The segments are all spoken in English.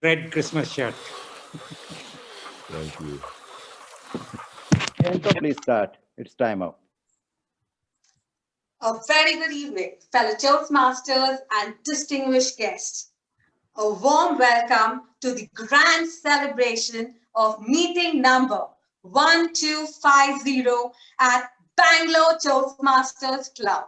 red Christmas shirt. Thank you. Yanko, please start. It's time up. A very good evening, fellow Toastmasters and distinguished guests. A warm welcome to the grand celebration of meeting number 1250 at Bangalore Toastmasters Club.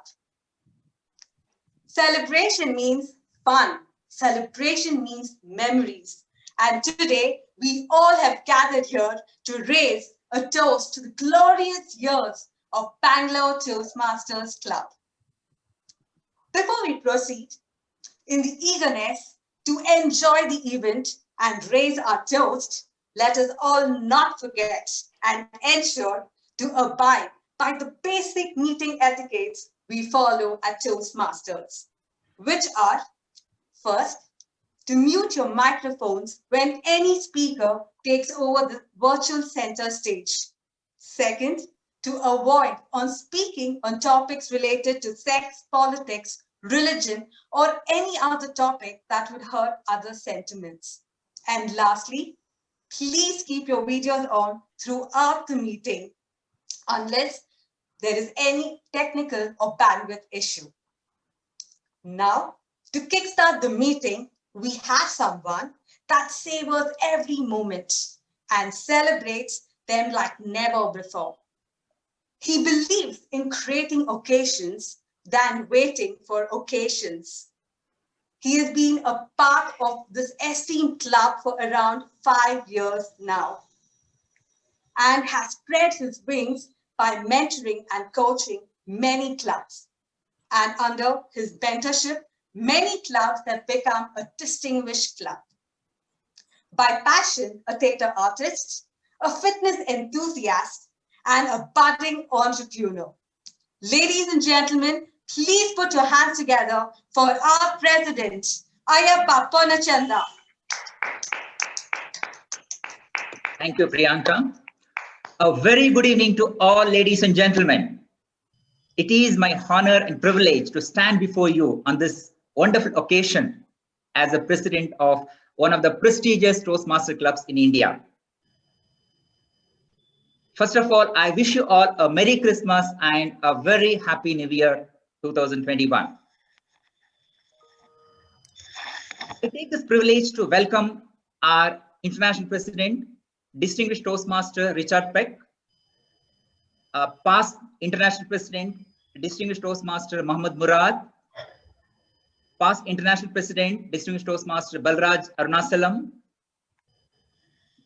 Celebration means fun. Celebration means memories. And today, we all have gathered here to raise a toast to the glorious years of Bangalore Toastmasters Club. Before we proceed, in the eagerness to enjoy the event and raise our toast, let us all not forget and ensure to abide by the basic meeting etiquettes we follow at Toastmasters, which are, first, to mute your microphones when any speaker takes over the virtual center stage. Second, to avoid on speaking on topics related to sex, politics, religion, or any other topic that would hurt other sentiments. And lastly, please keep your videos on throughout the meeting unless there is any technical or bandwidth issue. Now, to kickstart the meeting, we have someone that savors every moment and celebrates them like never before. He believes in creating occasions than waiting for occasions. He has been a part of this esteemed club for around 5 years now and has spread his wings by mentoring and coaching many clubs. And under his mentorship, many clubs have become a distinguished club. By passion, a theatre artist, a fitness enthusiast, and a budding entrepreneur. Ladies and gentlemen, please put your hands together for our president, Ayappa Ponnachanda. Thank you, Priyanka. A very good evening to all ladies and gentlemen. It is my honor and privilege to stand before you on this wonderful occasion as the president of one of the prestigious Toastmaster clubs in India. First of all, I wish you all a Merry Christmas and a very Happy New Year 2021. I take this privilege to welcome our International President, Distinguished Toastmaster Richard Peck, past International President, Distinguished Toastmaster Mohammad Murad, past International President, Distinguished Toastmaster Balraj Arunasalam,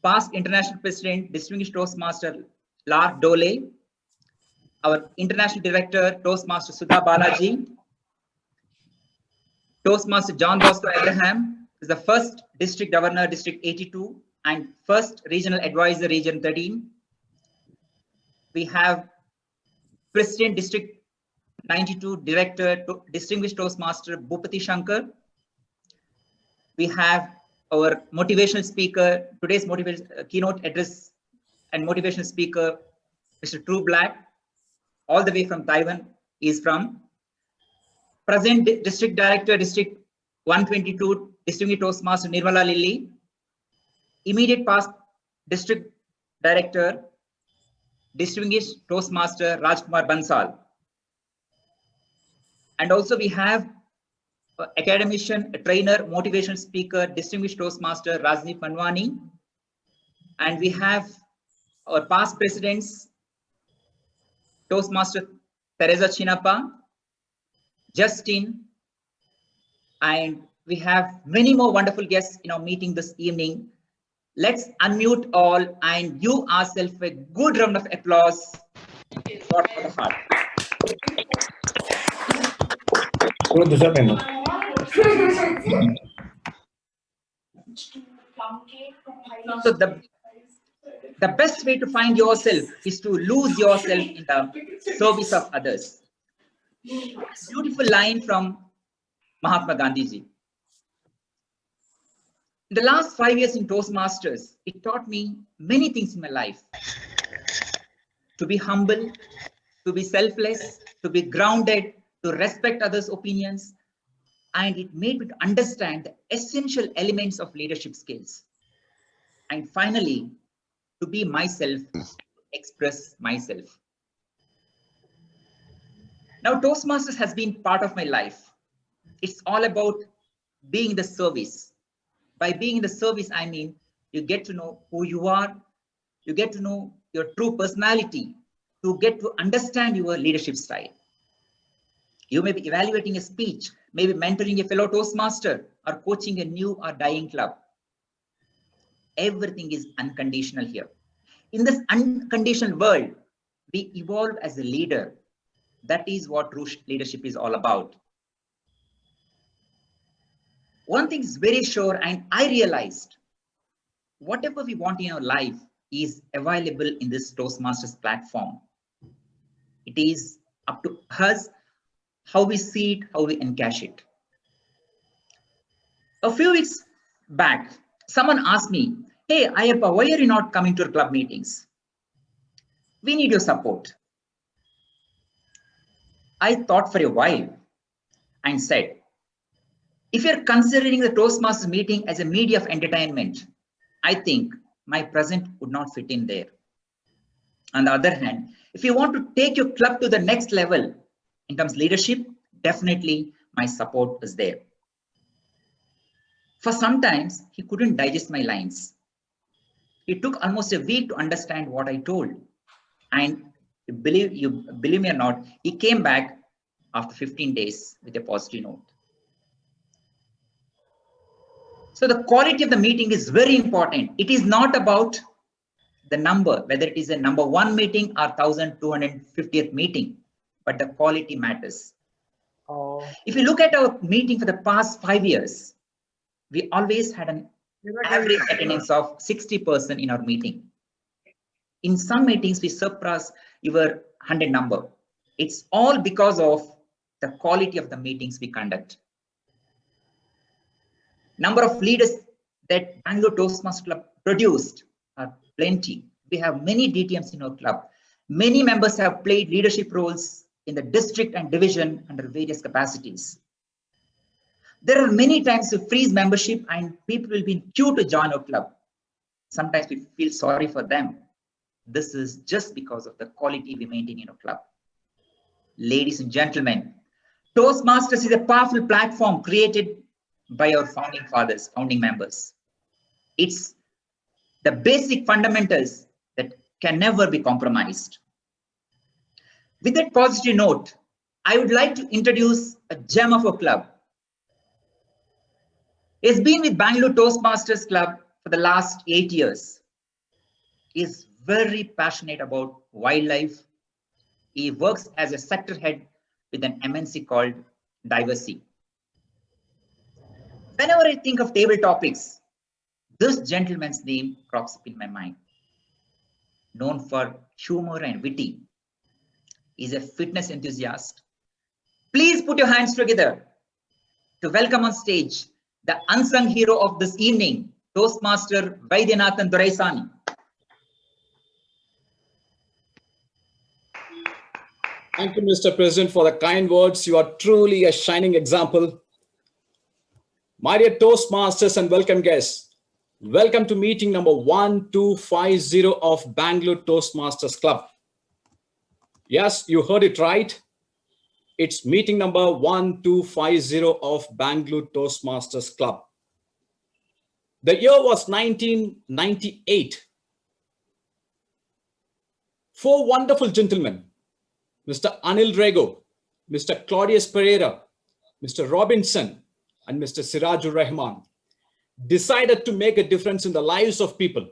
past International President, Distinguished Toastmaster Lark Dole, our International Director, Toastmaster Sudha Balaji, Toastmaster John Bosco Abraham is the first District Governor, District 82, and first Regional Advisor, Region 13. We have President, District 92, Director, Distinguished Toastmaster Bhupati Shankar. We have our motivational speaker, today's keynote address and motivational speaker, Mr. True Black, all the way from Taiwan, is from. Present District Director, District 122, Distinguished Toastmaster Nirmala Lilly. Immediate past District Director, Distinguished Toastmaster Rajkumar Bansal. And also we have academician, a trainer, motivational speaker, Distinguished Toastmaster Rajni Panwani. And we have our past presidents, Toastmaster Teresa Chinappa, Justin, and we have many more wonderful guests in our meeting this evening. Let's unmute all and give ourselves a good round of applause for the heart. So the best way to find yourself is to lose yourself in the service of others. Beautiful line from Mahatma Gandhi ji. In the last 5 years in Toastmasters, it taught me many things in my life. To be humble, to be selfless, to be grounded, to respect others' opinions, and it made me to understand the essential elements of leadership skills. And finally, to be myself, express myself. Now, Toastmasters has been part of my life. It's all about being in the service. By being in the service, I mean, you get to know who you are, you get to know your true personality, to get to understand your leadership style. You may be evaluating a speech, maybe mentoring a fellow Toastmaster, or coaching a new or dying club. Everything is unconditional here. In this unconditional world, we evolve as a leader. That is what true leadership is all about. One thing is very sure, and I realized whatever we want in our life is available in this Toastmasters platform. It is up to us how we see it, how we encash it. A few weeks back, someone asked me, "Hey, Ayappa, why are you not coming to our club meetings? We need your support." I thought for a while and said, if you're considering the Toastmasters meeting as a media of entertainment, I think my presence would not fit in there. On the other hand, if you want to take your club to the next level in terms of leadership, definitely my support is there. For sometimes he couldn't digest my lines. It took almost a week to understand what I told. And believe me or not, he came back after 15 days with a positive note. So the quality of the meeting is very important. It is not about the number, whether it is a number 1 meeting or 1250th meeting, but the quality matters. If you look at our meeting for the past 5 years, we always had an average attendance of 60% in our meeting. In some meetings, we surpass your 100 number. It's all because of the quality of the meetings we conduct. Number of leaders that Bangalore Toastmasters Club produced are plenty. We have many DTMs in our club. Many members have played leadership roles in the district and division under various capacities. There are many times we freeze membership and people will be in queue to join our club. Sometimes we feel sorry for them. This is just because of the quality we maintain in our club. Ladies and gentlemen, Toastmasters is a powerful platform created by our founding fathers, founding members. It's the basic fundamentals that can never be compromised. With that positive note, I would like to introduce a gem of a club. He's been with Bangalore Toastmasters Club for the last 8 years. He's very passionate about wildlife. He works as a sector head with an MNC called Diversity. Whenever I think of table topics, this gentleman's name crops up in my mind. Known for humor and witty, he's a fitness enthusiast. Please put your hands together to welcome on stage the unsung hero of this evening, Toastmaster Vaidyanathan Doraisani. Thank you, Mr. President, for the kind words. You are truly a shining example. My dear Toastmasters and welcome guests, welcome to meeting number 1250 of Bangalore Toastmasters Club. Yes, you heard it right. It's meeting number 1250 of Bangalore Toastmasters Club. The year was 1998. 4 wonderful gentlemen, Mr. Anil Rego, Mr. Claudius Pereira, Mr. Robinson, and Mr. Sirajur Rahman, decided to make a difference in the lives of people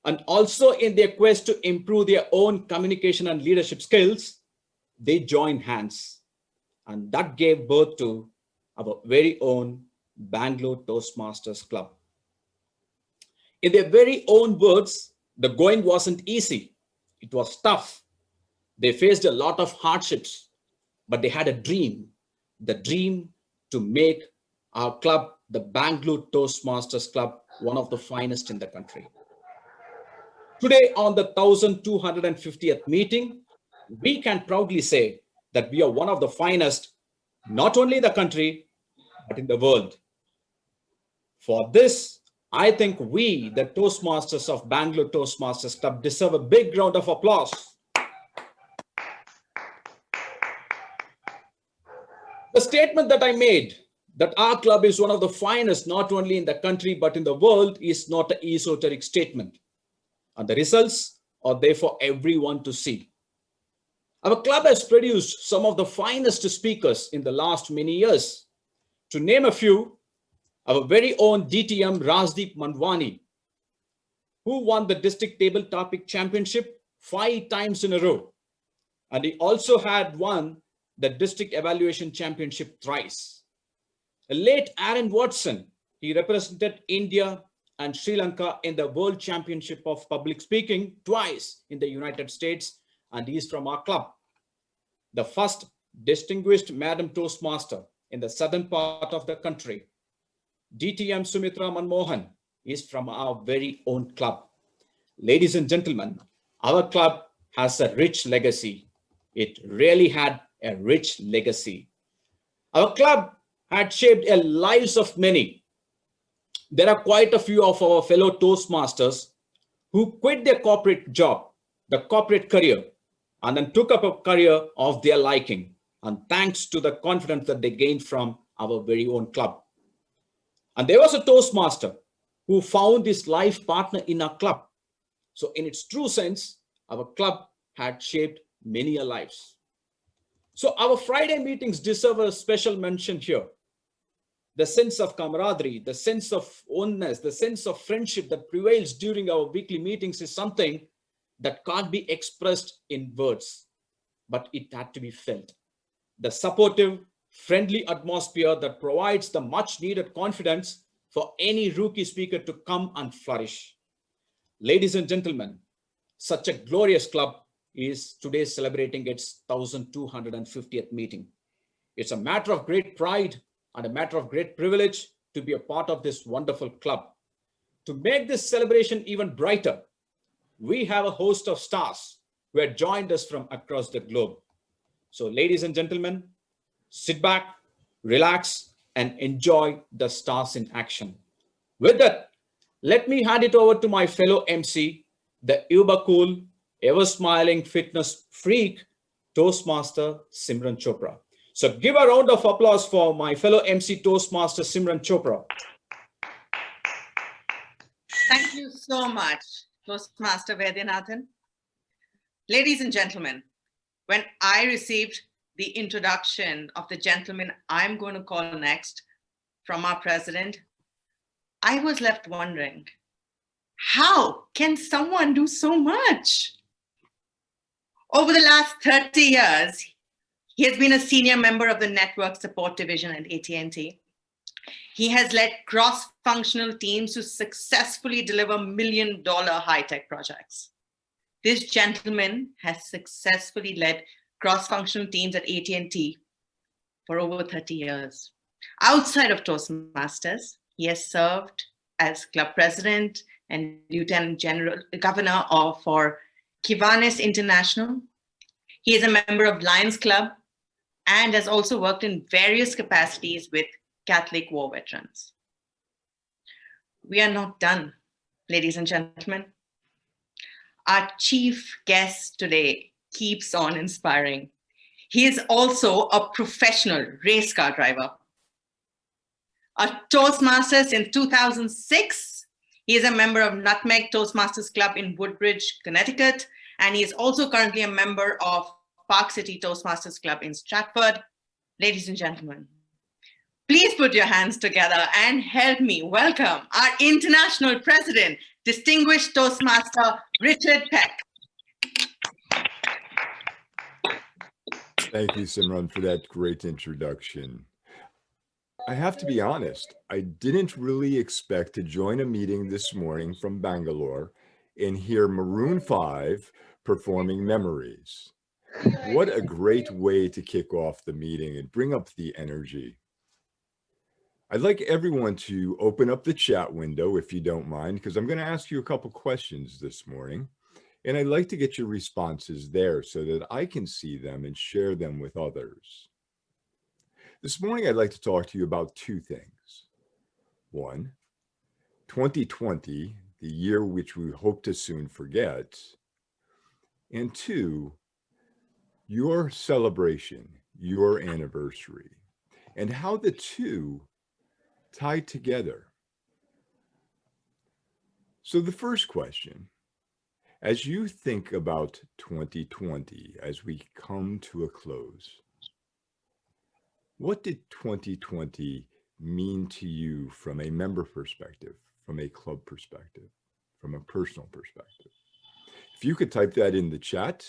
and also in their quest to improve their own communication and leadership skills. They joined hands, and that gave birth to our very own Bangalore Toastmasters Club. In their very own words, the going wasn't easy. It was tough. They faced a lot of hardships, but they had a dream, the dream to make our club, the Bangalore Toastmasters Club, one of the finest in the country. Today, on the 1250th meeting, we can proudly say that we are one of the finest not only in the country, but in the world. For this, I think we, the Toastmasters of Bangalore Toastmasters Club, deserve a big round of applause. The statement that I made, that our club is one of the finest, not only in the country, but in the world, is not an esoteric statement. And the results are there for everyone to see. Our club has produced some of the finest speakers in the last many years. To name a few, our very own DTM Rajdeep Mandwani, who won the district table topic championship 5 times in a row. And he also had won the district evaluation championship thrice. The late Aaron Watson, he represented India and Sri Lanka in the World Championship of Public Speaking twice in the United States, and he is from our club. The first distinguished Madam Toastmaster in the southern part of the country, DTM Sumitra Manmohan, is from our very own club. Ladies and gentlemen, our club has a rich legacy. It really had a rich legacy. Our club had shaped the lives of many. There are quite a few of our fellow Toastmasters who quit their corporate job, the corporate career, and then took up a career of their liking, and thanks to the confidence that they gained from our very own club. And there was a Toastmaster who found his life partner in our club. So in its true sense, our club had shaped many lives. So our Friday meetings deserve a special mention here. The sense of camaraderie, the sense of oneness, the sense of friendship that prevails during our weekly meetings is something that can't be expressed in words, but it had to be felt. The supportive, friendly atmosphere that provides the much needed confidence for any rookie speaker to come and flourish. Ladies and gentlemen, such a glorious club is today celebrating its 1250th meeting. It's a matter of great pride and a matter of great privilege to be a part of this wonderful club. To make this celebration even brighter, we have a host of stars who have joined us from across the globe. So ladies and gentlemen, sit back, relax, and enjoy the stars in action. With that, let me hand it over to my fellow MC, the uber cool, ever smiling fitness freak, Toastmaster Simran Chopra. So give a round of applause for my fellow MC Toastmaster Simran Chopra. Thank you so much, Toastmaster Vaidyanathan. Ladies and gentlemen, when I received the introduction of the gentleman I'm going to call next from our president, I was left wondering, how can someone do so much? Over the last 30 years, he has been a senior member of the Network Support Division at AT&T. He has led cross-functional teams to successfully deliver million-dollar high-tech projects. This gentleman has successfully led cross-functional teams at AT&T for over 30 years. Outside of Toastmasters, he has served as club president and lieutenant general governor for Kiwanis International. He is a member of Lions Club and has also worked in various capacities with Catholic war veterans. We are not done, ladies and gentlemen. Our chief guest today keeps on inspiring. He is also a professional race car driver. A Toastmaster since 2006. He is a member of Nutmeg Toastmasters Club in Woodbridge, Connecticut, and he is also currently a member of Park City Toastmasters Club in Stratford. Ladies and gentlemen, please put your hands together and help me welcome our international president, distinguished Toastmaster Richard Peck. Thank you, Simran, for that great introduction. I have to be honest, I didn't really expect to join a meeting this morning from Bangalore and hear Maroon 5 performing Memories. What a great way to kick off the meeting and bring up the energy. I'd like everyone to open up the chat window if you don't mind, because I'm going to ask you a couple questions this morning. And I'd like to get your responses there so that I can see them and share them with others. This morning, I'd like to talk to you about two things. One, 2020, the year which we hope to soon forget. And two, your celebration, your anniversary, and how the two tie together. So the first question, as you think about 2020 as we come to a close, what did 2020 mean to you from a member perspective, from a club perspective, from a personal perspective? If you could type that in the chat,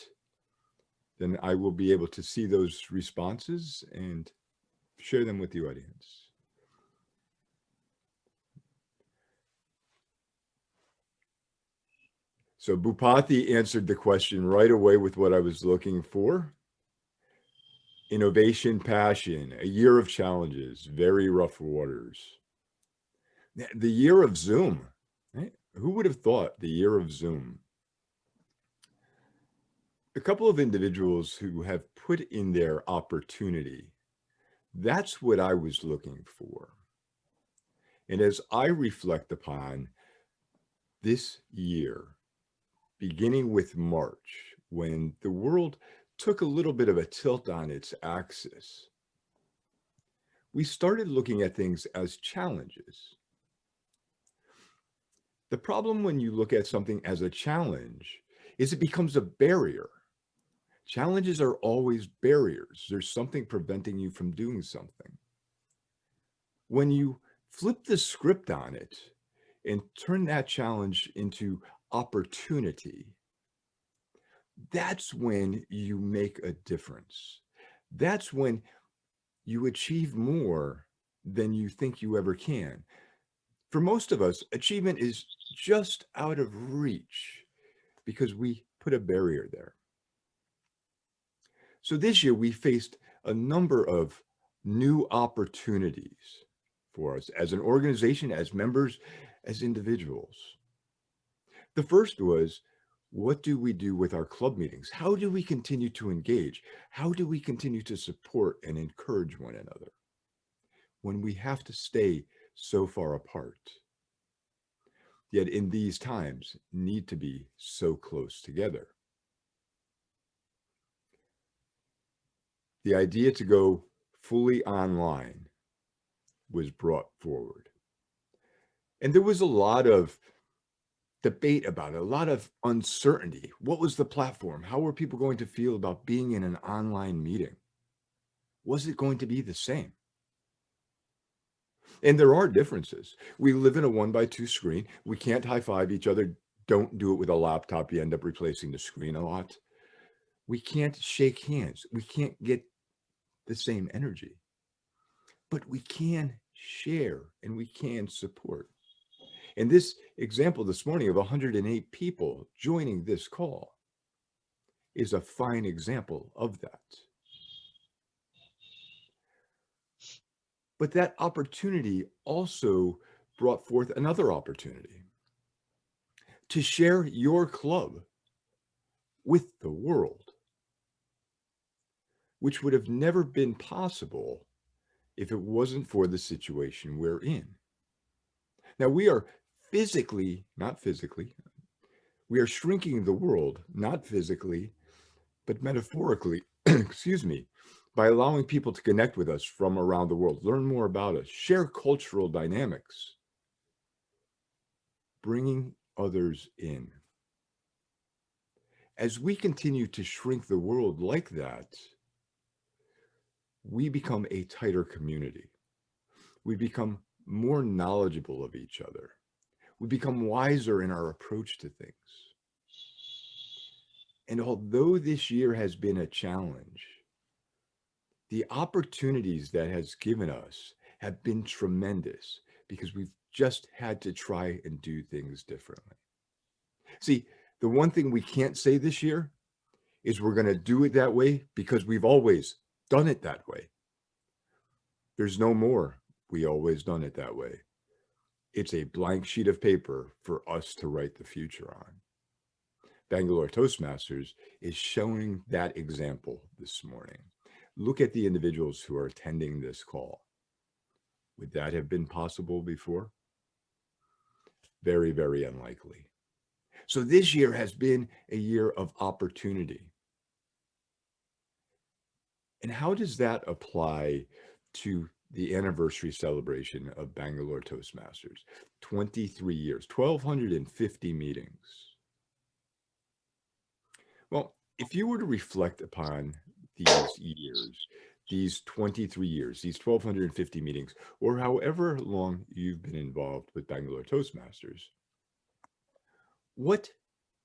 then I will be able to see those responses and share them with the audience. So Bhupati answered the question right away with what I was looking for. Innovation, passion, a year of challenges, very rough waters. The year of Zoom, right? Who would have thought the year of Zoom? A couple of individuals who have put in their opportunity. That's what I was looking for. And as I reflect upon this year, beginning with March, when the world took a little bit of a tilt on its axis, we started looking at things as challenges. The problem when you look at something as a challenge is it becomes a barrier. Challenges are always barriers. There's something preventing you from doing something. When you flip the script on it and turn that challenge into opportunity, that's when you make a difference. That's when you achieve more than you think you ever can. For most of us, achievement is just out of reach because we put a barrier there. So this year we faced a number of new opportunities for us as an organization, as members, as individuals. The first was, what do we do with our club meetings? How do we continue to engage? How do we continue to support and encourage one another when we have to stay so far apart, yet in these times need to be so close together? The idea to go fully online was brought forward. And there was a lot of debate about it, a lot of uncertainty. What was the platform? How were people going to feel about being in an online meeting? Was it going to be the same? And there are differences. We live in a 1x2 screen. We can't high five each other. Don't do it with a laptop. You end up replacing the screen a lot. We can't shake hands. We can't get the same energy, but we can share and we can support. And this example this morning of 108 people joining this call is a fine example of that. But that opportunity also brought forth another opportunity to share your club with the world, which would have never been possible if it wasn't for the situation we're in. Now we are not physically, we are shrinking the world, not physically, but metaphorically, excuse me, by allowing people to connect with us from around the world, learn more about us, share cultural dynamics, bringing others in. As we continue to shrink the world like that, we become a tighter community. We become more knowledgeable of each other. We become wiser in our approach to things. And although this year has been a challenge, the opportunities that has given us have been tremendous because we've just had to try and do things differently. See, the one thing we can't say this year is we're going to do it that way because we've always done it that way. There's no more, we always done it that way. It's a blank sheet of paper for us to write the future on. Bangalore Toastmasters is showing that example this morning. Look at the individuals who are attending this call. Would that have been possible before? Very, very unlikely. So this year has been a year of opportunity. And how does that apply to the anniversary celebration of Bangalore Toastmasters? 23 years, 1,250 meetings. Well, if you were to reflect upon these years, these 23 years, these 1,250 meetings, or however long you've been involved with Bangalore Toastmasters, what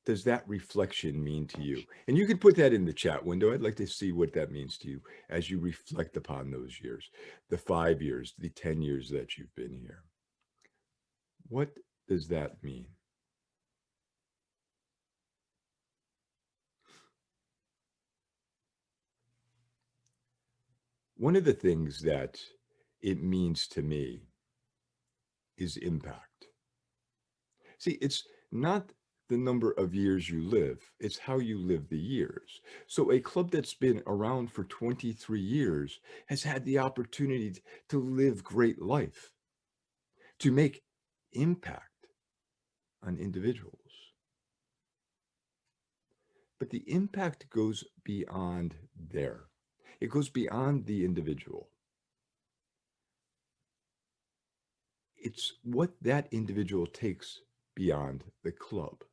does that reflection mean to you? And you can put that in the chat window. I'd like to see what that means to you as you reflect upon those years, the 5 years, the 10 years that you've been here. What does that mean? One of the things that it means to me is impact. See, it's not the number of years you live, it's how you live the years. So a club that's been around for 23 years has had the opportunity to live great life, to make impact on individuals. But the impact goes beyond there. It goes beyond the individual. It's what that individual takes beyond the club.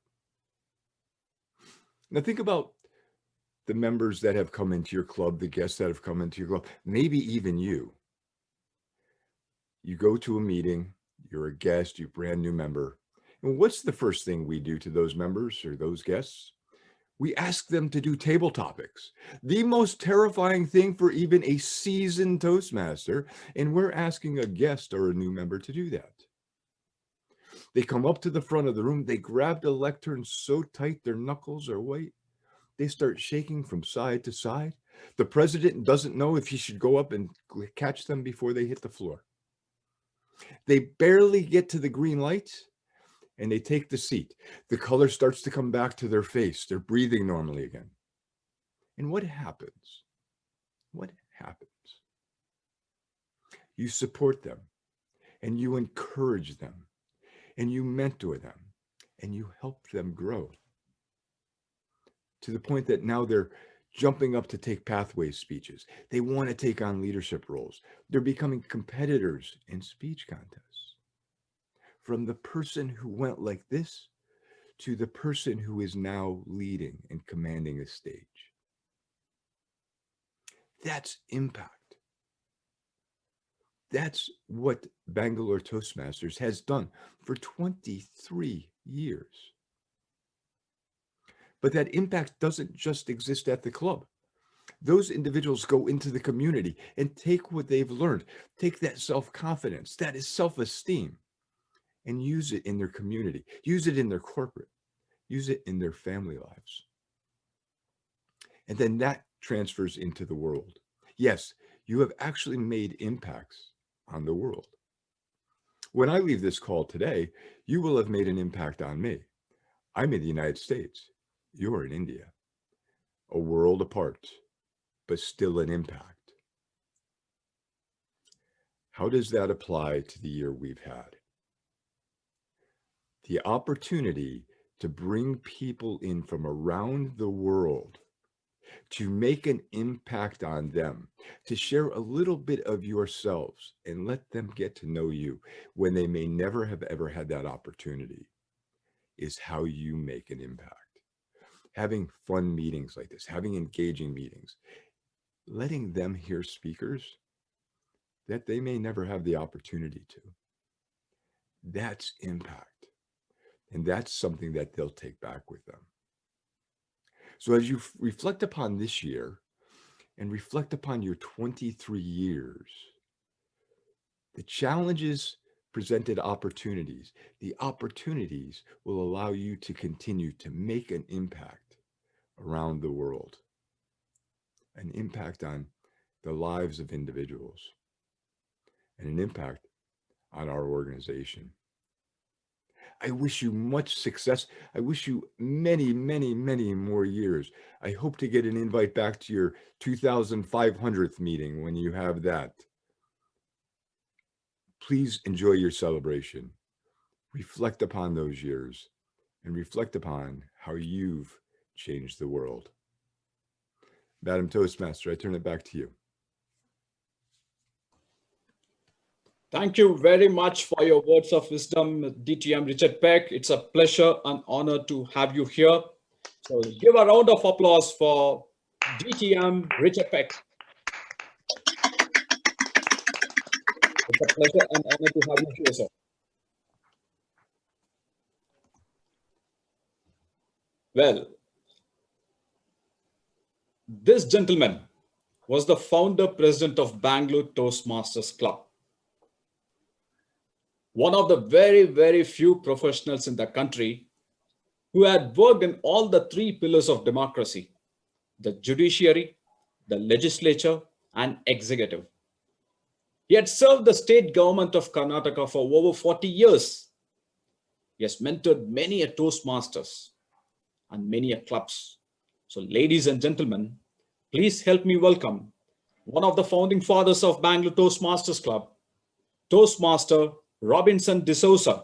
Now think about the members that have come into your club, the guests that have come into your club, maybe even you. You go to a meeting, you're a guest, you're a brand new member. And what's the first thing we do to those members or those guests? We ask them to do table topics, the most terrifying thing for even a seasoned Toastmaster. And we're asking a guest or a new member to do that. They come up to the front of the room, they grab the lectern so tight their knuckles are white. They start shaking from side to side. The president doesn't know if he should go up and catch them before they hit the floor. They barely get to the green light and they take the seat. The color starts to come back to their face. They're breathing normally again. And what happens? What happens? You support them and you encourage them and you mentor them and you help them grow to the point that now they're jumping up to take pathways speeches. They want to take on leadership roles. They're becoming competitors in speech contests. From the person who went like this to the person who is now leading and commanding a stage. That's impact. That's what Bangalore Toastmasters has done for 23 years. But that impact doesn't just exist at the club. Those individuals go into the community and take what they've learned, take that self-confidence, that is self-esteem, and use it in their community, use it in their corporate, use it in their family lives. And then that transfers into the world. Yes, you have actually made impacts on the world. When I leave this call today, you will have made an impact on me. I'm in the United States. You're in India. A world apart, but still an impact. How does that apply to the year we've had? The opportunity to bring people in from around the world to make an impact on them, to share a little bit of yourselves and let them get to know you when they may never have ever had that opportunity, is how you make an impact. Having fun meetings like this, having engaging meetings, letting them hear speakers that they may never have the opportunity to. That's impact. And that's something that they'll take back with them. So as you reflect upon this year and reflect upon your 23 years, the challenges presented opportunities. The opportunities will allow you to continue to make an impact around the world, an impact on the lives of individuals, and an impact on our organization. I wish you much success. I wish you many, many, many more years. I hope to get an invite back to your 2500th meeting when you have that. Please enjoy your celebration. Reflect upon those years and reflect upon how you've changed the world. Madam Toastmaster, I turn it back to you. Thank you very much for your words of wisdom, DTM Richard Peck. It's a pleasure and honor to have you here. So give a round of applause for DTM Richard Peck. It's a pleasure and honor to have you here, sir. Well, this gentleman was the founder president of Bangalore Toastmasters Club. One of the very, very few professionals in the country who had worked in all the three pillars of democracy: the judiciary, the legislature, and executive. He had served the state government of Karnataka for over 40 years. He has mentored many a Toastmasters and many a clubs. So ladies and gentlemen, please help me welcome one of the founding fathers of Bangalore Toastmasters Club, Toastmaster Robinson D'Souza.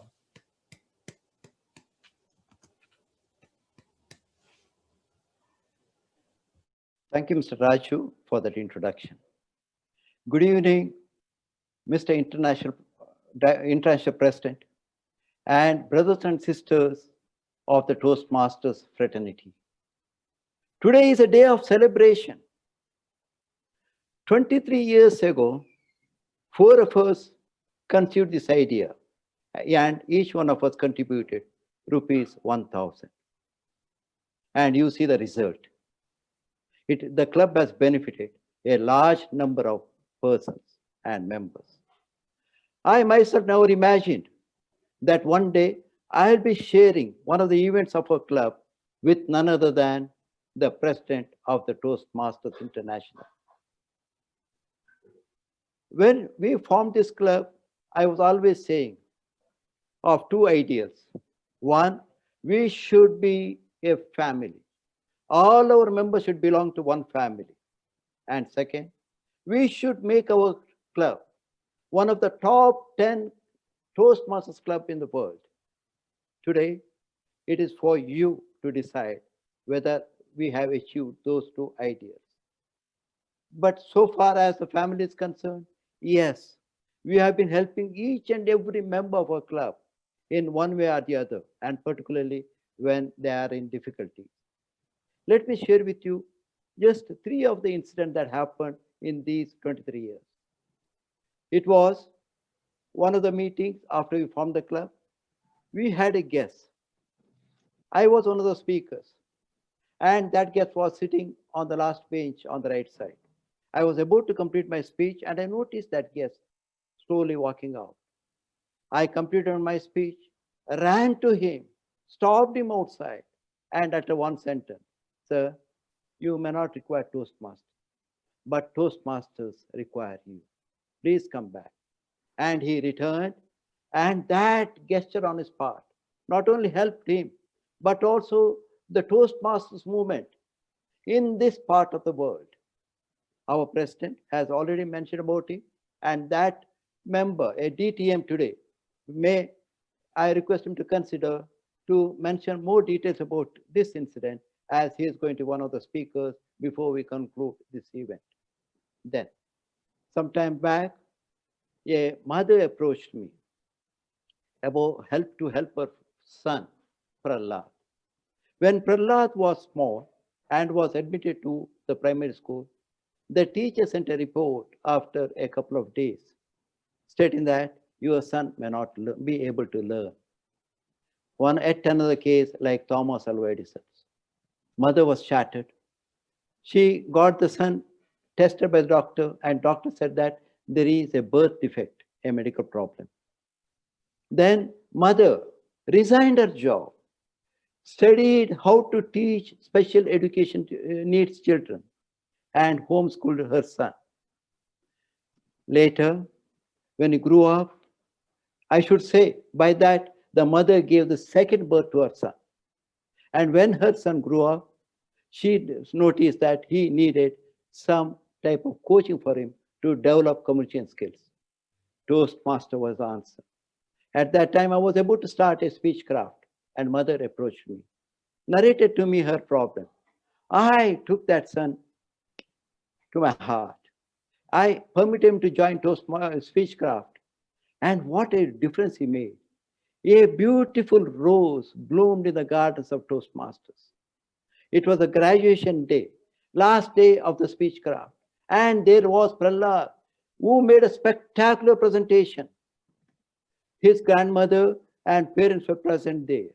Thank you, Mr. Raju, for that introduction. Good evening, Mr. International President, and brothers and sisters of the Toastmasters fraternity. Today is a day of celebration. 23 years ago, 4 of us conceived this idea, and each one of us contributed rupees 1,000. And you see the result. The club has benefited a large number of persons and members. I myself never imagined that one day I'll be sharing one of the events of our club with none other than the president of the Toastmasters International. When we formed this club, I was always saying of 2 ideas. One, we should be a family. All our members should belong to one family. And second, we should make our club one of the top 10 Toastmasters club in the world. Today, it is for you to decide whether we have achieved those 2 ideas. But so far as the family is concerned, yes, we have been helping each and every member of our club in one way or the other, and particularly when they are in difficulty. Let me share with you just 3 of the incidents that happened in these 23 years. It was one of the meetings after we formed the club. We had a guest. I was one of the speakers, and that guest was sitting on the last bench on the right side. I was about to complete my speech, and I noticed that guest slowly walking out. I completed my speech, ran to him, stopped him outside, and uttered one sentence: "Sir, you may not require Toastmasters, but Toastmasters require you. Please come back." And he returned, and that gesture on his part not only helped him, but also the Toastmasters movement in this part of the world. Our president has already mentioned about him, and that member, a DTM today, I request him to consider to mention more details about this incident, as he is going to be one of the speakers before we conclude this event. Then, some time back, a mother approached me about help her son, Prahlad. When Prahlad was small and was admitted to the primary school, the teacher sent a report after a couple of days stating that your son may not be able to learn. Yet another case like Thomas Alva Edison's. Mother was shattered. She got the son tested by the doctor, and doctor said that there is a birth defect, a medical problem. Then mother resigned her job, studied how to teach special education needs children, and homeschooled her son. Later, when he grew up, I should say by that the mother gave the second birth to her son. And when her son grew up, she noticed that he needed some type of coaching for him to develop communication skills. Toastmaster was the answer. At that time, I was about to start a speechcraft, and mother approached me, narrated to me her problem. I took that son to my heart. I permitted him to join speechcraft, and what a difference he made. A beautiful rose bloomed in the gardens of Toastmasters. It was a graduation day, last day of the speechcraft, and there was Prahlad, who made a spectacular presentation. His grandmother and parents were present there.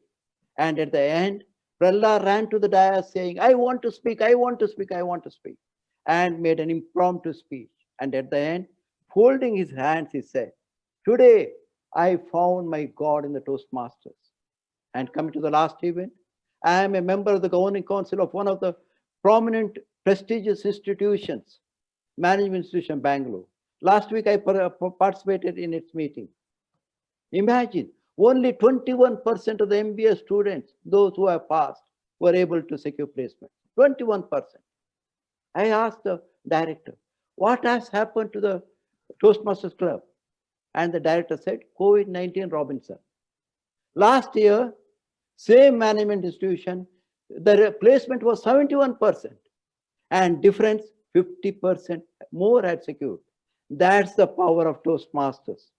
And at the end, Prahlad ran to the dais saying, I want to speak, I want to speak, I want to speak, and made an impromptu speech. And at the end, folding his hands, he said, today, I found my God in the Toastmasters. And coming to the last event, I am a member of the governing council of one of the prominent, prestigious institutions, management institution, Bangalore. Last week, I participated in its meeting. Imagine, only 21% of the MBA students, those who have passed, were able to secure placement. 21%. I asked the director, what has happened to the Toastmasters Club? And the director said, COVID-19, Robinson. Last year, same management institution, the placement was 71%, and difference 50% more had secured. That's the power of Toastmasters.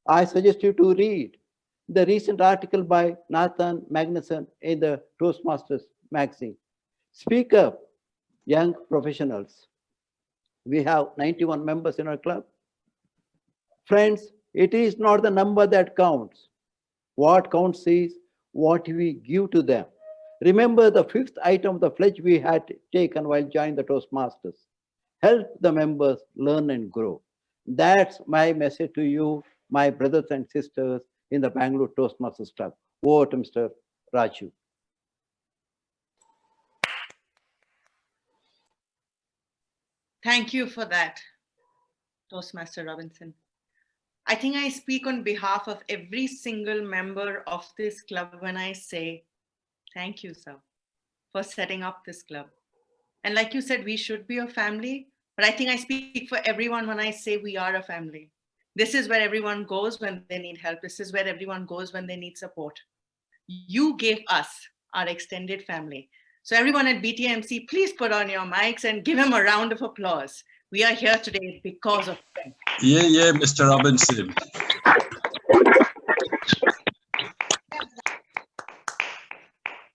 I suggest you to read the recent article by Nathan Magnuson in the Toastmasters magazine. Speak up, young professionals. We have 91 members in our club. Friends, it is not the number that counts. What counts is what we give to them. Remember the fifth item of the pledge we had taken while joining the Toastmasters. Help the members learn and grow. That's my message to you, my brothers and sisters in the Bangalore Toastmasters Club. Over to Mr. Raju. Thank you for that, Toastmaster Robinson. I think I speak on behalf of every single member of this club when I say, thank you, sir, for setting up this club. And like you said, we should be a family, but I think I speak for everyone when I say we are a family. This is where everyone goes when they need help. This is where everyone goes when they need support. You gave us our extended family. So everyone at BTMC, please put on your mics and give him a round of applause. We are here today because of them. Yeah, Mr. Robinson.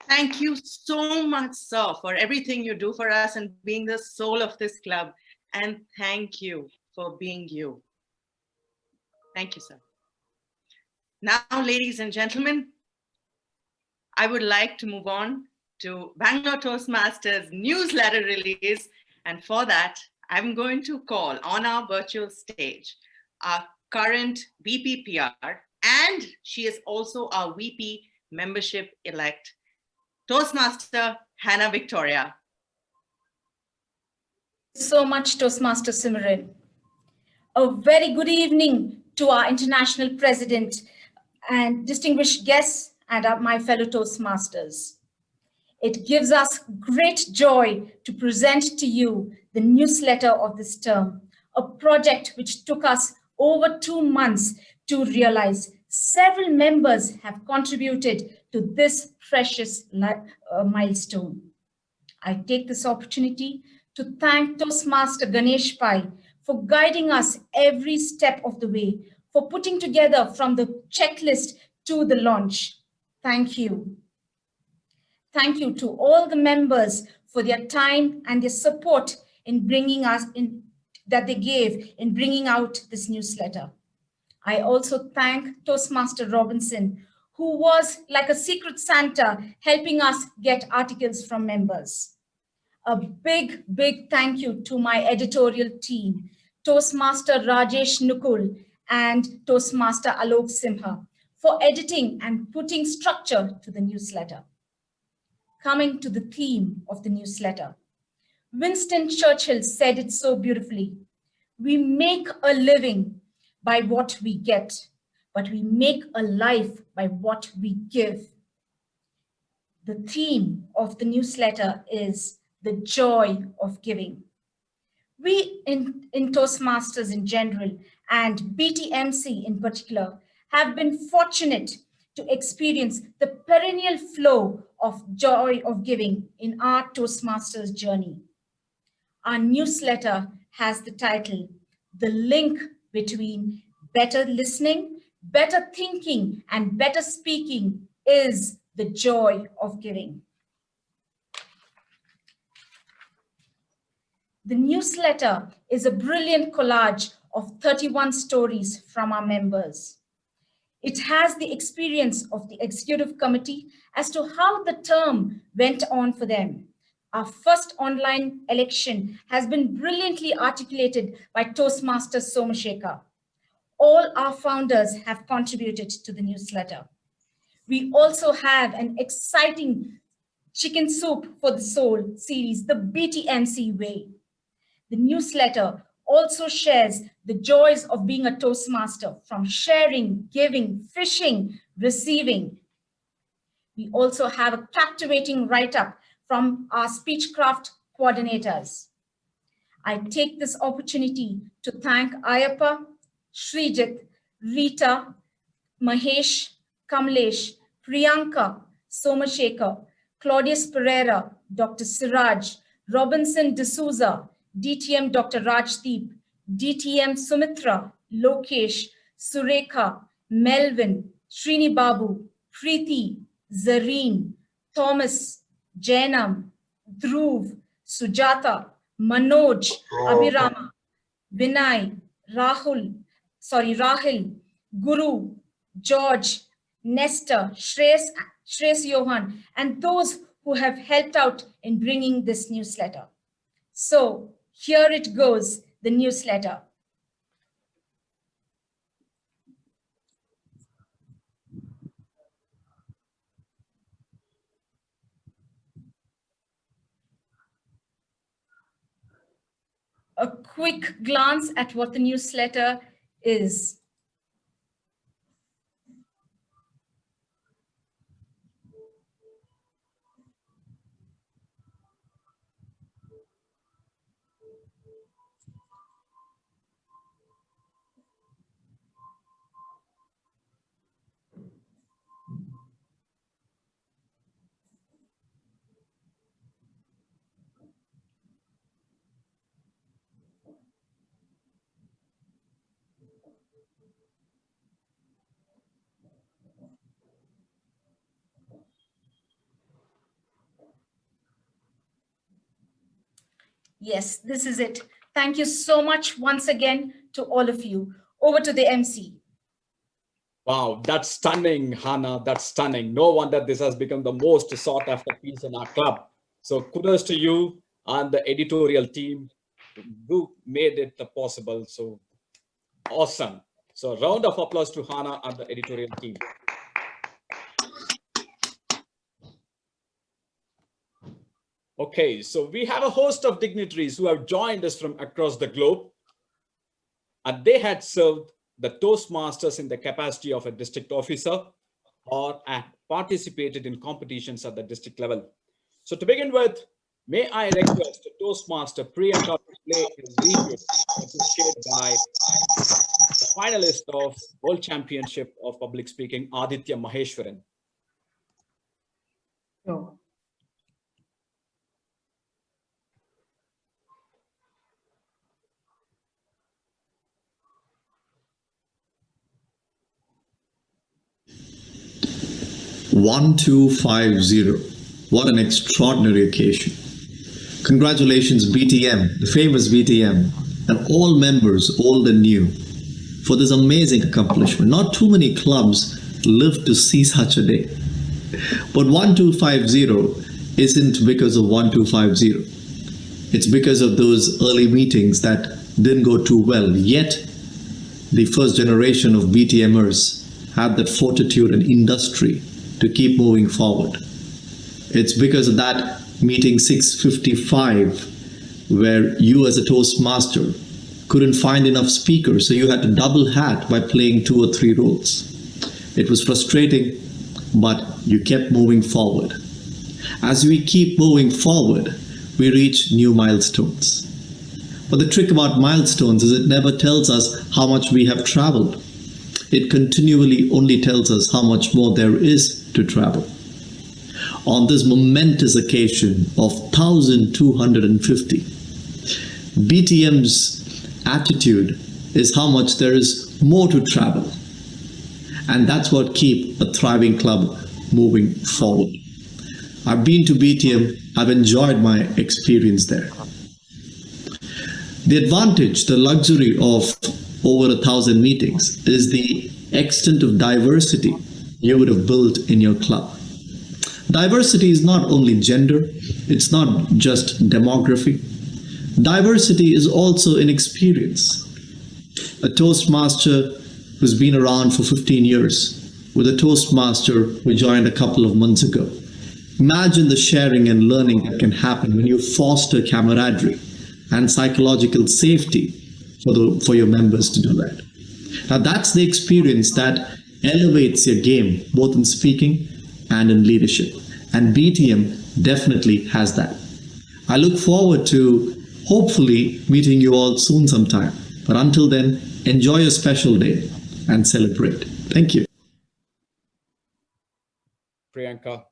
Thank you so much, sir, for everything you do for us and being the soul of this club. And thank you for being you. Thank you, sir. Now, ladies and gentlemen, I would like to move on to Bangalore Toastmasters newsletter release. And for that, I'm going to call on our virtual stage our current VP PR, and she is our our VP membership elect, Toastmaster Hannah Victoria. So much, Toastmaster Simran. A very good evening to our international president and distinguished guests and my fellow Toastmasters. It gives us great joy to present to you the newsletter of this term, a project which took us over 2 months to realize. Several members have contributed to this precious milestone. I take this opportunity to thank Toastmaster Ganesh Pai for guiding us every step of the way, for putting together from the checklist to the launch. Thank you. Thank you to all the members for their time and their support in bringing us in, that they gave in bringing out this newsletter. I also thank Toastmaster Robinson, who was like a secret Santa helping us get articles from members. A big, big thank you to my editorial team, Toastmaster Rajesh Nukul and Toastmaster Alok Simha, for editing and putting structure to the newsletter. Coming to the theme of the newsletter, Winston Churchill said it so beautifully. We make a living by what we get. but we make a life by what we give. The theme of the newsletter is the joy of giving. We in Toastmasters in general and BTMC in particular have been fortunate to experience the perennial flow of joy of giving in our Toastmasters journey. Our newsletter has the title, The Link Between Better Listening, Better Thinking, and Better Speaking is the Joy of Giving. The newsletter is a brilliant collage of 31 stories from our members. It has the experience of the executive committee as to how the term went on for them. Our first online election has been brilliantly articulated by Toastmaster Somashekar. All our founders have contributed to the newsletter. We also have an exciting Chicken Soup for the Soul series, the BTMC way. The newsletter also shares the joys of being a Toastmaster, from sharing, giving, fishing, receiving. We also have a captivating write-up from our Speechcraft coordinators. I take this opportunity to thank Ayappa, Srijit, Rita, Mahesh, Kamlesh, Priyanka, Somashekar, Claudius Pereira, Dr. Siraj, Robinson D'Souza, DTM Dr. Rajdeep, DTM Sumitra, Lokesh, Surekha, Melvin, Srini Babu, Preeti, Zareen, Thomas, Jainam, Dhruv, Sujata, Manoj, Abhirama, Vinay, Rahil, Guru, George, Nestor, Shreyas Johan, and those who have helped out in bringing this newsletter. So here it goes, the newsletter. A quick glance at what the newsletter is. Yes, this is it. Thank you so much once again to all of you. Over to the MC. Wow, that's stunning, Hannah. That's stunning. No wonder this has become the most sought after piece in our club. So kudos to you and the editorial team who made it possible. So awesome. So round of applause to Hannah and the editorial team. Okay, so we have a host of dignitaries who have joined us from across the globe, and they had served the Toastmasters in the capacity of a district officer or participated in competitions at the district level. So to begin with, may I request the Toastmaster Priyanka to play his video, which is shared by the finalist of World Championship of Public Speaking, Aditya Maheshwaran. Sure. One, 2, 5, 0. What an extraordinary occasion. Congratulations, BTM, the famous BTM, and all members, old and new, for this amazing accomplishment. Not too many clubs live to see such a day. But 1250 isn't because of 1250. It's because of those early meetings that didn't go too well. Yet, the first generation of BTMers had that fortitude and industry to keep moving forward. It's because of that meeting 655 where you as a Toastmaster couldn't find enough speakers, so you had to double hat by playing 2 or 3 roles. It was frustrating, but you kept moving forward. As we keep moving forward, we reach new milestones. But the trick about milestones is it never tells us how much we have traveled. It continually only tells us how much more there is to travel. On this momentous occasion of 1250, BTM's attitude is how much there is more to travel. And that's what keeps a thriving club moving forward. I've been to BTM, I've enjoyed my experience there. The advantage, the luxury of over 1,000 meetings is the extent of diversity you would have built in your club. Diversity is not only gender, it's not just demography. Diversity is also in experience. A Toastmaster who's been around for 15 years with a Toastmaster who joined a couple of months ago. Imagine the sharing and learning that can happen when you foster camaraderie and psychological safety for your members to do that. Now that's the experience that elevates your game, both in speaking and in leadership. And BTM definitely has that. I look forward to hopefully meeting you all soon sometime. But until then, enjoy your special day and celebrate. Thank you. Priyanka.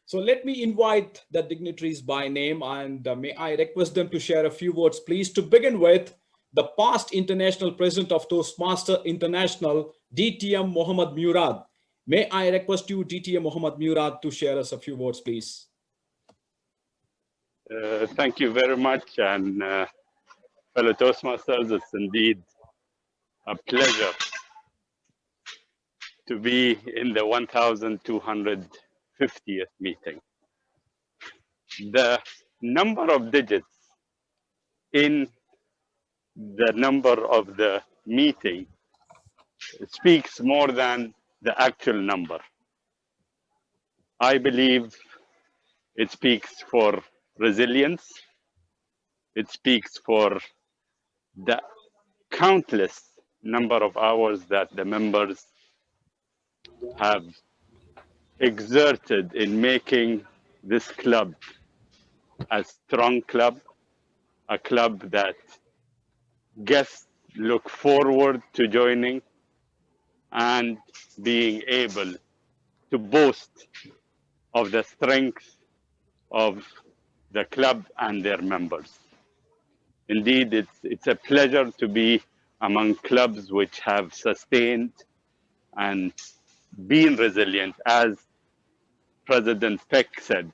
So let me invite the dignitaries by name, and may I request them to share a few words, please. To begin with, the past international president of Toastmaster International, DTM Mohammad Murad. May I request you, DTM Mohammad Murad, to share us a few words, please. Thank you very much, and fellow Toastmasters, it's indeed a pleasure to be in the 1250th meeting. The number of digits in the number of the meeting speaks more than the actual number. I believe it speaks for resilience. It speaks for the countless number of hours that the members have exerted in making this club a strong club, a club that guests look forward to joining and being able to boast of the strength of the club and their members. Indeed, it's a pleasure to be among clubs which have sustained and been resilient. As President Peck said,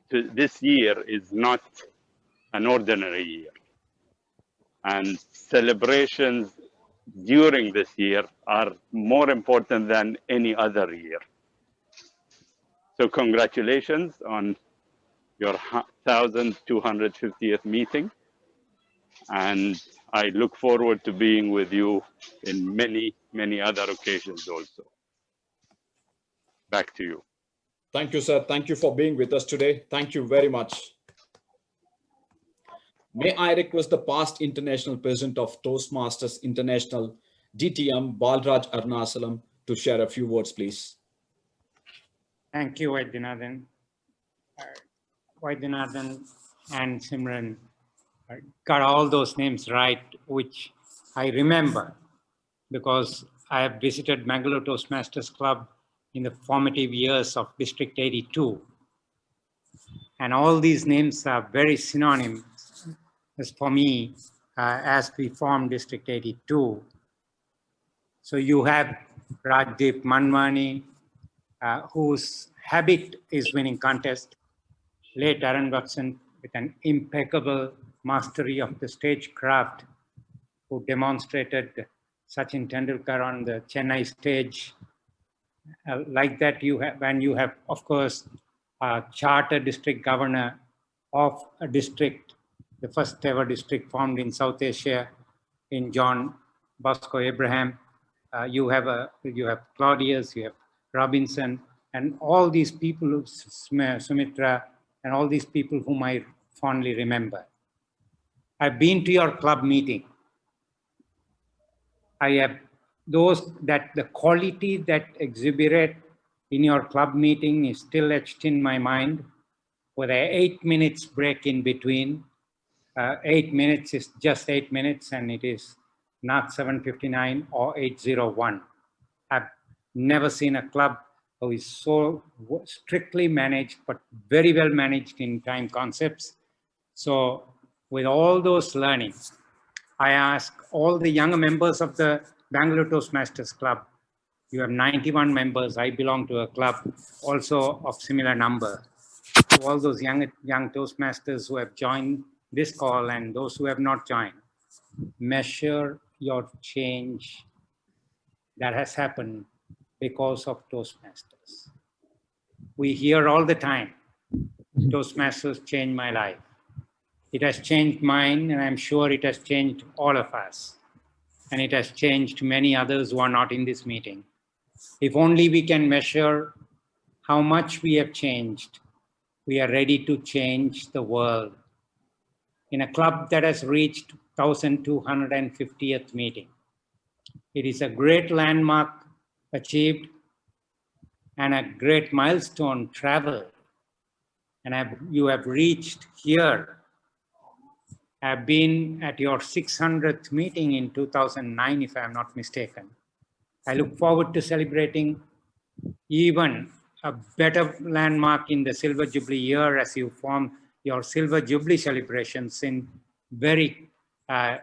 this year is not an ordinary year. And celebrations during this year are more important than any other year. So congratulations on your 1250th meeting. And I look forward to being with you in many, many other occasions also. Back to you. Thank you, sir. Thank you for being with us today. Thank you very much. May I request the past international president of Toastmasters International, DTM Balraj Arnasalam, to share a few words, please. Thank you, Vaidyanathan. Vaidyanathan and Simran got all those names right, which I remember because I have visited Bangalore Toastmasters Club in the formative years of District 82. And all these names are very synonymous for me as we formed District 82. So you have Rajdeep Manwani, whose habit is winning contest, late Aaron Watson with an impeccable mastery of the stage craft, who demonstrated Sachin Tendulkar on the Chennai stage. Like that, you have, when you have, of course, a charter district governor of a district, the first ever district formed in South Asia, in John Bosco Abraham. You have Claudius, you have Robinson, and all these people, Sumitra, and all these people whom I fondly remember. I've been to your club meeting. I have those that the quality that exhibited in your club meeting is still etched in my mind with a 8 minutes break in between. 8 minutes is just 8 minutes and it is not 7:59 or 8:01. I've never seen a club who is so strictly managed, but very well managed in time concepts. So with all those learnings, I ask all the younger members of the Bangalore Toastmasters Club, you have 91 members, I belong to a club also of similar number. To all those young Toastmasters who have joined this call and those who have not joined, measure your change that has happened because of Toastmasters. We hear all the time, Toastmasters changed my life. It has changed mine, and I'm sure it has changed all of us. And it has changed many others who are not in this meeting. If only we can measure how much we have changed, we are ready to change the world. In a club that has reached 1,250th meeting, it is a great landmark achieved and a great milestone traveled. And you have reached here. I've been at your 600th meeting in 2009, if I'm not mistaken. I look forward to celebrating even a better landmark in the Silver Jubilee year as you form your Silver Jubilee celebrations in a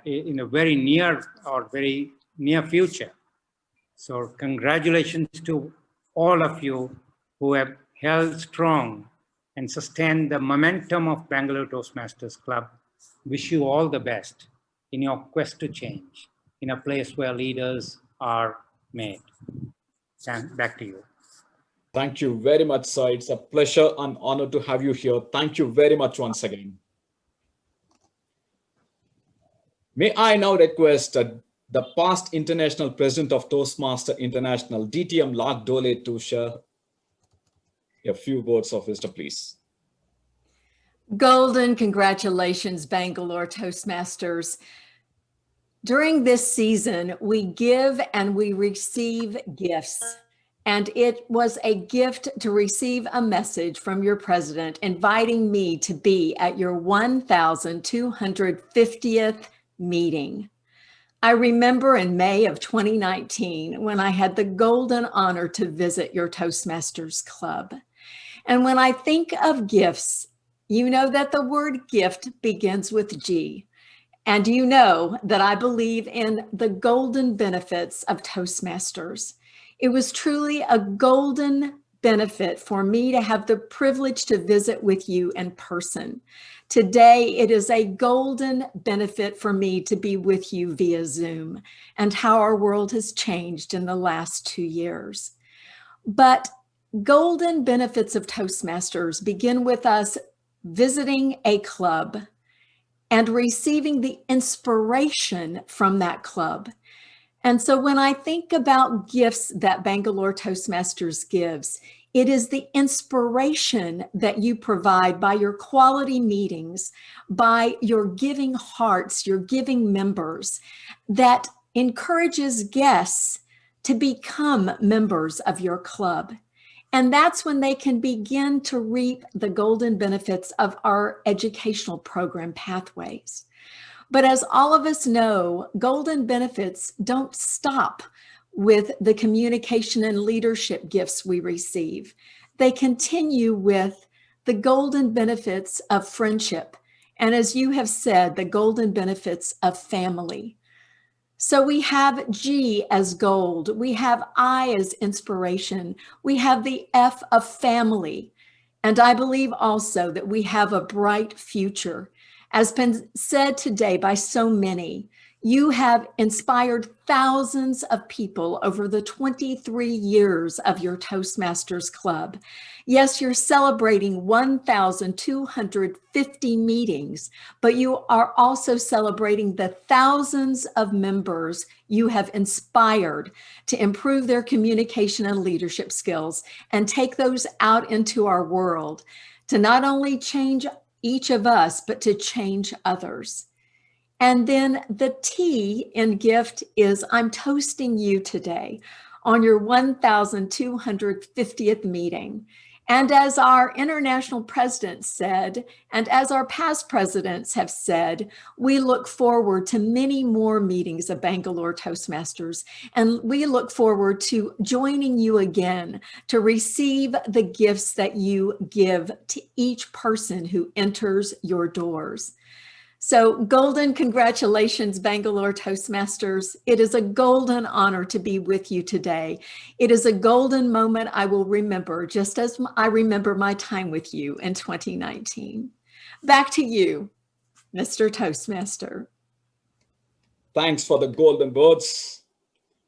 very near or very near future. So congratulations to all of you who have held strong and sustained the momentum of Bangalore Toastmasters Club. Wish you all the best in your quest to change in a place where leaders are made. Back to you. Thank you very much, sir. It's a pleasure and honor to have you here. Thank you very much once again. May I now request the past international president of Toastmaster International, DTM Lark Dole, to share a few words of wisdom, please. Golden congratulations, Bangalore Toastmasters. During this season, we give and we receive gifts. And it was a gift to receive a message from your president inviting me to be at your 1,250th meeting. I remember in May of 2019 when I had the golden honor to visit your Toastmasters Club. And when I think of gifts, you know that the word gift begins with G. And you know that I believe in the golden benefits of Toastmasters. It was truly a golden benefit for me to have the privilege to visit with you in person. Today, it is a golden benefit for me to be with you via Zoom and how our world has changed in the last 2 years. But golden benefits of Toastmasters begin with us visiting a club and receiving the inspiration from that club. And so when I think about gifts that Bangalore Toastmasters gives, it is the inspiration that you provide by your quality meetings, by your giving hearts, your giving members, that encourages guests to become members of your club. And that's when they can begin to reap the golden benefits of our educational program pathways. But as all of us know, golden benefits don't stop with the communication and leadership gifts we receive. They continue with the golden benefits of friendship. And as you have said, the golden benefits of family. So we have G as gold. We have I as inspiration. We have the F of family. And I believe also that we have a bright future. As been said today by so many, you have inspired thousands of people over the 23 years of your Toastmasters Club. Yes, you're celebrating 1,250 meetings, but you are also celebrating the thousands of members you have inspired to improve their communication and leadership skills and take those out into our world to not only change each of us, but to change others. And then the T in gift is I'm toasting you today on your 1,250th meeting. And as our international president said, and as our past presidents have said, we look forward to many more meetings of Bangalore Toastmasters. And we look forward to joining you again to receive the gifts that you give to each person who enters your doors. So golden congratulations, Bangalore Toastmasters. It is a golden honor to be with you today. It is a golden moment I will remember, just as I remember my time with you in 2019. Back to you, Mr. Toastmaster. Thanks for the golden words,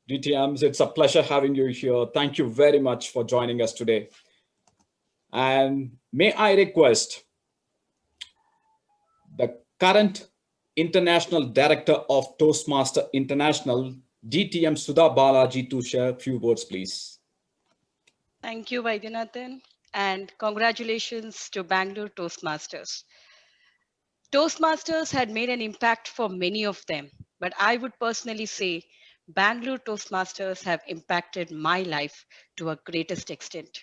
DTMs. It's a pleasure having you here. Thank you very much for joining us today. And may I request the current International Director of Toastmaster International, DTM Sudha Balaji, to share a few words, please. Thank you, Vaidyanathan, and congratulations to Bangalore Toastmasters. Toastmasters had made an impact for many of them, but I would personally say Bangalore Toastmasters have impacted my life to a greatest extent.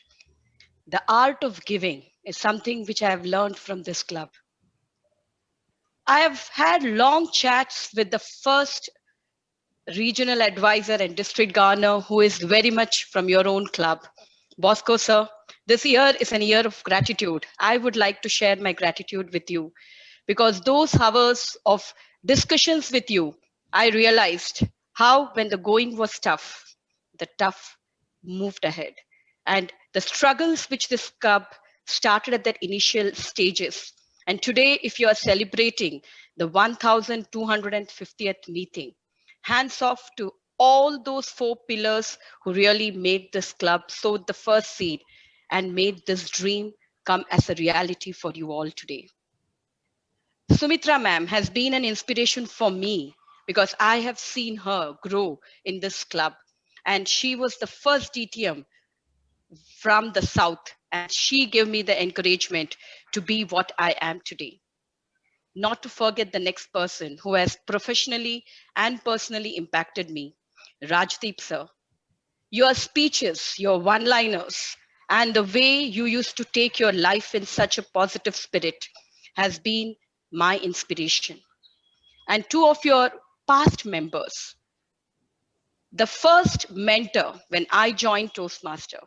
The art of giving is something which I have learned from this club. I have had long chats with the first regional advisor and district governor, who is very much from your own club. Bosco, sir, this year is an year of gratitude. I would like to share my gratitude with you because those hours of discussions with you, I realized how when the going was tough, the tough moved ahead. And the struggles which this club started at that initial stages. And today, if you are celebrating the 1,250th meeting, hands off to all those 4 pillars who really made this club, sowed the first seed, and made this dream come as a reality for you all today. Sumitra ma'am has been an inspiration for me because I have seen her grow in this club. And she was the first DTM from the South, and she gave me the encouragement to be what I am today. Not to forget the next person who has professionally and personally impacted me, Rajdeep sir. Your speeches, your one-liners, and the way you used to take your life in such a positive spirit has been my inspiration. And 2 of your past members. The first mentor when I joined Toastmaster,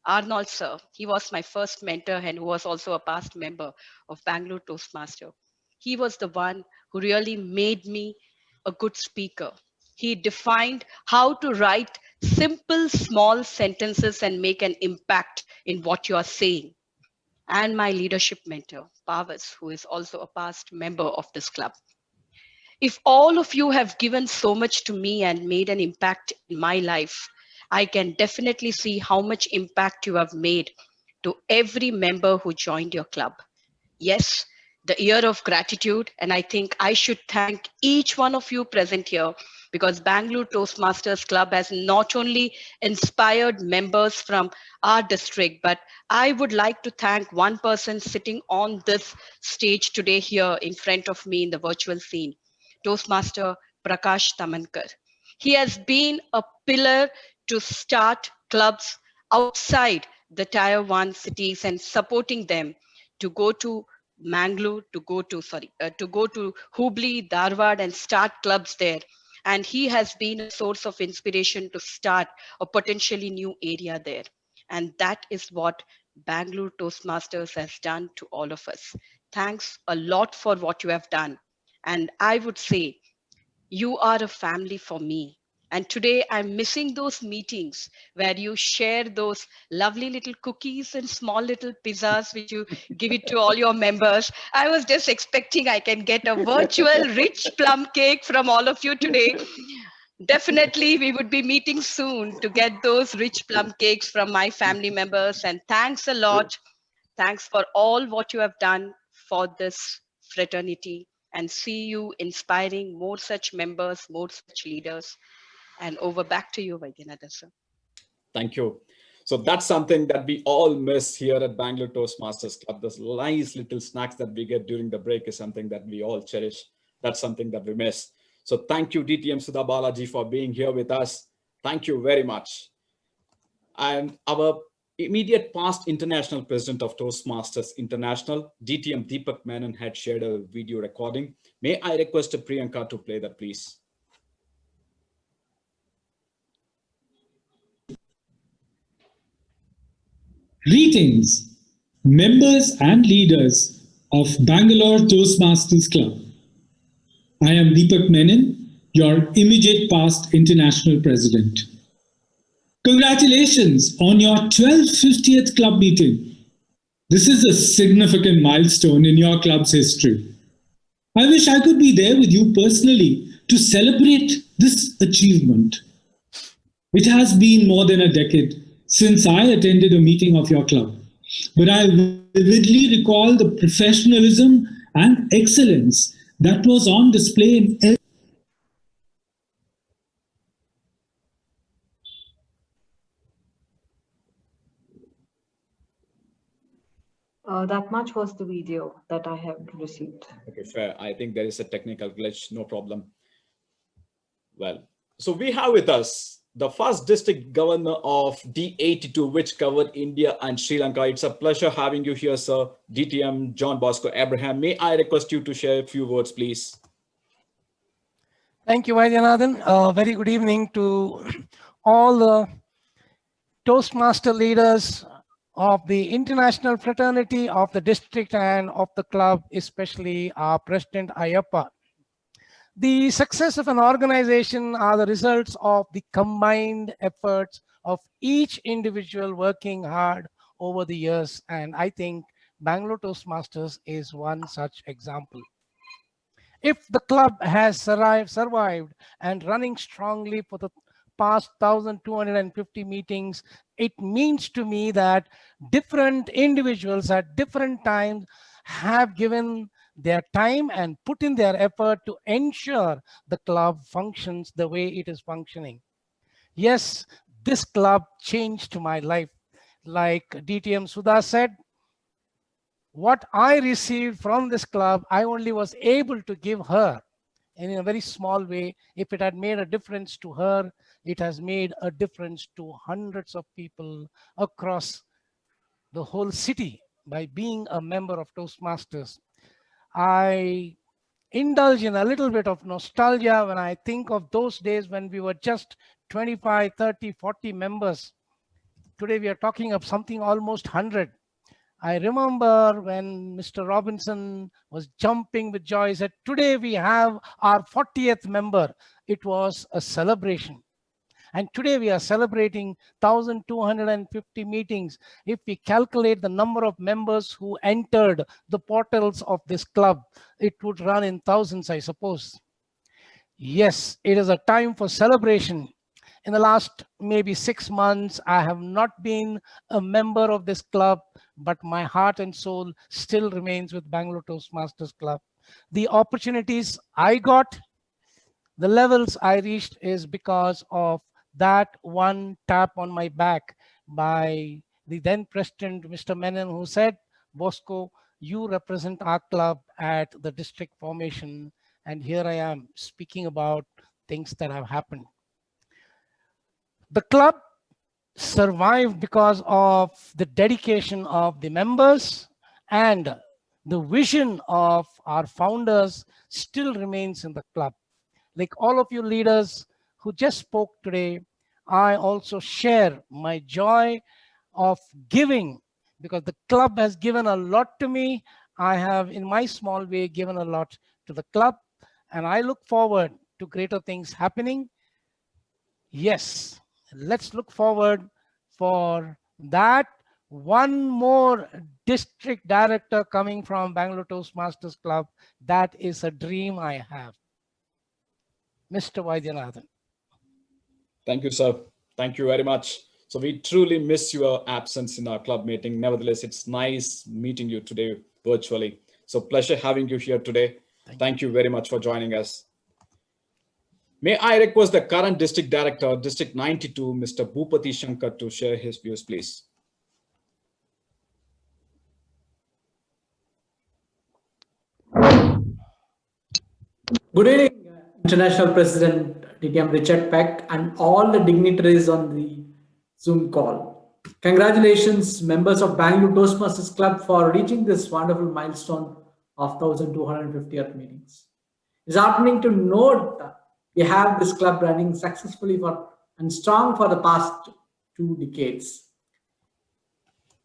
Arnold sir, he was my first mentor and who was also a past member of Bangalore Toastmaster. He was the one who really made me a good speaker. He defined how to write simple, small sentences and make an impact in what you are saying. And my leadership mentor, Pavas, who is also a past member of this club. If all of you have given so much to me and made an impact in my life, I can definitely see how much impact you have made to every member who joined your club. Yes, the year of gratitude, and I think I should thank each one of you present here because Bangalore Toastmasters Club has not only inspired members from our district, but I would like to thank one person sitting on this stage today here in front of me in the virtual scene, Toastmaster Prakash Tamankar. He has been a pillar to start clubs outside the Tier 1 cities and supporting them to go to Mangalore, to go to Hubli, Dharwad and start clubs there. And he has been a source of inspiration to start a potentially new area there. And that is what Bangalore Toastmasters has done to all of us. Thanks a lot for what you have done. And I would say, you are a family for me. And today I'm missing those meetings where you share those lovely little cookies and small little pizzas, which you give it to all your members. I was just expecting I can get a virtual rich plum cake from all of you today. Definitely, we would be meeting soon to get those rich plum cakes from my family members. And thanks a lot. Thanks for all what you have done for this fraternity. And see you inspiring more such members, more such leaders. And over back to you, Vaidyanathan sir. Thank you. So that's something that we all miss here at Bangalore Toastmasters Club. Those nice little snacks that we get during the break is something that we all cherish. That's something that we miss. So thank you, DTM Sudha Balaji, for being here with us. Thank you very much. And our immediate past international president of Toastmasters International, DTM Deepak Menon, had shared a video recording. May I request Priyanka to play that, please? Greetings, members and leaders of Bangalore Toastmasters Club. I am Deepak Menon, your immediate past international president. Congratulations on your 1250th club meeting. This is a significant milestone in your club's history. I wish I could be there with you personally to celebrate this achievement. It has been more than a decade since I attended a meeting of your club, but I vividly recall the professionalism and excellence that was on display in every That much was the video that I have received. Okay, fair. I think there is a technical glitch, no problem. Well, so we have with us the first district governor of D82, which covered India and Sri Lanka. It's a pleasure having you here, sir. DTM John Bosco Abraham. May I request you to share a few words, please? Thank you, Vaidyanathan. Very good evening to all the Toastmaster leaders of the international fraternity of the district and of the club, especially our President Ayappa. The success of an organization are the results of the combined efforts of each individual working hard over the years. And I think Bangalore Toastmasters is one such example. If the club has survived and running strongly for the past 1,250 meetings, it means to me that different individuals at different times have given their time and put in their effort to ensure the club functions the way it is functioning. Yes, this club changed my life. Like DTM Sudha said, what I received from this club, I only was able to give her in a very small way. If it had made a difference to her, it has made a difference to hundreds of people across the whole city by being a member of Toastmasters. I indulge in a little bit of nostalgia when I think of those days when we were just 25, 30, 40 members. Today we are talking of something almost 100. I remember when Mr. Robinson was jumping with joy, he said, today we have our 40th member. It was a celebration. And today we are celebrating 1,250 meetings. If we calculate the number of members who entered the portals of this club, it would run in thousands, I suppose. Yes, it is a time for celebration. In the last maybe 6 months, I have not been a member of this club, but my heart and soul still remains with Bangalore Toastmasters Club. The opportunities I got, the levels I reached is because of that one tap on my back by the then president, Mr. Menon, who said, Bosco, you represent our club at the district formation. And here I am speaking about things that have happened. The club survived because of the dedication of the members, and the vision of our founders still remains in the club. Like all of you leaders who just spoke today, I also share my joy of giving, because the club has given a lot to me. I have, in my small way, given a lot to the club, and I look forward to greater things happening. Yes, let's look forward for that. One more district director coming from Bangalore Toastmasters Club. That is a dream I have. Mr. Vaidyanathan. Thank you, sir. Thank you very much. So we truly miss your absence in our club meeting. Nevertheless, it's nice meeting you today virtually. So pleasure having you here today. Thank you very much for joining us. May I request the current district director, District 92, Mr. Bhupati Shankar, to share his views, please. Good evening, International President DTM Richard Peck and all the dignitaries on the Zoom call. Congratulations, members of Bangalore Toastmasters Club, for reaching this wonderful milestone of 1,250th meetings. It's heartening to note that we have this club running successfully and strong for the past 2 decades.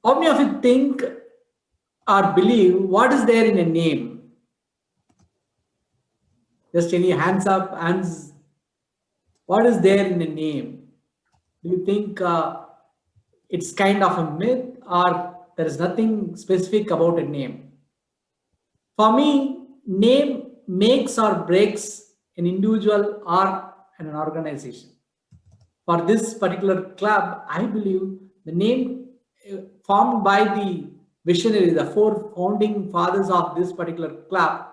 How many of you think or believe what is there in a name? Just any hands up, hands. What is there in a name? Do you think it's kind of a myth or there is nothing specific about a name? For me, name makes or breaks an individual or an organization. For this particular club, I believe the name formed by the visionaries, the 4 founding fathers of this particular club,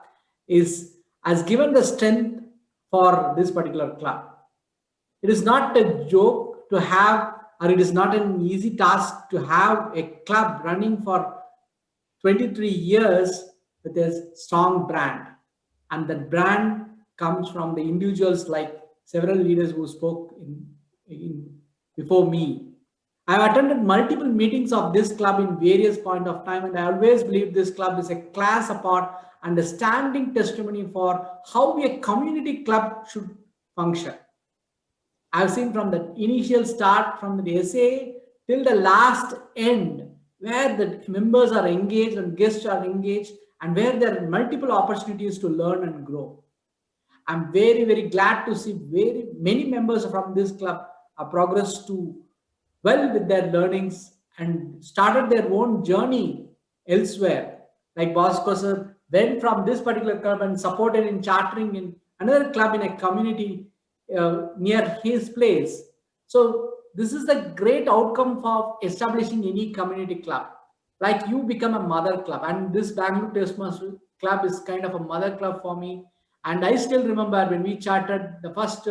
has given the strength for this particular club. It is not a joke to have, or it is not an easy task to have a club running for 23 years with a strong brand. And that brand comes from the individuals like several leaders who spoke before me. I have attended multiple meetings of this club in various points of time, and I always believe this club is a class apart and a standing testimony for how a community club should function. I've seen from the initial start, from the SA till the last end, where the members are engaged and guests are engaged, and where there are multiple opportunities to learn and grow. I'm very, very glad to see very many members from this club have progressed to well with their learnings and started their own journey elsewhere. Like Bosco sir went from this particular club and supported in chartering in another club in a community near his place. So this is the great outcome for establishing any community club. Like you become a mother club, and this Bangalore Toastmasters Club is kind of a mother club for me. And I still remember when we chartered the first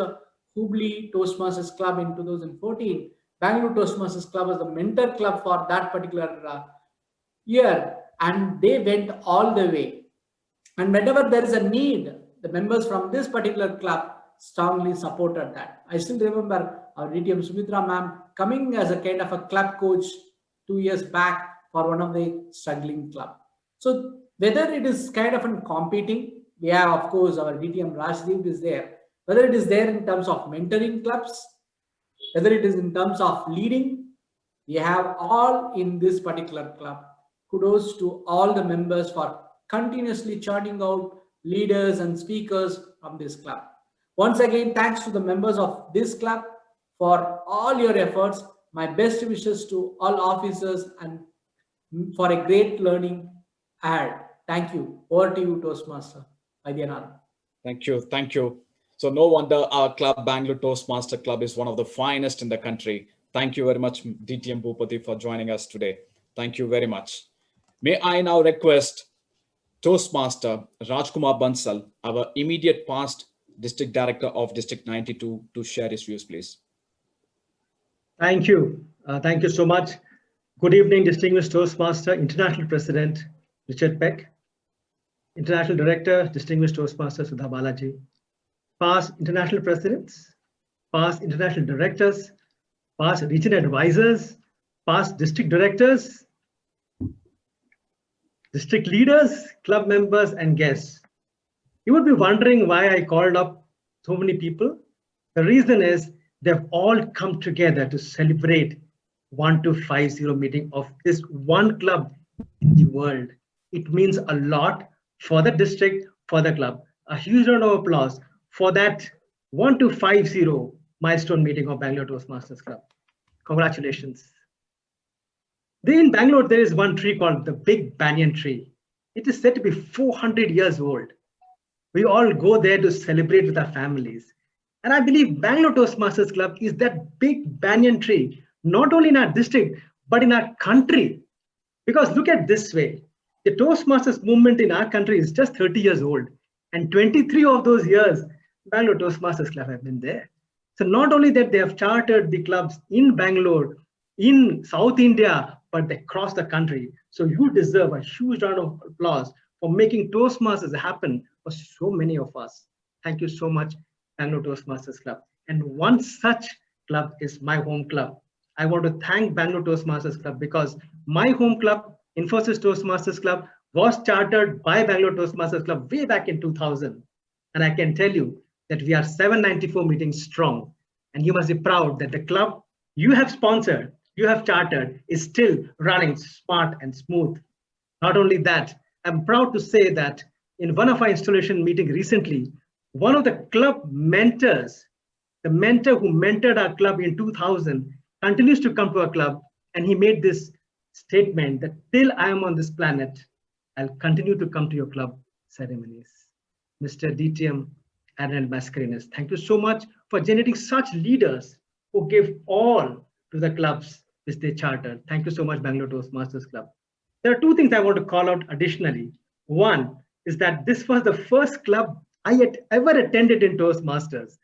Hubli Toastmasters Club in 2014, Bangalore Toastmasters Club was the mentor club for that particular year, and they went all the way. And whenever there is a need, the members from this particular club strongly supported that. I still remember our DTM Sumitra ma'am coming as a kind of a club coach 2 years back for one of the struggling club. So whether it is kind of in competing, we have of course our DTM Rajdeep is there. Whether it is there in terms of mentoring clubs, whether it is in terms of leading, we have all in this particular club. Kudos to all the members for continuously charting out leaders and speakers from this club. Once again, thanks to the members of this club for all your efforts. My best wishes to all officers and for a great learning ahead. Thank you. Over to you, Toastmaster Vaidyanathan. Thank you. Thank you. So no wonder our club, Bangalore Toastmaster Club, is one of the finest in the country. Thank you very much, DTM Bhupati, for joining us today. Thank you very much. May I now request Toastmaster Rajkumar Bansal, our immediate past District Director of District 92, to share his views, please. Thank you. Thank you so much. Good evening, distinguished Toastmaster, International President Richard Peck, International Director, distinguished Toastmaster Sudha Balaji, past international presidents, past international directors, past region advisors, past district directors, district leaders, club members, and guests. You would be wondering why I called up so many people. The reason is they've all come together to celebrate 1250 meeting of this one club in the world. It means a lot for the district, for the club. A huge round of applause for that 1250 milestone meeting of Bangalore Toastmasters Club. Congratulations. In Bangalore, there is one tree called the Big Banyan Tree. It is said to be 400 years old. We all go there to celebrate with our families. And I believe Bangalore Toastmasters Club is that big banyan tree, not only in our district, but in our country. Because look at this way, the Toastmasters movement in our country is just 30 years old. And 23 of those years, Bangalore Toastmasters Club have been there. So not only that they have chartered the clubs in Bangalore, in South India, but they cross the country. So you deserve a huge round of applause for making Toastmasters happen for so many of us. Thank Thank you so much, Bangalore Toastmasters Club. And one such club is my home club. I want to thank Bangalore Toastmasters Club because my home club, Infosys Toastmasters Club, was chartered by Bangalore Toastmasters Club way back in 2000. And I can tell you that we are 794 meetings strong. And you must be proud that the club you have sponsored, you have chartered, is still running smart and smooth. Not only that, I'm proud to say that in one of our installation meetings recently, one of the club mentors, the mentor who mentored our club in 2000, continues to come to our club, and he made this statement that till I am on this planet, I'll continue to come to your club ceremonies. Mr. DTM Admiral Mascarenas, thank you so much for generating such leaders who give all to the clubs which they chartered. Thank you so much, Bangalore Toastmasters Club. There are two things I want to call out additionally. One is that this was the first club I had ever attended in Toastmasters.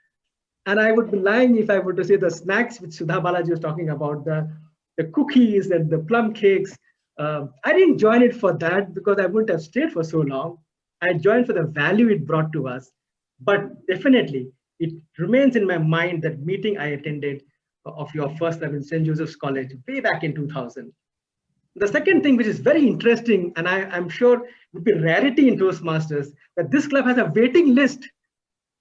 And I would be lying if I were to say the snacks which Sudha Balaji was talking about, the cookies and the plum cakes. I didn't join it for that because I wouldn't have stayed for so long. I joined for the value it brought to us. But definitely, it remains in my mind that meeting I attended of your first club in St. Joseph's College way back in 2000. The second thing, which is very interesting, and I'm sure would be rarity in Toastmasters, that this club has a waiting list.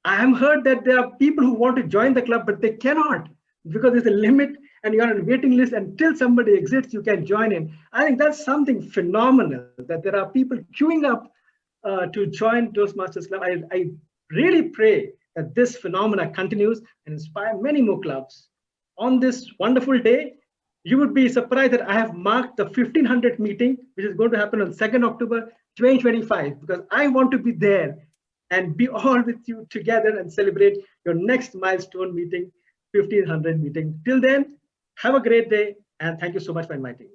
I have heard that there are people who want to join the club, but they cannot because there's a limit and you're on a waiting list until somebody exits, you can join in. I think that's something phenomenal, that there are people queuing up to join Toastmasters Club. I really pray that this phenomena continues and inspire many more clubs. On this wonderful day, you would be surprised that I have marked the 1500th meeting, which is going to happen on 2nd October 2025, because I want to be there and be all with you together and celebrate your next milestone meeting, 1500 meeting. Till then, have a great day, and thank you so much for inviting me.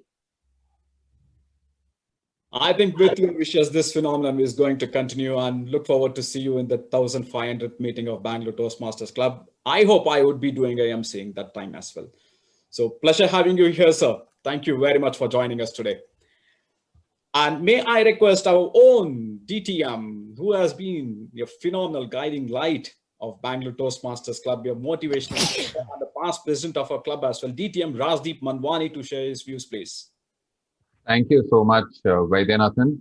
I think with your wishes, this phenomenon is going to continue, and look forward to see you in the 1500th meeting of Bangalore Toastmasters Club. I hope I would be doing AMCing that time as well. So pleasure having you here, sir. Thank you very much for joining us today. And may I request our own DTM, who has been a phenomenal guiding light of Bangalore Toastmasters Club, your motivational and the past president of our club as well, DTM Rajdeep Manwani, to share his views, please. Thank you so much, Vaidyanathan.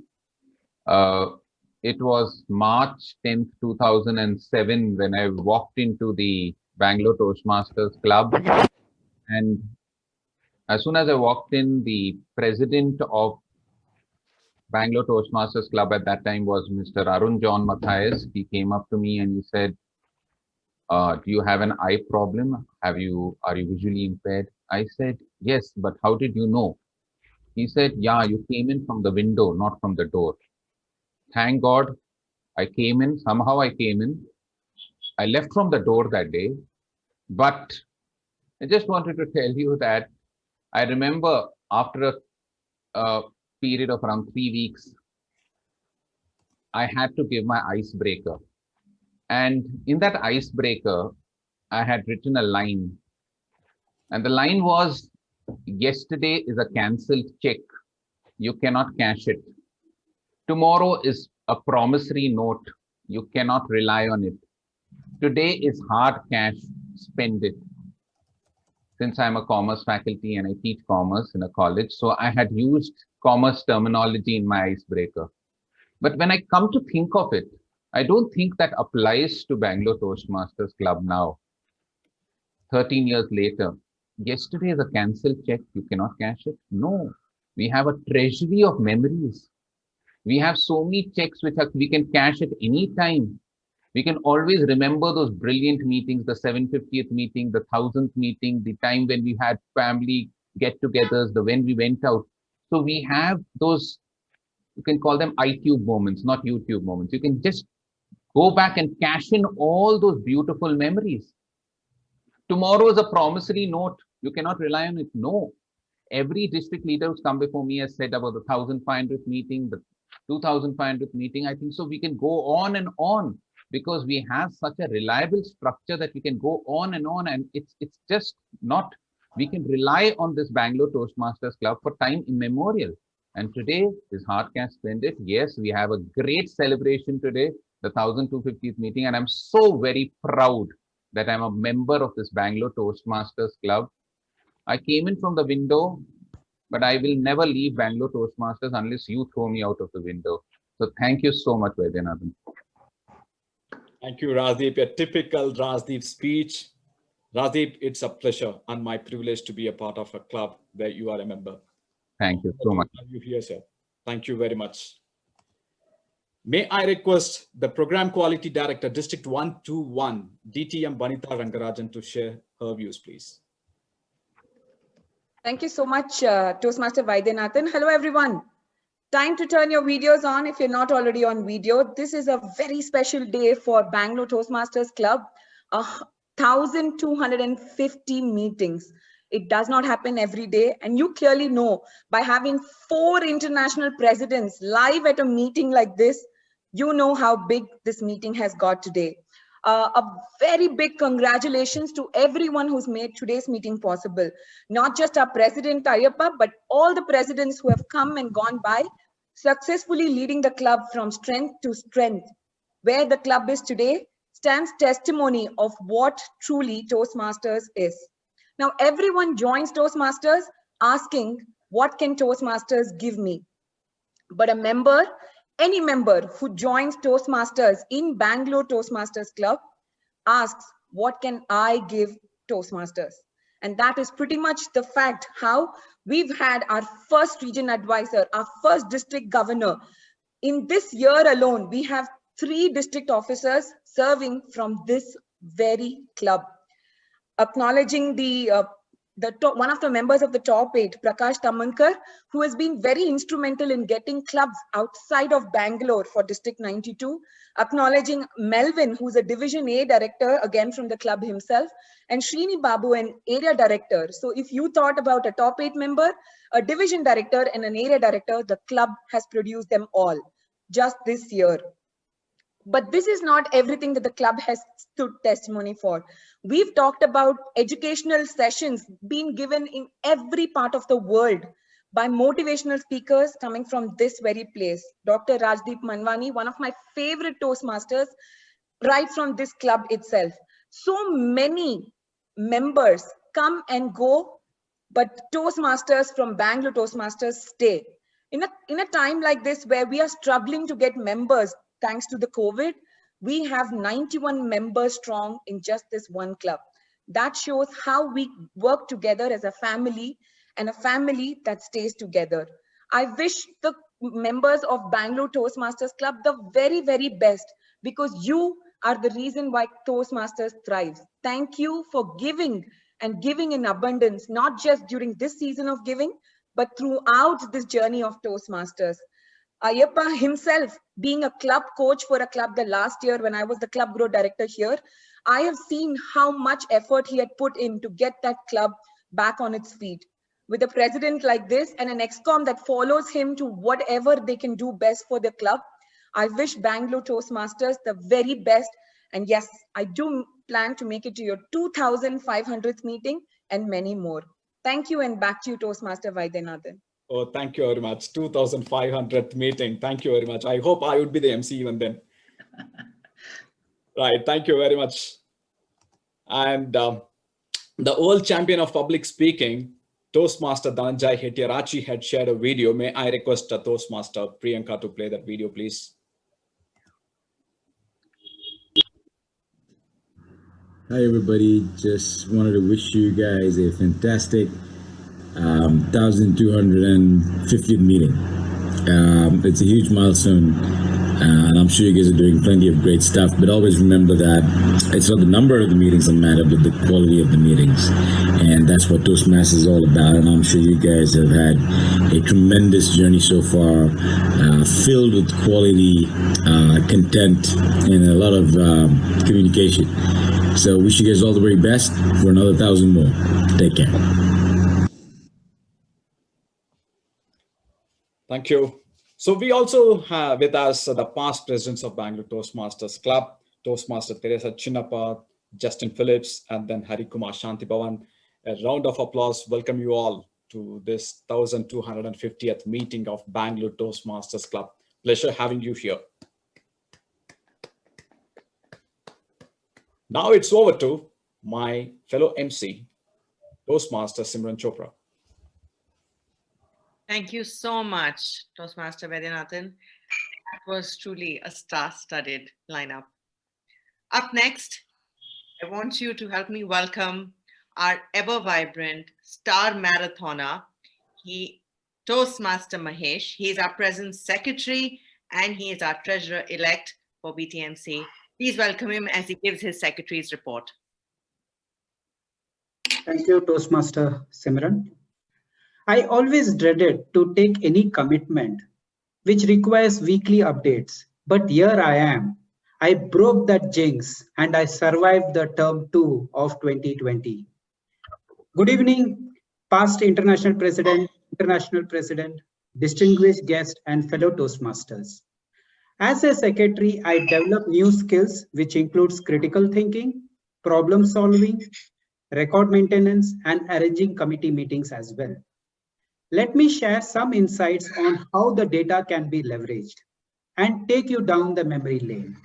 It was March 10th, 2007 when I walked into the Bangalore Toastmasters Club. And as soon as I walked in, the president of Bangalore Toastmasters Club at that time was Mr. Arun John Matthias. He came up to me and he said, do you have an eye problem? Are you visually impaired? I said, yes, but how did you know? He said, yeah, you came in from the window, not from the door. Thank God I came in, somehow I came in. I left from the door that day, but I just wanted to tell you that I remember after a period of around 3 weeks, I had to give my icebreaker. And in that icebreaker, I had written a line. And the line was, yesterday is a cancelled check. You cannot cash it. Tomorrow is a promissory note. You cannot rely on it. Today is hard cash. Spend it. Since I'm a commerce faculty and I teach commerce in a college, so I had used commerce terminology in my icebreaker. But when I come to think of it, I don't think that applies to Bangalore Toastmasters Club now. 13 years later, yesterday is a cancelled check, you cannot cash it. No, we have a treasury of memories. We have so many checks which we can cash at any time. We can always remember those brilliant meetings, the 750th meeting, the 1000th meeting, the time when we had family get-togethers, when we went out. So we have those, you can call them iTube moments, not YouTube moments. You can just go back and cash in all those beautiful memories. Tomorrow is a promissory note. You cannot rely on it. No. Every district leader who's come before me has said about the 1500th meeting, the 2500th meeting. I think so we can go on and on, because we have such a reliable structure that we can go on, and it's just not, we can rely on this Bangalore Toastmasters Club for time immemorial. And today is hard cash spend it. Yes, we have a great celebration today. the 1250th meeting, and I'm so very proud that I'm a member of this Bangalore Toastmasters Club. I came in from the window, but I will never leave Bangalore Toastmasters unless you throw me out of the window. So thank you so much, Vaidyanathan. Thank you, Rajdeep. A typical Rajdeep speech. Rajdeep, it's a pleasure and my privilege to be a part of a club where you are a member. Thank you so much. Have you here, sir. Thank you very much. May I request the Program Quality Director, District 121, DTM Banita Rangarajan, to share her views, please. Thank you so much, Toastmaster Vaidyanathan. Hello, everyone. Time to turn your videos on if you're not already on video. This is a very special day for Bangalore Toastmasters Club. 1,250 meetings. It does not happen every day. And you clearly know by having 4 international presidents live at a meeting like this, you know how big this meeting has got today. A very big congratulations to everyone who's made today's meeting possible. Not just our President Ayyappa, but all the presidents who have come and gone by, successfully leading the club from strength to strength. Where the club is today stands testimony of what truly Toastmasters is. Now, everyone joins Toastmasters asking, what can Toastmasters give me? But a member, any member who joins Toastmasters in Bangalore Toastmasters Club asks, what can I give Toastmasters? And that is pretty much the fact how we've had our first region advisor, our first district governor. In this year alone, we have 3 district officers serving from this very club. Acknowledging one of the members of the top 8, Prakash Tamankar, who has been very instrumental in getting clubs outside of Bangalore for District 92. Acknowledging Melvin, who's a Division A director, again from the club himself, and Srini Babu, an area director. So if you thought about a top 8 member, a division director, and an area director, the club has produced them all just this year. But this is not everything that the club has stood testimony for. We've talked about educational sessions being given in every part of the world by motivational speakers coming from this very place. Dr. Rajdeep Manwani, one of my favorite Toastmasters, right from this club itself. So many members come and go, but Toastmasters from Bangalore Toastmasters stay. In a time like this where we are struggling to get members, thanks to the COVID, we have 91 members strong in just this one club. That shows how we work together as a family, and a family that stays together. I wish the members of Bangalore Toastmasters Club the very, very best, because you are the reason why Toastmasters thrives. Thank you for giving, and giving in abundance, not just during this season of giving, but throughout this journey of Toastmasters. Ayyappa himself, being a club coach for a club the last year when I was the club growth director here, I have seen how much effort he had put in to get that club back on its feet. With a president like this and an ExCom that follows him to whatever they can do best for the club, I wish Bangalore Toastmasters the very best. And yes, I do plan to make it to your 2500th meeting and many more. Thank you, and back to you, Toastmaster Vaidyanathan. Oh, thank you very much. 2500th meeting. Thank you very much. I hope I would be the MC even then. Right. Thank you very much. And the old champion of public speaking, Toastmaster Dhananjay Hettiarachi, had shared a video. May I request a Toastmaster Priyanka to play that video, please? Hi, everybody. Just wanted to wish you guys a fantastic 1250th meeting. It's a huge milestone, and I'm sure you guys are doing plenty of great stuff, but always remember that it's not the number of the meetings that matter, but the quality of the meetings. And that's what Toastmasters is all about, and I'm sure you guys have had a tremendous journey so far, filled with quality, content, and a lot of communication. So wish you guys all the very best for another 1,000 more. Take care. Thank you. So we also have with us the past presidents of Bangalore Toastmasters Club, Toastmaster Teresa Chinnappa, Justin Phillips, and then Hari Kumar Shantibavan. A round of applause. Welcome you all to this 1250th meeting of Bangalore Toastmasters Club. Pleasure having you here. Now it's over to my fellow MC, Toastmaster Simran Chopra. Thank you so much, Toastmaster Vaidyanathan. That was truly a star-studded lineup. Up next, I want you to help me welcome our ever-vibrant star marathoner, Toastmaster Mahesh. He is our present secretary and he is our treasurer-elect for BTMC. Please welcome him as he gives his secretary's report. Thank you, Toastmaster Simran. I always dreaded to take any commitment which requires weekly updates, but here I am. I broke that jinx and I survived the term 2 of 2020. Good evening, past international president, distinguished guest, and fellow Toastmasters. As a secretary, I develop new skills which includes critical thinking, problem solving, record maintenance, and arranging committee meetings as well. Let me share some insights on how the data can be leveraged and take you down the memory lane.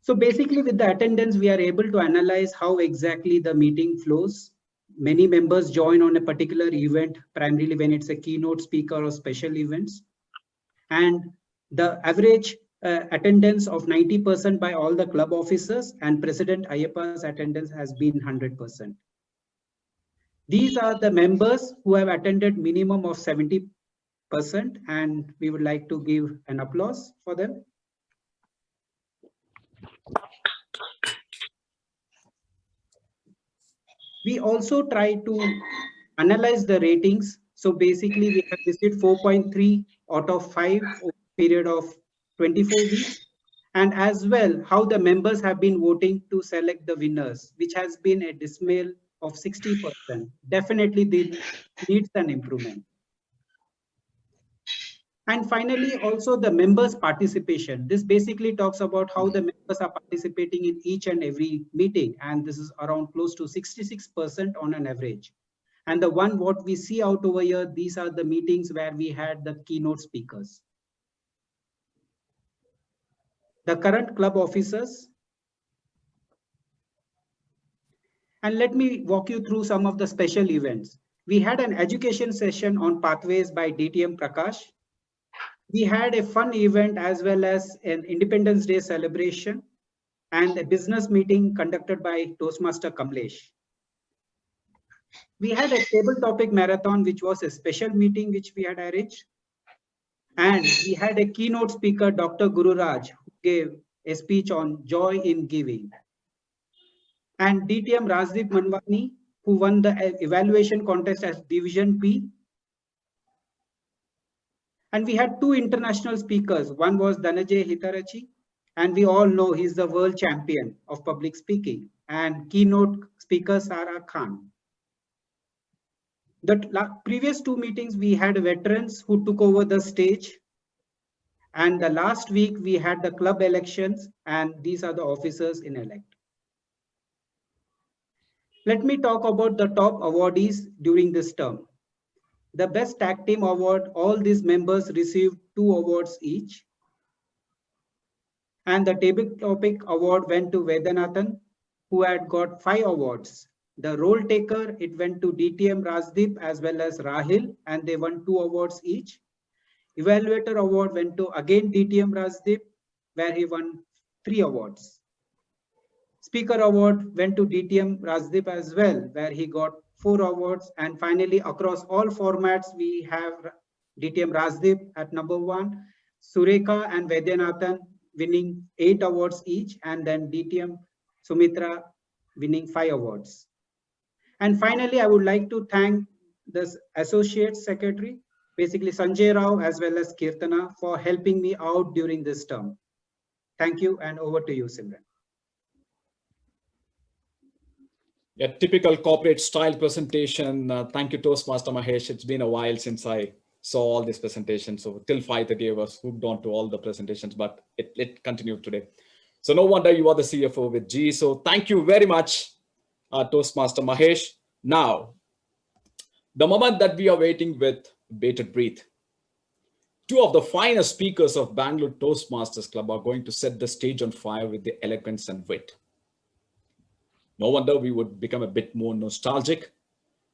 So basically with the attendance, we are able to analyze how exactly the meeting flows. Many members join on a particular event, primarily when it's a keynote speaker or special events. And the average attendance of 90% by all the club officers, and President Ayyappa's attendance has been 100%. These are the members who have attended minimum of 70%, and we would like to give an applause for them. We also try to analyze the ratings. So basically we have received 4.3 out of 5 over a period of 24 weeks. And as well, how the members have been voting to select the winners, which has been a dismal of 60%. Definitely this needs an improvement. And finally, also the members' participation. This basically talks about how the members are participating in each and every meeting. And this is around close to 66% on an average. And the one what we see out over here, these are the meetings where we had the keynote speakers. The current club officers. And let me walk you through some of the special events. We had an education session on pathways by DTM Prakash. We had a fun event as well as an Independence Day celebration and a business meeting conducted by Toastmaster Kamlesh. We had a table topic marathon, which was a special meeting which we had arranged. And we had a keynote speaker, Dr. Guru Raj, who gave a speech on joy in giving. And DTM Rajdeep Manwani, who won the evaluation contest as Division B. And we had 2 international speakers. One was Dhananjay Hitarachi, and we all know he's the world champion of public speaking. And keynote speaker Sarah Khan. The previous 2 meetings, we had veterans who took over the stage. And the last week, we had the club elections, and these are the officers in elect. Let me talk about the top awardees during this term. The Best Tag Team Award, all these members received 2 awards each. And the Table Topic Award went to Vaidyanathan, who had got 5 awards. The Role Taker, it went to DTM Rajdeep as well as Rahil, and they won 2 awards each. Evaluator Award went to again DTM Rajdeep, where he won 3 awards. Speaker Award went to DTM Rajdeep as well, where he got 4 awards. And finally, across all formats, we have DTM Rajdeep at number 1, Sureka and Vaidyanathan winning 8 awards each, and then DTM Sumitra winning 5 awards. And finally, I would like to thank the Associate Secretary, basically Sanjay Rao as well as Kirtana, for helping me out during this term. Thank you, and over to you, Simran. A typical corporate style presentation. Thank you, Toastmaster Mahesh. It's been a while since I saw all these presentations. So till 5:30 I was hooked on to all the presentations, but it continued today. So no wonder you are the CFO with G. So thank you very much. our Toastmaster Mahesh. Now, the moment that we are waiting with bated breath. Two of the finest speakers of Bangalore Toastmasters Club are going to set the stage on fire with their eloquence and wit. No wonder we would become a bit more nostalgic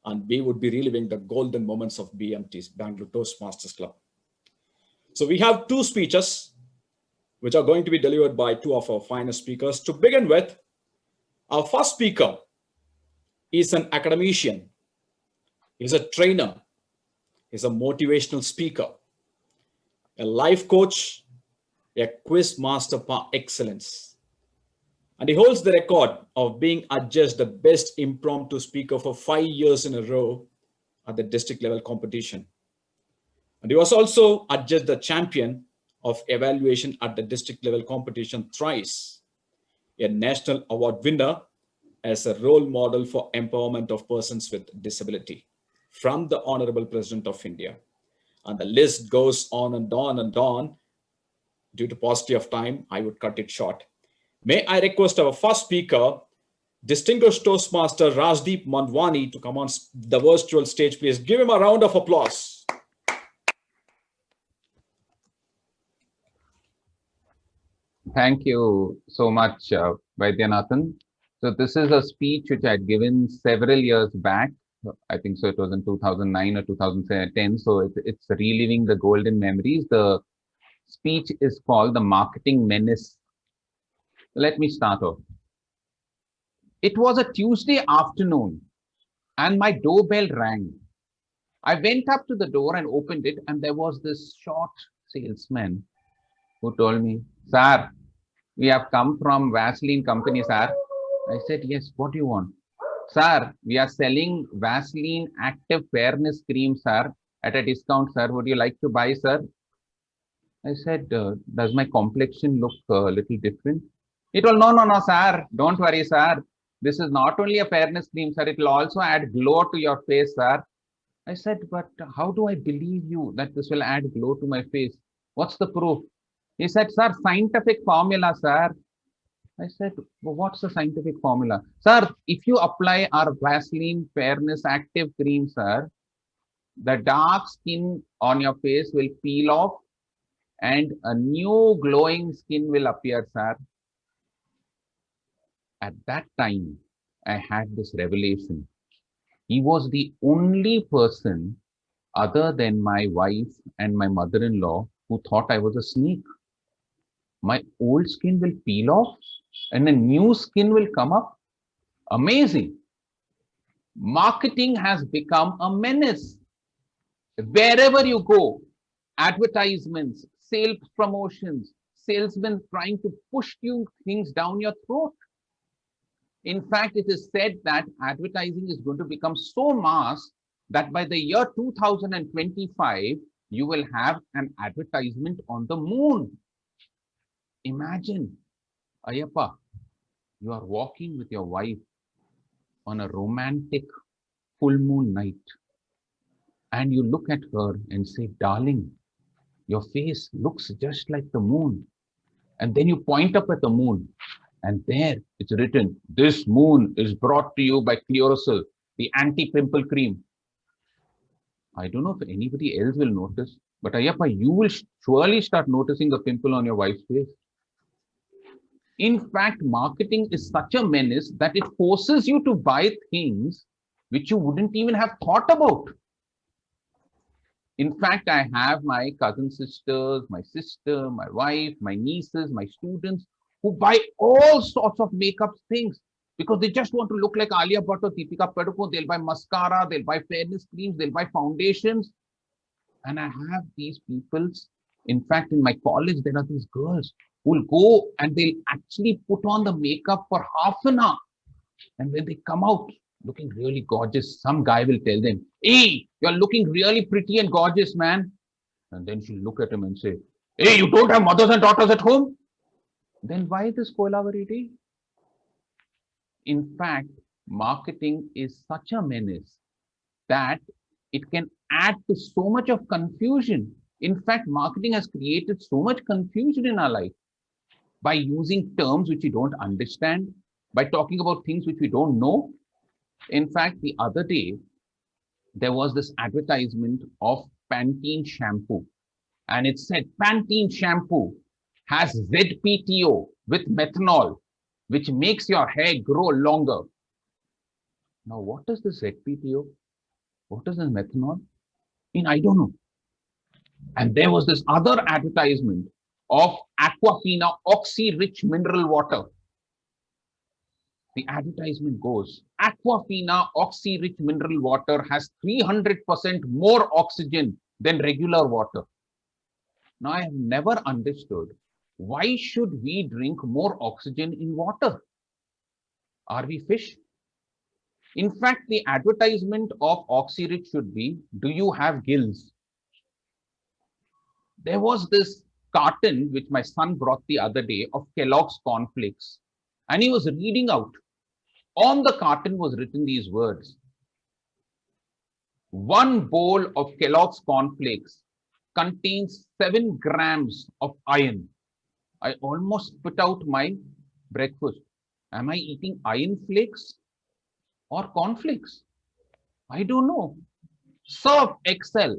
and we would be reliving the golden moments of BMT's, Bangalore Toastmasters Club. So we have two speeches which are going to be delivered by two of our finest speakers. To begin with, our first speaker is an academician. He's a trainer. He's a motivational speaker, a life coach, a quiz master par excellence. And he holds the record of being adjudged the best impromptu speaker for 5 years in a row at the district level competition. And he was also adjudged the champion of evaluation at the district level competition thrice, a national award winner as a role model for empowerment of persons with disability from the Honorable President of India. And the list goes on and on and on. Due to paucity of time, I would cut it short. May I request our first speaker, distinguished Toastmaster Rajdeep Mandwani, to come on the virtual stage, please. Give him a round of applause. Thank you so much, Vaidyanathan. So this is a speech which I had given several years back. I think so it was in 2009 or 2010. So it's reliving the golden memories. The speech is called The Marketing Menace. Let me start off. It was a Tuesday afternoon and my doorbell rang. I went up to the door and opened it, and there was this short salesman who told me, "Sir, we have come from Vaseline company, sir." I said, "Yes, what do you want?" "Sir, we are selling Vaseline Active Fairness Cream, sir, at a discount, sir. Would you like to buy, sir?" I said, "Does my complexion look a little different?" It will, "No, sir. Don't worry, sir. This is not only a fairness cream, sir. It will also add glow to your face, sir." I said, "But how do I believe you that this will add glow to my face? What's the proof?" He said, "Sir, scientific formula, sir." I said, "Well, what's the scientific formula?" "Sir, if you apply our Vaseline Fairness Active Cream, sir, the dark skin on your face will peel off and a new glowing skin will appear, sir." At that time, I had this revelation. He was the only person other than my wife and my mother-in-law who thought I was a snake. My old skin will peel off and a new skin will come up. Amazing. Marketing has become a menace. Wherever you go, advertisements, sales promotions, salesmen trying to push you things down your throat. In fact, it is said that advertising is going to become so mass that by the year 2025, you will have an advertisement on the moon. Imagine, Ayappa, you are walking with your wife on a romantic full moon night, and you look at her and say, "Darling, your face looks just like the moon." And then you point up at the moon, and there it's written, "This moon is brought to you by Clearasil, the anti-pimple cream." I don't know if anybody else will notice, but Ayappa, you will surely start noticing the pimple on your wife's face. In fact, marketing is such a menace that it forces you to buy things which you wouldn't even have thought about. In fact, I have my cousin sisters, my sister, my wife, my nieces, my students who buy all sorts of makeup things because they just want to look like Alia Bhatt or Deepika Padukone. They'll buy mascara, they'll buy fairness creams, they'll buy foundations. And I have these people. In fact, in my college, there are these girls who will go and they'll actually put on the makeup for half an hour. And when they come out looking really gorgeous, some guy will tell them, "Hey, you're looking really pretty and gorgeous, man." And then she'll look at him and say, "Hey, you don't have mothers and daughters at home? Then why this Kolavariti?" In fact, marketing is such a menace that it can add to so much of confusion. In fact, marketing has created so much confusion in our life by using terms which we don't understand, by talking about things which we don't know, In fact, the other day, there was this advertisement of Pantene shampoo, and it said Pantene shampoo has ZPTO with methanol, which makes your hair grow longer. Now, what is this ZPTO? What is this methanol? I don't know. And there was this other advertisement of Aquafina oxy-rich mineral water. The advertisement goes, Aquafina oxy-rich mineral water has 300% more oxygen than regular water. Now, I have never understood, why should we drink more oxygen in water? Are we fish? In fact, the advertisement of oxy-rich should be, do you have gills? There was this carton which my son brought the other day of Kellogg's cornflakes, and he was reading out. On the carton was written these words: 1 bowl of Kellogg's cornflakes contains 7 grams of iron. I almost spit out my breakfast. Am I eating iron flakes or cornflakes? I don't know. Surf Excel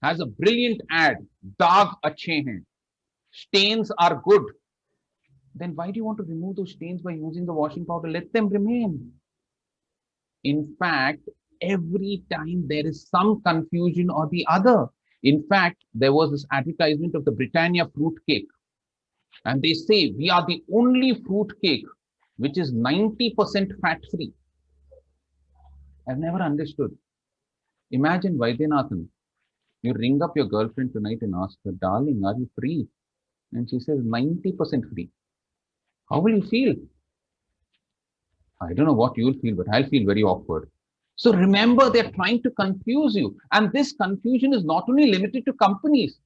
has a brilliant ad, Daag Achhe Hain. Stains are good. Then why do you want to remove those stains by using the washing powder? Let them remain. In fact, every time there is some confusion or the other. In fact, there was this advertisement of the Britannia fruit cake. And they say, we are the only fruit cake which is 90% fat-free. I've never understood. Imagine, Vaidyanathan, you ring up your girlfriend tonight and ask her, darling, are you free? And she says 90% free. How will you feel? I don't know what you'll feel, but I'll feel very awkward. So remember, they're trying to confuse you. And this confusion is not only limited to companies.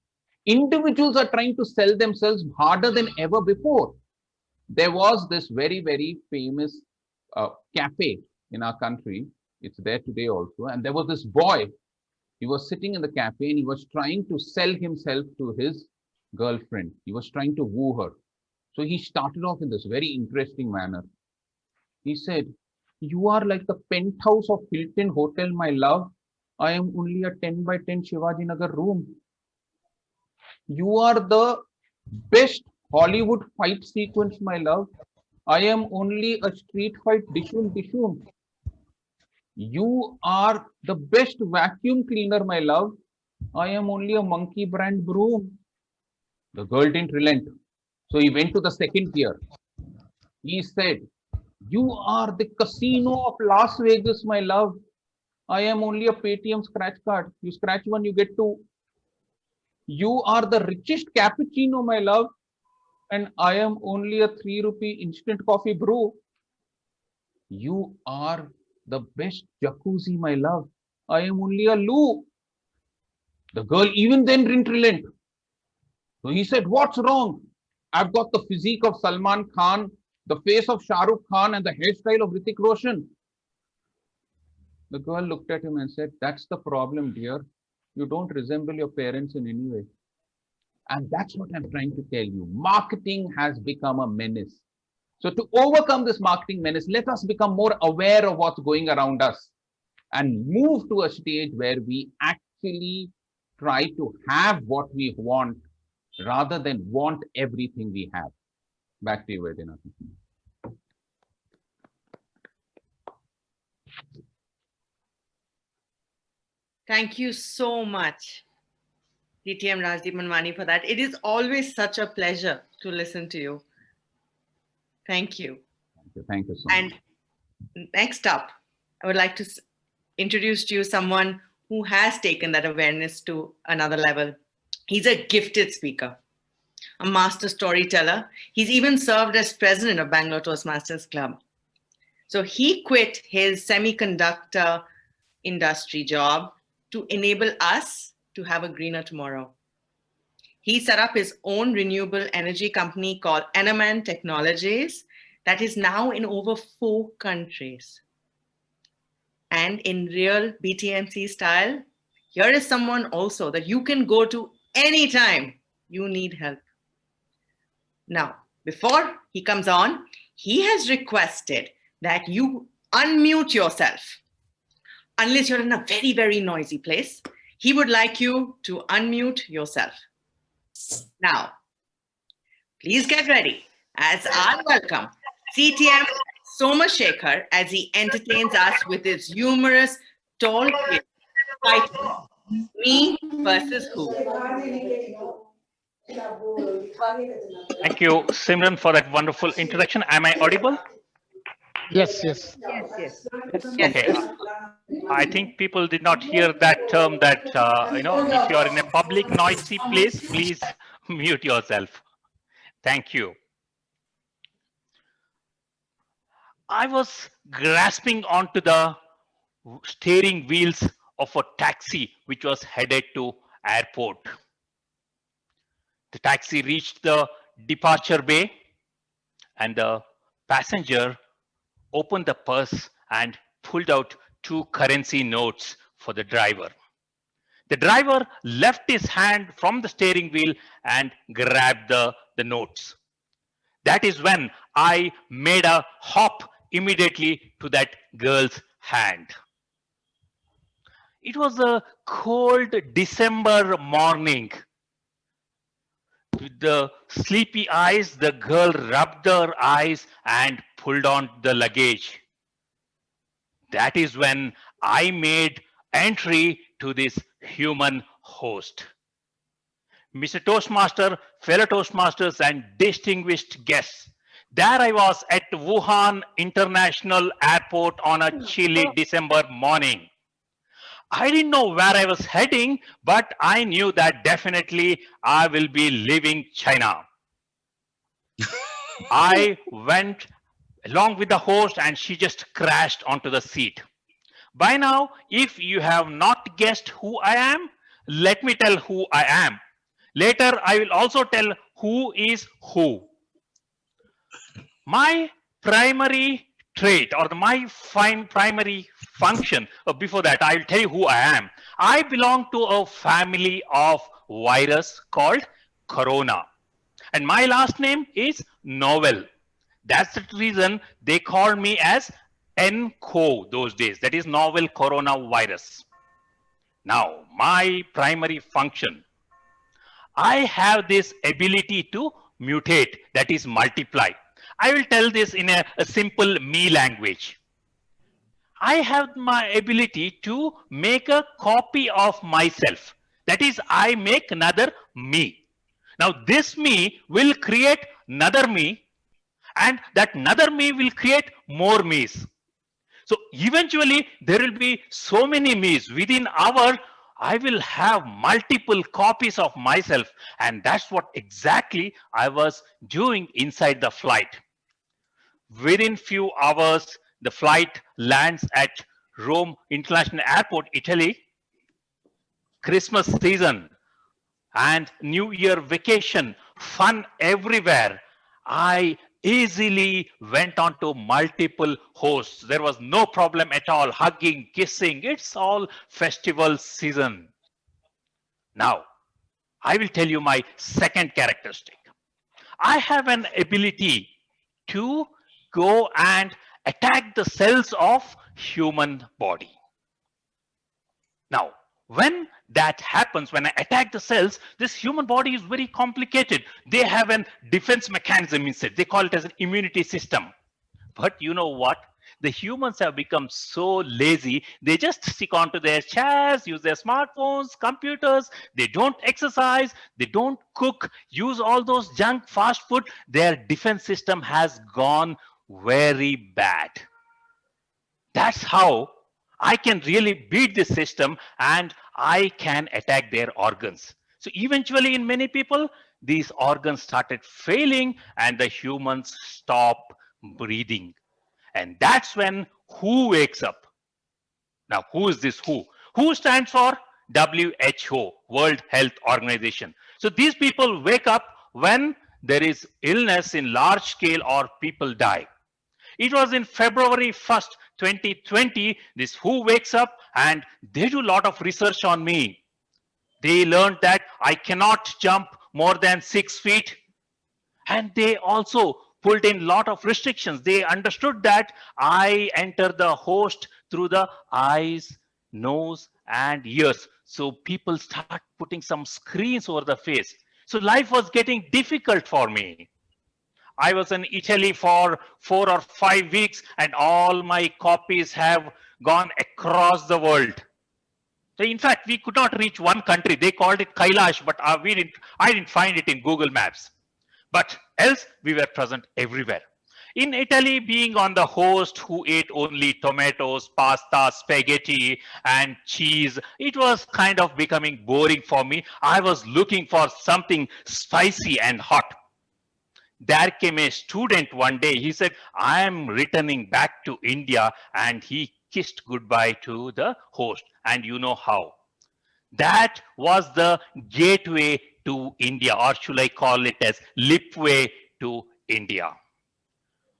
Individuals are trying to sell themselves harder than ever before. There was this very, very famous cafe in our country. It's there today also. And there was this boy. He was sitting in the cafe and he was trying to sell himself to his girlfriend. He was trying to woo her. So he started off in this very interesting manner. He said, you are like the penthouse of Hilton Hotel, my love. I am only a 10 by 10 Shivaji Nagar room. You are the best Hollywood fight sequence, my love. I am only a street fight dishum dishum. You are the best vacuum cleaner, my love. I am only a monkey brand broom. The girl didn't relent. So he went to the second tier. He said, you are the casino of Las Vegas, my love. I am only a Paytm scratch card. You scratch one, you get 2. You are the richest cappuccino, my love. And I am only a 3 rupee instant coffee brew. You are the best jacuzzi, my love. I am only a loo. The girl even then didn't relent. So he said, what's wrong? I've got the physique of Salman Khan, the face of Shah Rukh Khan, and the hairstyle of Hrithik Roshan. The girl looked at him and said, that's the problem, dear. You don't resemble your parents in any way. And that's what I'm trying to tell you. Marketing has become a menace. So to overcome this marketing menace, let us become more aware of what's going around us and move to a stage where we actually try to have what we want rather than want everything we have. Back to you, Vaidyanathan. Thank you so much, BTM Rajdeep Manwani, for that. It is always such a pleasure to listen to you. Thank you. Thank you so much. And next up, I would like to introduce to you someone who has taken that awareness to another level. He's a gifted speaker, a master storyteller. He's even served as president of Bangalore Toastmasters Club. So he quit his semiconductor industry job to enable us to have a greener tomorrow. He set up his own renewable energy company called Enaman Technologies that is now in over 4 countries. And in real BTMC style, here is someone also that you can go to anytime you need help. Now, before he comes on, he has requested that you unmute yourself. Unless you're in a very, very noisy place, he would like you to unmute yourself. Now, please get ready as I welcome CTM Somashekar as he entertains us with his humorous tall tale titled Me versus Who. Thank you, Simran, for that wonderful introduction. Am I audible? Yes, yes. Yes. Okay. I think people did not hear that term that, if you are in a public noisy place, please mute yourself. Thank you. I was grasping onto the steering wheels of a taxi which was headed to airport. The taxi reached the departure bay and the passenger opened the purse and pulled out 2 currency notes for the driver. The driver left his hand from the steering wheel and grabbed the notes. That is when I made a hop immediately to that girl's hand. It was a cold December morning. With the sleepy eyes, the girl rubbed her eyes and pulled on the luggage. That is when I made entry to this human host. Mr. Toastmaster, fellow Toastmasters, and distinguished guests. There I was at Wuhan International Airport on a chilly December morning. I didn't know where I was heading, but I knew that definitely I will be leaving China. I went along with the host and she just crashed onto the seat. By now, if you have not guessed who I am, let me tell who I am. Later, I will also tell who is who. My primary trait or my primary function, before that, I will tell you who I am. I belong to a family of virus called Corona. And my last name is Novel. That's the reason they called me as NCO those days. That is novel coronavirus. Now, my primary function. I have this ability to mutate, that is multiply. I will tell this in a simple me language. I have my ability to make a copy of myself. That is, I make another me. Now, this me will create another me, and that another me will create more me's. So eventually, there will be so many me's. Within hour, I will have multiple copies of myself. And that's what exactly I was doing inside the flight. Within few hours, the flight lands at Rome International Airport, Italy. Christmas season and New Year vacation, fun everywhere. I easily went on to multiple hosts. There was no problem at all, hugging, kissing. It's all festival season. Now, I will tell you my second characteristic. I have an ability to go and attack the cells of human body. Now, when that happens, when I attack the cells, this human body is very complicated. They have a defense mechanism inside. They call it as an immunity system. But you know what? The humans have become so lazy. They just stick onto their chairs, use their smartphones, computers. They don't exercise. They don't cook, use all those junk fast food. Their defense system has gone very bad. That's how I can really beat this system and I can attack their organs. So eventually in many people, these organs started failing and the humans stop breathing. And that's when WHO wakes up. Now, who is this WHO? WHO stands for WHO, World Health Organization. So these people wake up when there is illness in large scale or people die. It was in February 1st, 2020, this WHO wakes up and they do a lot of research on me. They learned that I cannot jump more than 6 feet. And they also pulled in a lot of restrictions. They understood that I enter the host through the eyes, nose, and ears. So people start putting some screens over the face. So life was getting difficult for me. I was in Italy for 4 or 5 weeks, and all my copies have gone across the world. So in fact, we could not reach one country. They called it Kailash, but I didn't find it in Google Maps. But else, we were present everywhere. In Italy, being on the host who ate only tomatoes, pasta, spaghetti, and cheese, it was kind of becoming boring for me. I was looking for something spicy and hot. There came a student one day. He said, I am returning back to India, and he kissed goodbye to the host. And you know how. That was the gateway to India, or should I call it as lipway to India.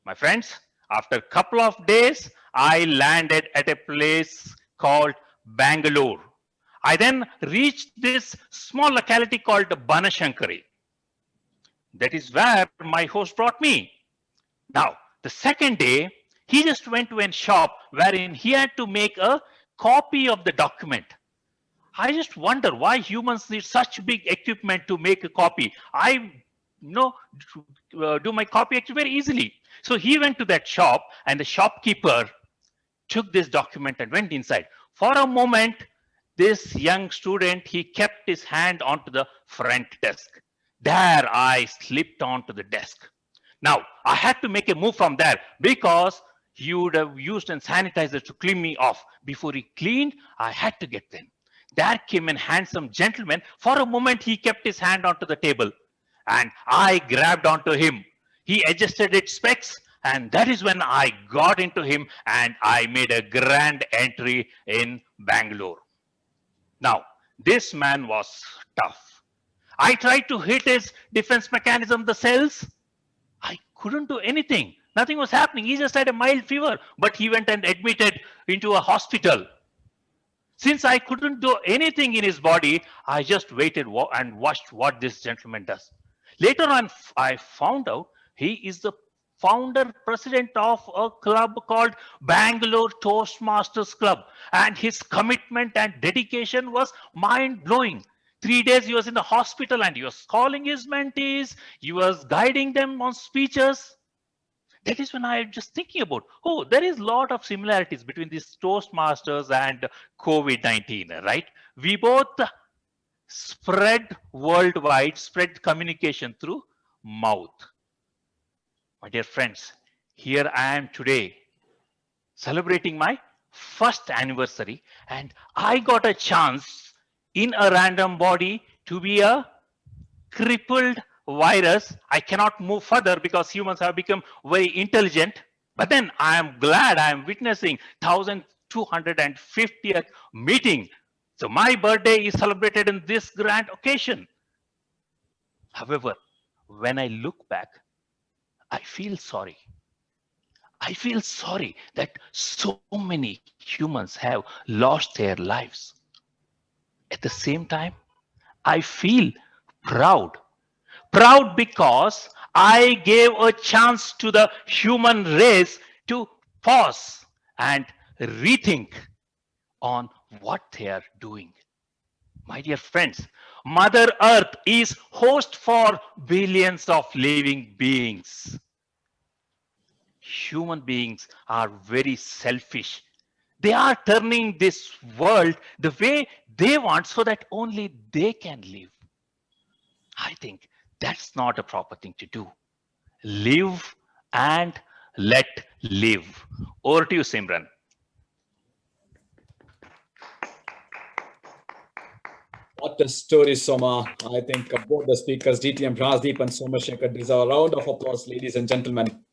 My friends, after a couple of days, I landed at a place called Bangalore. I then reached this small locality called Banashankari. That is where my host brought me. Now, the second day, he just went to a shop wherein he had to make a copy of the document. I just wonder why humans need such big equipment to make a copy. I do my copy actually very easily. So he went to that shop, and the shopkeeper took this document and went inside. For a moment, this young student, he kept his hand onto the front desk. There I slipped onto the desk. Now, I had to make a move from there because he would have used a sanitizer to clean me off. Before he cleaned, I had to get in. There came a handsome gentleman. For a moment, he kept his hand onto the table, and I grabbed onto him. He adjusted its specs, and that is when I got into him, and I made a grand entry in Bangalore. Now, this man was tough. I tried to hit his defense mechanism, the cells. I couldn't do anything. Nothing was happening. He just had a mild fever, but he went and admitted into a hospital. Since I couldn't do anything in his body, I just waited and watched what this gentleman does. Later on, I found out he is the founder president of a club called Bangalore Toastmasters Club. And his commitment and dedication was mind-blowing. 3 days he was in the hospital, and he was calling his mentees. He was guiding them on speeches. That is when I'm just thinking about, oh, there is a lot of similarities between these Toastmasters and COVID-19, right? We both spread worldwide, spread communication through mouth. My dear friends, here I am today celebrating my first anniversary, and I got a chance in a random body to be a crippled virus. I cannot move further because humans have become very intelligent. But then I am glad I am witnessing 1250th meeting. So my birthday is celebrated in this grand occasion. However, when I look back, I feel sorry. I feel sorry that so many humans have lost their lives. At the same time, I feel proud. Proud because I gave a chance to the human race to pause and rethink on what they are doing. My dear friends, Mother Earth is host for billions of living beings. Human beings are very selfish. They are turning this world the way they want so that only they can live. I think that's not a proper thing to do. Live and let live. Over to you, Simran. What a story, Soma. I think both the speakers, DTM Rajdeep and Somashekar, deserve a round of applause, ladies and gentlemen.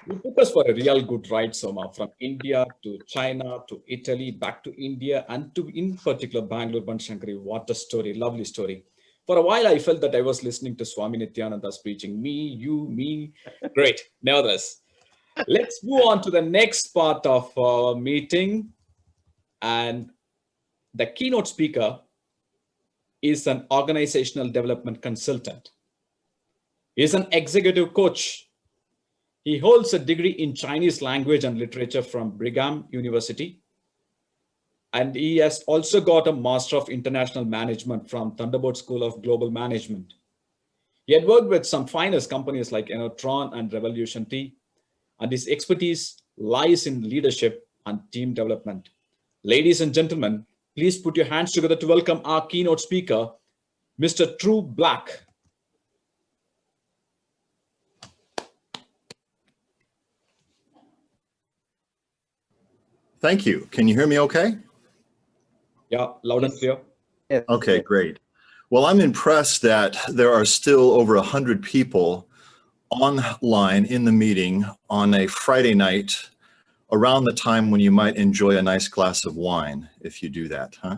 You took us for a real good ride, Soma, from India to China to Italy, back to India, and to, in particular, Bangalore, Banashankari. What a story, lovely story. For a while, I felt that I was listening to Swami Nityananda's preaching. Me, you, me. Great. Nevertheless, let's move on to the next part of our meeting. And the keynote speaker is an organizational development consultant. He is an executive coach. He holds a degree in Chinese language and literature from Brigham University. And he has also got a Master of International Management from Thunderbird School of Global Management. He had worked with some finest companies like Tron and Revolution Tea, and his expertise lies in leadership and team development. Ladies and gentlemen, please put your hands together to welcome our keynote speaker, Mr. True Black. Thank you. Can you hear me okay? Yeah, loud and clear. Okay, great. Well, I'm impressed that there are still over 100 people online in the meeting on a Friday night around the time when you might enjoy a nice glass of wine, if you do that, huh?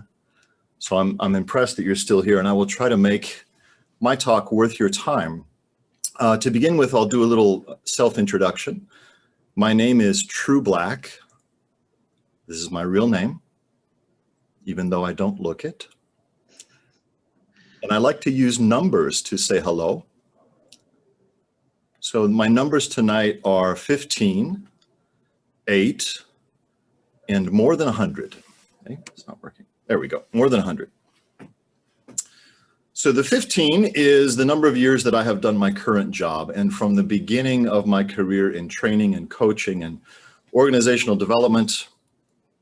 So I'm impressed that you're still here, and I will try to make my talk worth your time. To begin with, I'll do a little self-introduction. My name is True Black. This is my real name, even though I don't look it. And I like to use numbers to say hello. So my numbers tonight are 15, 8, and more than 100. Okay, it's not working. There we go, more than 100. So the 15 is the number of years that I have done my current job. And from the beginning of my career in training and coaching and organizational development,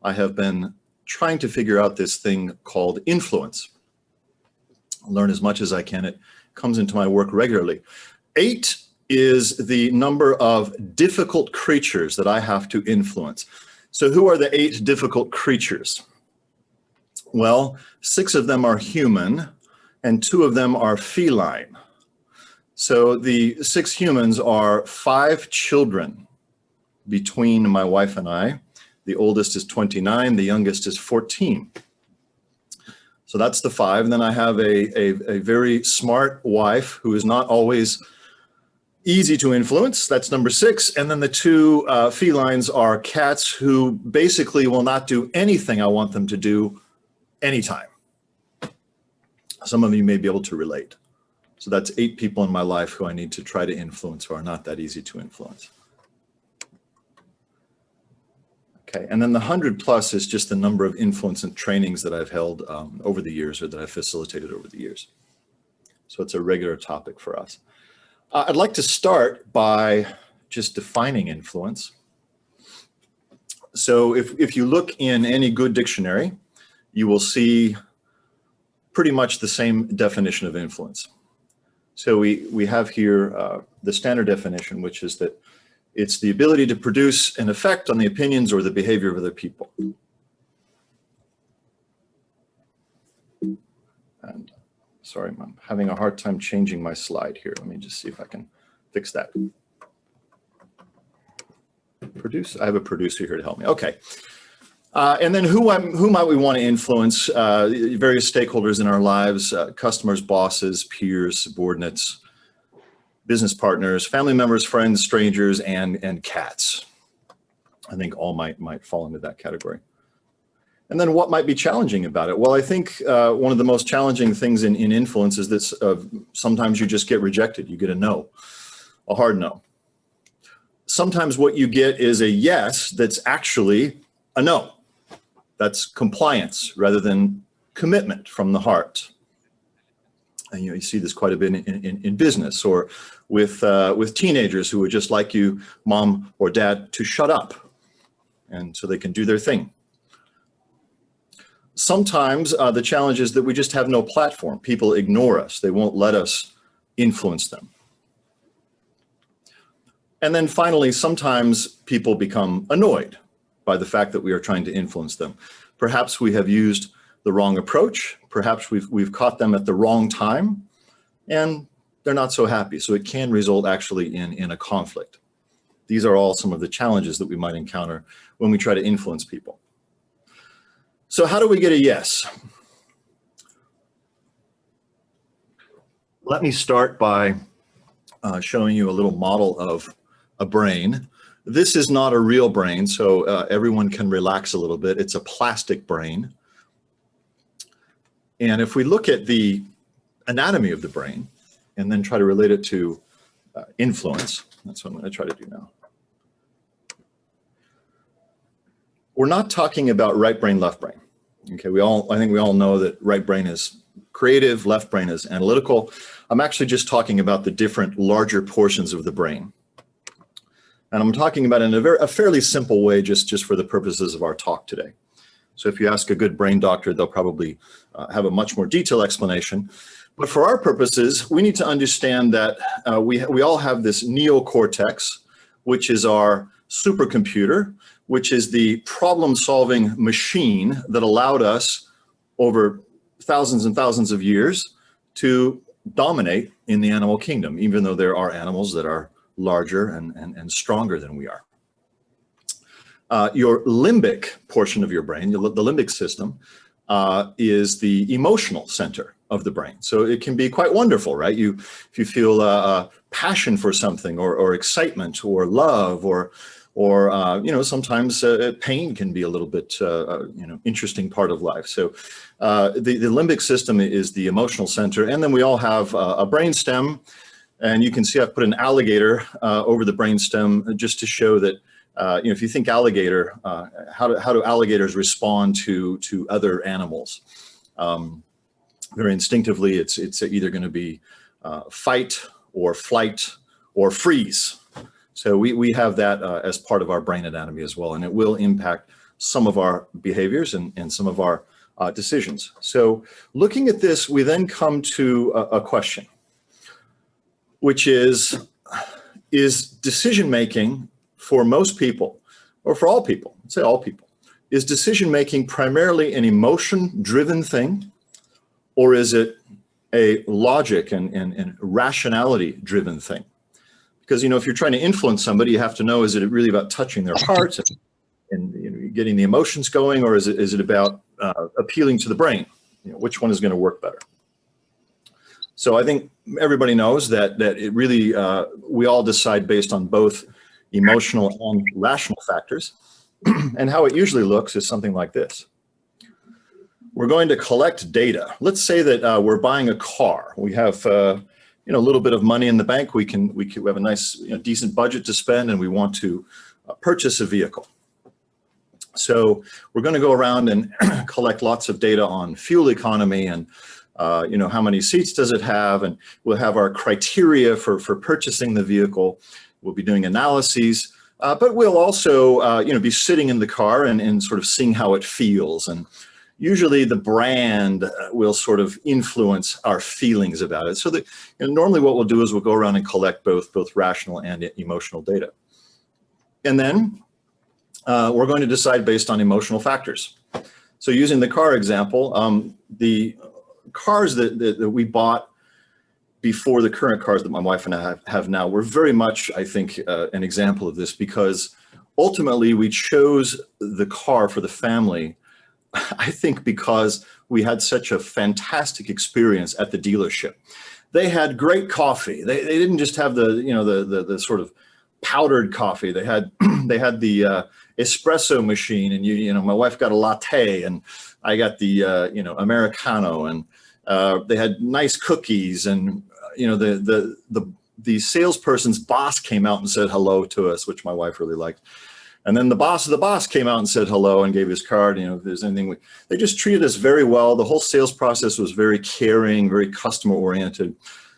I have been trying to figure out this thing called influence. I'll learn as much as I can. It comes into my work regularly. 8 is the number of difficult creatures that I have to influence. So who are the 8 difficult creatures? Well, 6 of them are human and 2 of them are feline. So the 6 humans are 5 children between my wife and I. The oldest is 29, the youngest is 14. So that's the 5. And then I have a very smart wife who is not always easy to influence. That's number 6. And then the 2 felines are cats who basically will not do anything I want them to do anytime. Some of you may be able to relate. So that's 8 people in my life who I need to try to influence who are not that easy to influence. Okay, and then the 100 plus is just the number of influence and trainings that I've held over the years, or that I've facilitated over the years. So it's a regular topic for us. I'd like to start by just defining influence. So if you look in any good dictionary, you will see pretty much the same definition of influence. So we have here the standard definition, which is that it's the ability to produce an effect on the opinions or the behavior of other people. And sorry, I'm having a hard time changing my slide here. Let me just see if I can fix that. I have a producer here to help me. Okay. And then who might we want to influence? Various stakeholders in our lives, customers, bosses, peers, subordinates, business partners, family members, friends, strangers, and cats. I think all might fall into that category. And then what might be challenging about it? Well, I think one of the most challenging things in influence is that sometimes you just get rejected. You get a no, a hard no. Sometimes what you get is a yes that's actually a no. That's compliance rather than commitment from the heart. And you see this quite a bit in business, or with teenagers who would just like you, mom or dad, to shut up, and so they can do their thing. Sometimes the challenge is that we just have no platform. People ignore us. They won't let us influence them. And then finally, sometimes people become annoyed by the fact that we are trying to influence them. Perhaps we have used the wrong approach. Perhaps we've caught them at the wrong time, and they're not so happy. So it can result actually in a conflict. These are all some of the challenges that we might encounter when we try to influence people. So how do we get a yes? Let me start by showing you a little model of a brain. This is not a real brain, so everyone can relax a little bit. It's a plastic brain. And if we look at the anatomy of the brain and then try to relate it to influence. That's what I'm going to try to do now. We're not talking about right brain, left brain. Okay, I think we all know that right brain is creative, left brain is analytical. I'm actually just talking about the different larger portions of the brain. And I'm talking about it in a fairly simple way, just for the purposes of our talk today. So if you ask a good brain doctor, they'll probably have a much more detailed explanation. But for our purposes, we need to understand that we all have this neocortex, which is our supercomputer, which is the problem-solving machine that allowed us over thousands and thousands of years to dominate in the animal kingdom, even though there are animals that are larger and stronger than we are. Your limbic portion of your brain, the limbic system, is the emotional center of the brain. So it can be quite wonderful, right? If you feel a passion for something, or excitement, or love, or sometimes pain can be a little bit interesting part of life. So the limbic system is the emotional center, and then we all have a brain stem, and you can see I've put an alligator over the brain stem just to show that if you think alligator, how do alligators respond to other animals? Very instinctively, it's either going to be fight or flight or freeze. So we have that as part of our brain anatomy as well, and it will impact some of our behaviors and some of our decisions. So looking at this, we then come to a question, which is decision-making for most people, or for all people, let's say all people, is decision-making primarily an emotion-driven thing, or is it a logic and rationality-driven thing? Because, if you're trying to influence somebody, you have to know, is it really about touching their heart and getting the emotions going, or is it about appealing to the brain? Which one is going to work better? So I think everybody knows that it really, we all decide based on both emotional and rational factors. And how it usually looks is something like this. We're going to collect data. Let's say that we're buying a car. We have a little bit of money in the bank. We have a nice, decent budget to spend, and we want to purchase a vehicle. So we're going to go around and collect lots of data on fuel economy and how many seats does it have, and we'll have our criteria for purchasing the vehicle. We'll be doing analyses, but we'll also be sitting in the car and sort of seeing how it feels. And usually the brand will sort of influence our feelings about it. So that normally what we'll do is we'll go around and collect both rational and emotional data. And then we're going to decide based on emotional factors. So using the car example, the cars that we bought before the current cars that my wife and I have now were very much, I think, an example of this, because ultimately we chose the car for the family, I think, because we had such a fantastic experience at the dealership. They had great coffee. They didn't just have the sort of powdered coffee. They had the espresso machine, and my wife got a latte, and I got the Americano, and they had nice cookies, and the salesperson's boss came out and said hello to us, which my wife really liked. And then the boss of the boss came out and said hello and gave his card. If there's anything, they just treated us very well. The whole sales process was very caring, very customer oriented.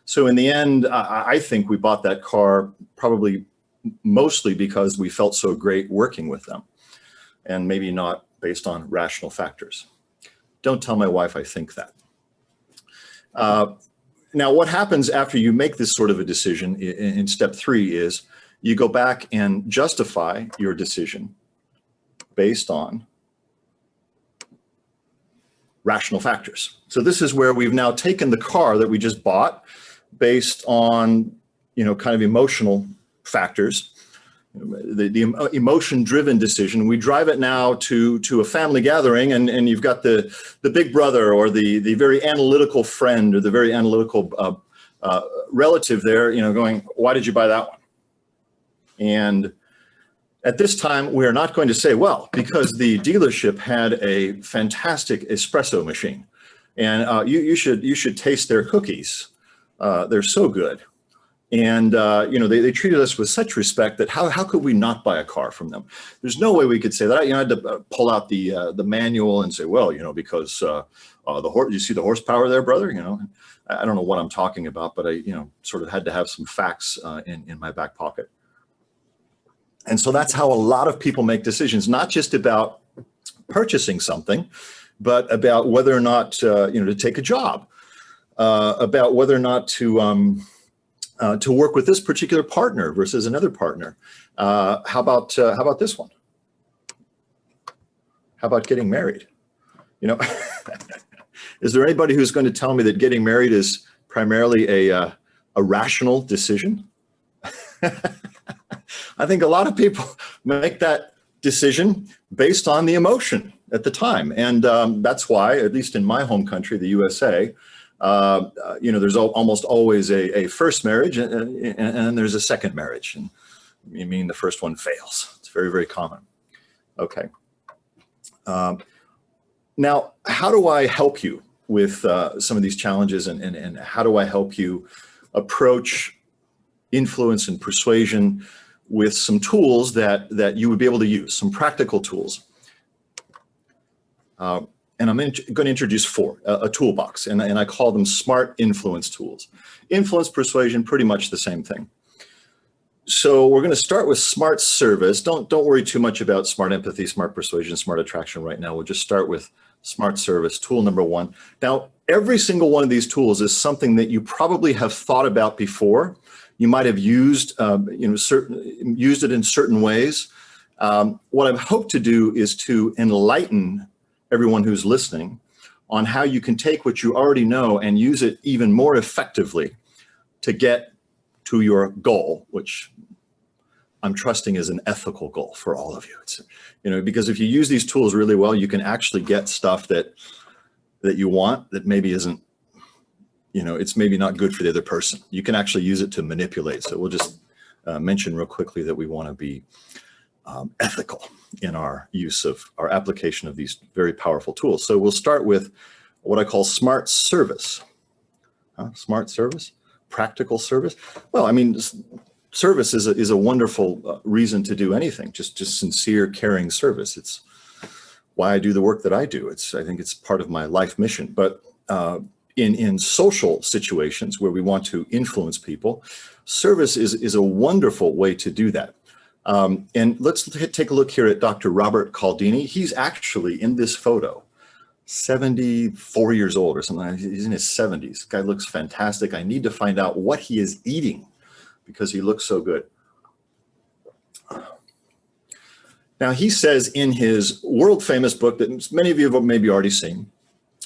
So in the end, I think we bought that car probably mostly because we felt so great working with them, and maybe not based on rational factors. Don't tell my wife I think that. Now, what happens after you make this sort of a decision in step 3 is you go back and justify your decision based on rational factors. So this is where we've now taken the car that we just bought based on, kind of emotional factors, the emotion-driven decision. We drive it now to a family gathering, and you've got the big brother or the very analytical friend or the very analytical relative there, going, why did you buy that one? And at this time, we are not going to say, well, because the dealership had a fantastic espresso machine, and you should taste their cookies. They're so good. And, they treated us with such respect that how could we not buy a car from them? There's no way we could say that. I had to pull out the manual and say, well, because you see the horsepower there, brother? I don't know what I'm talking about, but I, sort of had to have some facts in my back pocket. And so that's how a lot of people make decisions, not just about purchasing something, but about whether or not, to take a job, about whether or not to work with this particular partner versus another partner. How about this one? How about getting married? Is there anybody who's going to tell me that getting married is primarily a rational decision? I think a lot of people make that decision based on the emotion at the time. And that's why, at least in my home country, the USA, there's almost always a first marriage and there's a second marriage. And meaning the first one fails. It's very, very common. Okay. Now, how do I help you with some of these challenges, and how do I help you approach influence and persuasion with some tools that you would be able to use, some practical tools? And I'm going to introduce four, a toolbox, and I call them smart influence tools. Influence, persuasion, pretty much the same thing. So we're going to start with smart service. Don't worry too much about smart empathy, smart persuasion, smart attraction right now. We'll just start with smart service, tool number one. Now, every single one of these tools is something that you probably have thought about before. You might have used, used it in certain ways. What I've hoped to do is to enlighten everyone who's listening on how you can take what you already know and use it even more effectively to get to your goal, which I'm trusting is an ethical goal for all of you. It's, because if you use these tools really well, you can actually get stuff that you want that maybe isn't, it's maybe not good for the other person. You can actually use it to manipulate. So we'll just mention real quickly that we want to be ethical in our use of our application of these very powerful tools. So we'll start with what I call smart service. Smart service, practical service. Well, I mean, service is a wonderful reason to do anything. Just sincere, caring service. It's why I do the work that I do. I think it's part of my life mission. But in social situations where we want to influence people, service is a wonderful way to do that. And let's take a look here at Dr. Robert Cialdini. He's actually in this photo, 74 years old or something. He's in his 70s. Guy looks fantastic. I need to find out what he is eating because he looks so good. Now, he says in his world famous book that many of you have maybe already seen,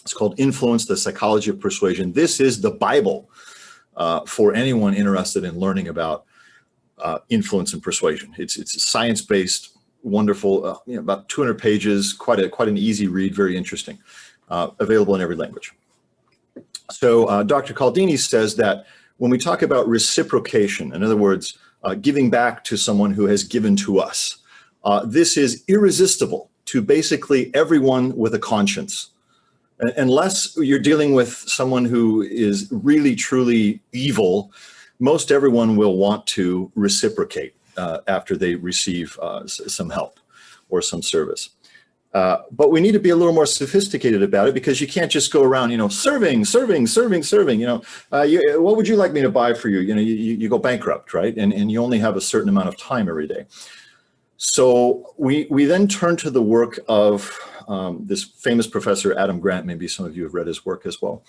it's called Influence, the Psychology of Persuasion. This is the Bible for anyone interested in learning about influence and persuasion. It's science-based, wonderful, about 200 pages, quite an easy read, very interesting, available in every language. So Dr. Cialdini says that when we talk about reciprocation, in other words, giving back to someone who has given to us, this is irresistible to basically everyone with a conscience. Unless you're dealing with someone who is really, truly evil, most everyone will want to reciprocate after they receive some help or some service. But we need to be a little more sophisticated about it because you can't just go around, serving. What would you like me to buy for you? You go bankrupt, right? And you only have a certain amount of time every day. So we then turn to the work of this famous professor, Adam Grant. Maybe some of you have read his work as well.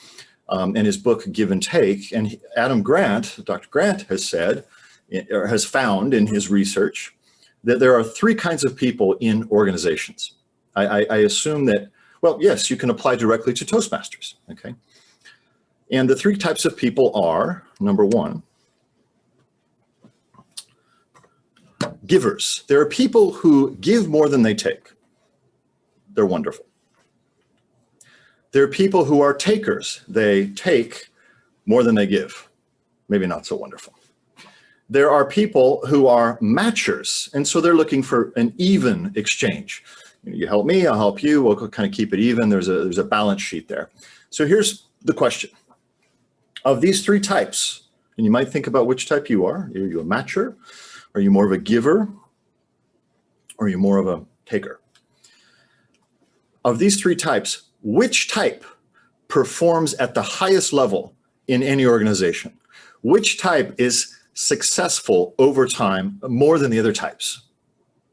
And his book, Give and Take. And Adam Grant, Dr. Grant has said, or has found in his research, that there are three kinds of people in organizations. I assume that, well, yes, you can apply directly to Toastmasters, okay? And the three types of people are, number one, givers. There are people who give more than they take. They're wonderful. There are people who are takers. They take more than they give. Maybe not so wonderful. There are people who are matchers, and so they're looking for an even exchange. You help me, I'll help you, we'll kind of keep it even. There's a balance sheet there. So here's the question. Of these three types, And you might think about which type you are. Are you a matcher? Are you more of a giver? Or are you more of a taker? Of these three types, which type performs at the highest level in any organization? Which type is successful over time more than the other types?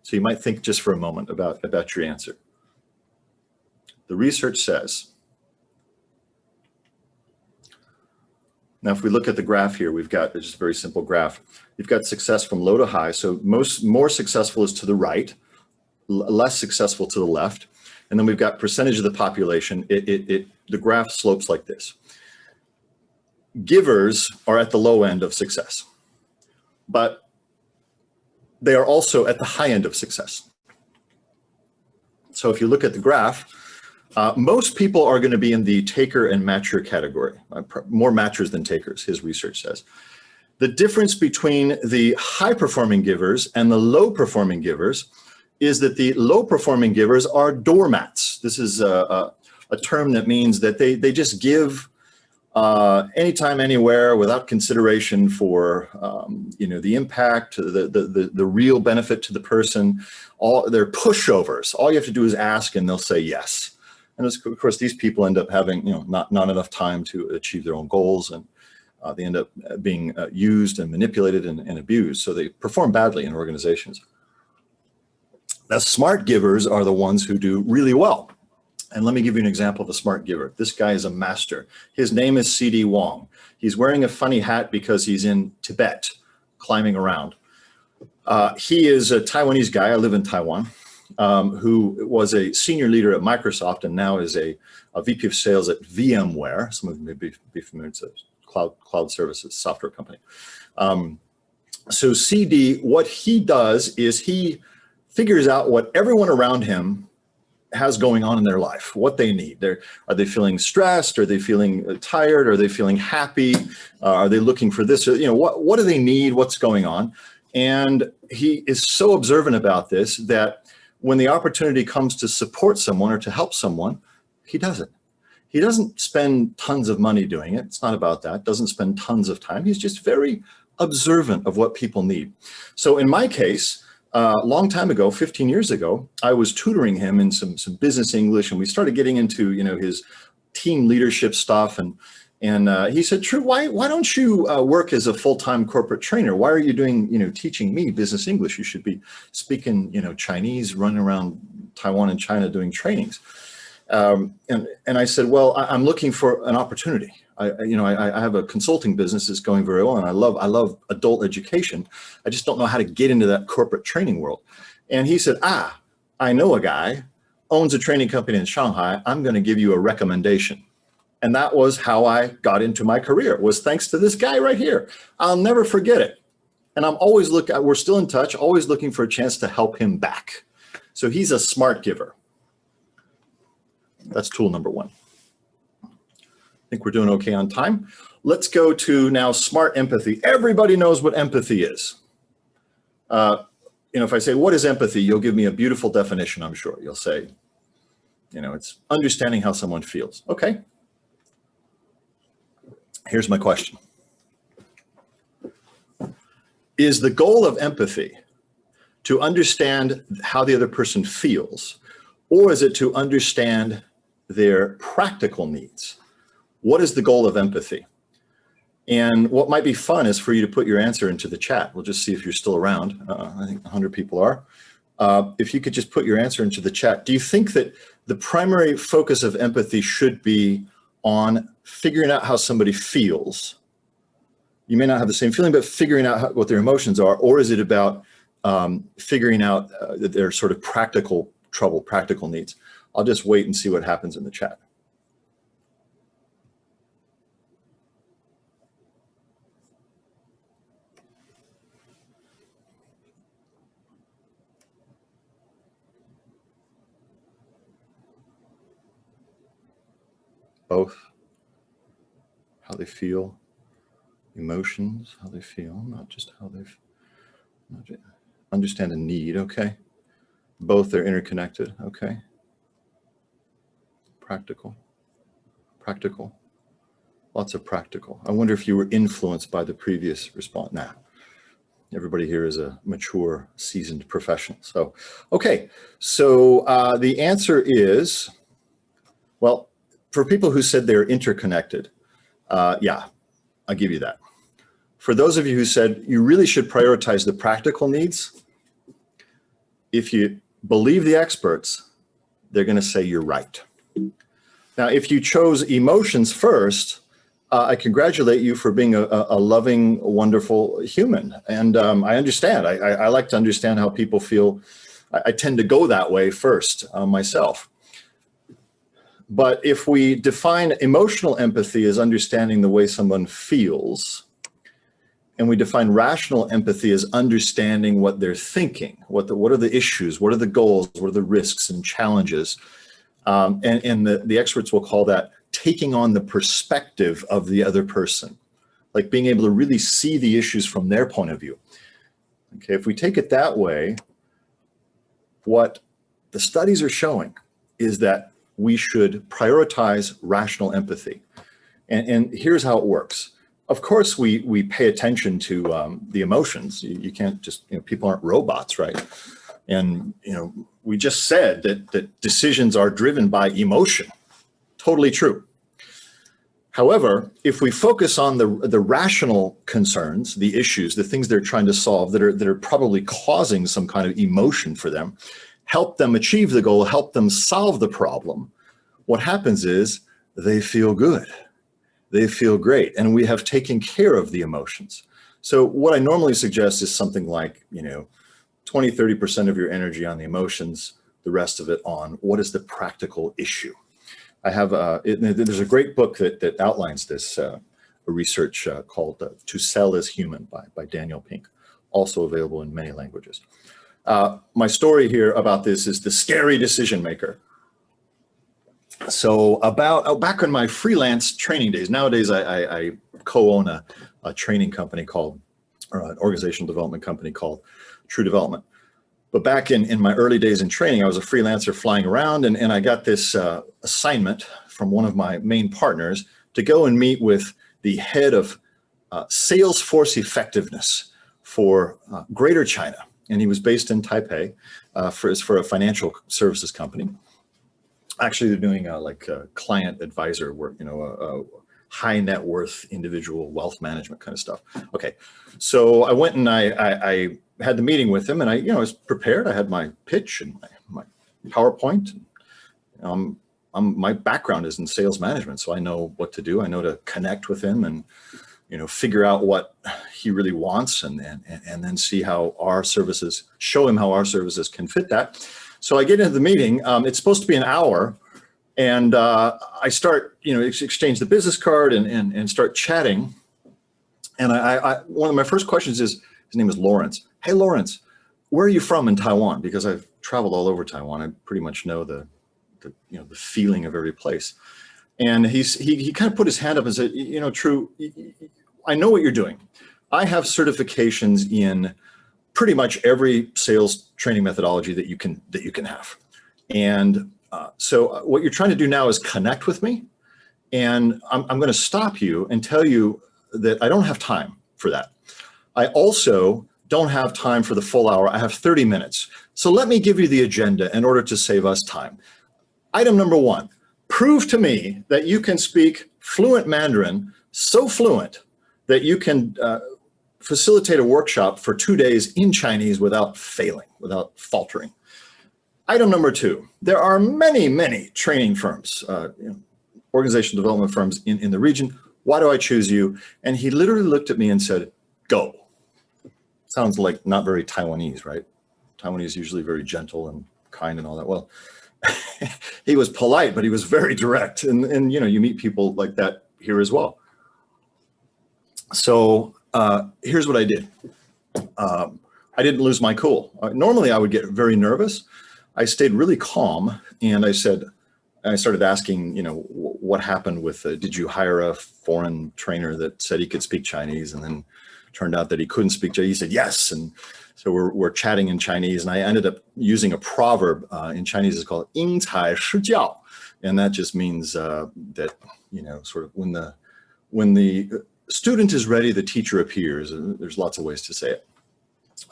So you might think just for a moment about your answer. The research says, now if we look at the graph here, we've got just a very simple graph. You've got success from low to high. So more successful is to the right, less successful to the left. And then we've got percentage of the population. The graph slopes like this. Givers are at the low end of success, but they are also at the high end of success. So if you look at the graph, most people are going to be in the taker and matcher category, more matchers than takers, his research says. The difference between the high-performing givers and the low-performing givers is that the low-performing givers are doormats. This is a term that means that they just give anytime, anywhere, without consideration for the impact, the real benefit to the person. They're pushovers. All you have to do is ask, and they'll say yes. And of course, these people end up having not enough time to achieve their own goals, and they end up being used and manipulated and abused. So they perform badly in organizations. Now, smart givers are the ones who do really well. And let me give you an example of a smart giver. This guy is a master. His name is C.D. Wong. He's wearing a funny hat because he's in Tibet, climbing around. He is a Taiwanese guy, I live in Taiwan, who was a senior leader at Microsoft and now is a VP of sales at VMware. Some of you may be familiar with cloud services, software company. So CD, what he does is he figures out what everyone around him has going on in their life, what they need. Are they feeling stressed? Are they feeling tired? Are they feeling happy? Are they looking for this? What do they need? What's going on? And he is so observant about this that when the opportunity comes to support someone or to help someone, he does it. He doesn't spend tons of money doing it. It's not about that. Doesn't spend tons of time. He's just very observant of what people need. So in my case, a long time ago, 15 years ago, I was tutoring him in some business English, and we started getting into his team leadership stuff. And he said, "True, why don't you work as a full-time corporate trainer? Why are you doing teaching me business English? You should be speaking Chinese, running around Taiwan and China doing trainings." And I said, "Well, I'm looking for an opportunity. I have a consulting business that's going very well, and I love adult education. I just don't know how to get into that corporate training world." And he said, "I know a guy, owns a training company in Shanghai. I'm going to give you a recommendation." And that was how I got into my career, was thanks to this guy right here. I'll never forget it. And I'm always we're still in touch, always looking for a chance to help him back. So he's a smart giver. That's tool number one. I think we're doing okay on time. Let's go to now smart empathy. Everybody knows what empathy is. If I say, what is empathy? You'll give me a beautiful definition, I'm sure. You'll say, it's understanding how someone feels. Okay. Here's my question. Is the goal of empathy to understand how the other person feels, or is it to understand their practical needs? What is the goal of empathy? And what might be fun is for you to put your answer into the chat. We'll just see if you're still around. I think 100 people are. If you could just put your answer into the chat. Do you think that the primary focus of empathy should be on figuring out how somebody feels? You may not have the same feeling, but figuring out what their emotions are, or is it about figuring out their sort of practical needs? I'll just wait and see what happens in the chat. Both. How they feel, emotions, how they feel, not just how they understand a need, okay? Both are interconnected, okay? Practical. Lots of practical. I wonder if you were influenced by the previous response. Nah, everybody here is a mature, seasoned professional. So, okay. So the answer is, well, for people who said they're interconnected, yeah, I'll give you that. For those of you who said you really should prioritize the practical needs, if you believe the experts, they're going to say you're right. Now, if you chose emotions first, I congratulate you for being a loving, wonderful human. And I understand. I like to understand how people feel. I tend to go that way first myself. But if we define emotional empathy as understanding the way someone feels, and we define rational empathy as understanding what they're thinking, what are the issues, what are the goals, what are the risks and challenges, and the experts will call that taking on the perspective of the other person, like being able to really see the issues from their point of view. Okay, if we take it that way, what the studies are showing is that we should prioritize rational empathy. And here's how it works. Of course, we pay attention to the emotions. You can't just, people aren't robots, right? And, we just said that decisions are driven by emotion. Totally true. However, if we focus on the rational concerns, the issues, the things they're trying to solve that are probably causing some kind of emotion for them, help them achieve the goal, help them solve the problem, what happens is they feel good. They feel great. And we have taken care of the emotions. So what I normally suggest is something like, 20, 30% of your energy on the emotions, the rest of it on what is the practical issue. I have, there's a great book that outlines this, a research called To Sell is Human by Daniel Pink, also available in many languages. My story here about this is the scary decision maker. So back in my freelance training days, nowadays I co-own a training company called, or an organizational development company called True Development. But back in my early days in training, I was a freelancer flying around, and I got this assignment from one of my main partners to go and meet with the head of Salesforce effectiveness for Greater China. And he was based in Taipei for a financial services company. Actually, they're doing like client advisor work, high net worth individual wealth management kind of stuff. Okay, so I went and I had the meeting with him, and I was prepared. I had my pitch and my PowerPoint. My background is in sales management, so I know what to do. I know to connect with him and figure out what he really wants, and then see how our services, show him how our services can fit that. So I get into the meeting. It's supposed to be an hour, and I start, exchange the business card and start chatting. And one of my first questions is, his name is Lawrence. Hey, Lawrence, where are you from in Taiwan? Because I've traveled all over Taiwan. I pretty much know the feeling of every place. And he kind of put his hand up and said, True, I know what you're doing. I have certifications in pretty much every sales training methodology that you can have. And so what you're trying to do now is connect with me. And I'm going to stop you and tell you that I don't have time for that. I also don't have time for the full hour. I have 30 minutes. So let me give you the agenda in order to save us time. Item number 1, prove to me that you can speak fluent Mandarin, so fluent that you can facilitate a workshop for 2 days in Chinese without failing, without faltering. Item number 2, there are many, many training firms, organizational development firms in the region. Why do I choose you? And he literally looked at me and said, go. Sounds like not very Taiwanese, right? Taiwanese is usually very gentle and kind and all that. Well, he was polite, but he was very direct. And you meet people like that here as well. So here's what I did. I didn't lose my cool. Normally I would get very nervous. I stayed really calm, and I started asking, what happened with, did you hire a foreign trainer that said he could speak Chinese, and then turned out that he couldn't speak Chinese? He said yes. And so we're chatting in Chinese, and I ended up using a proverb in Chinese. It's called 因材施教, and that just means that sort of when when the student is ready, the teacher appears. And there's lots of ways to say it.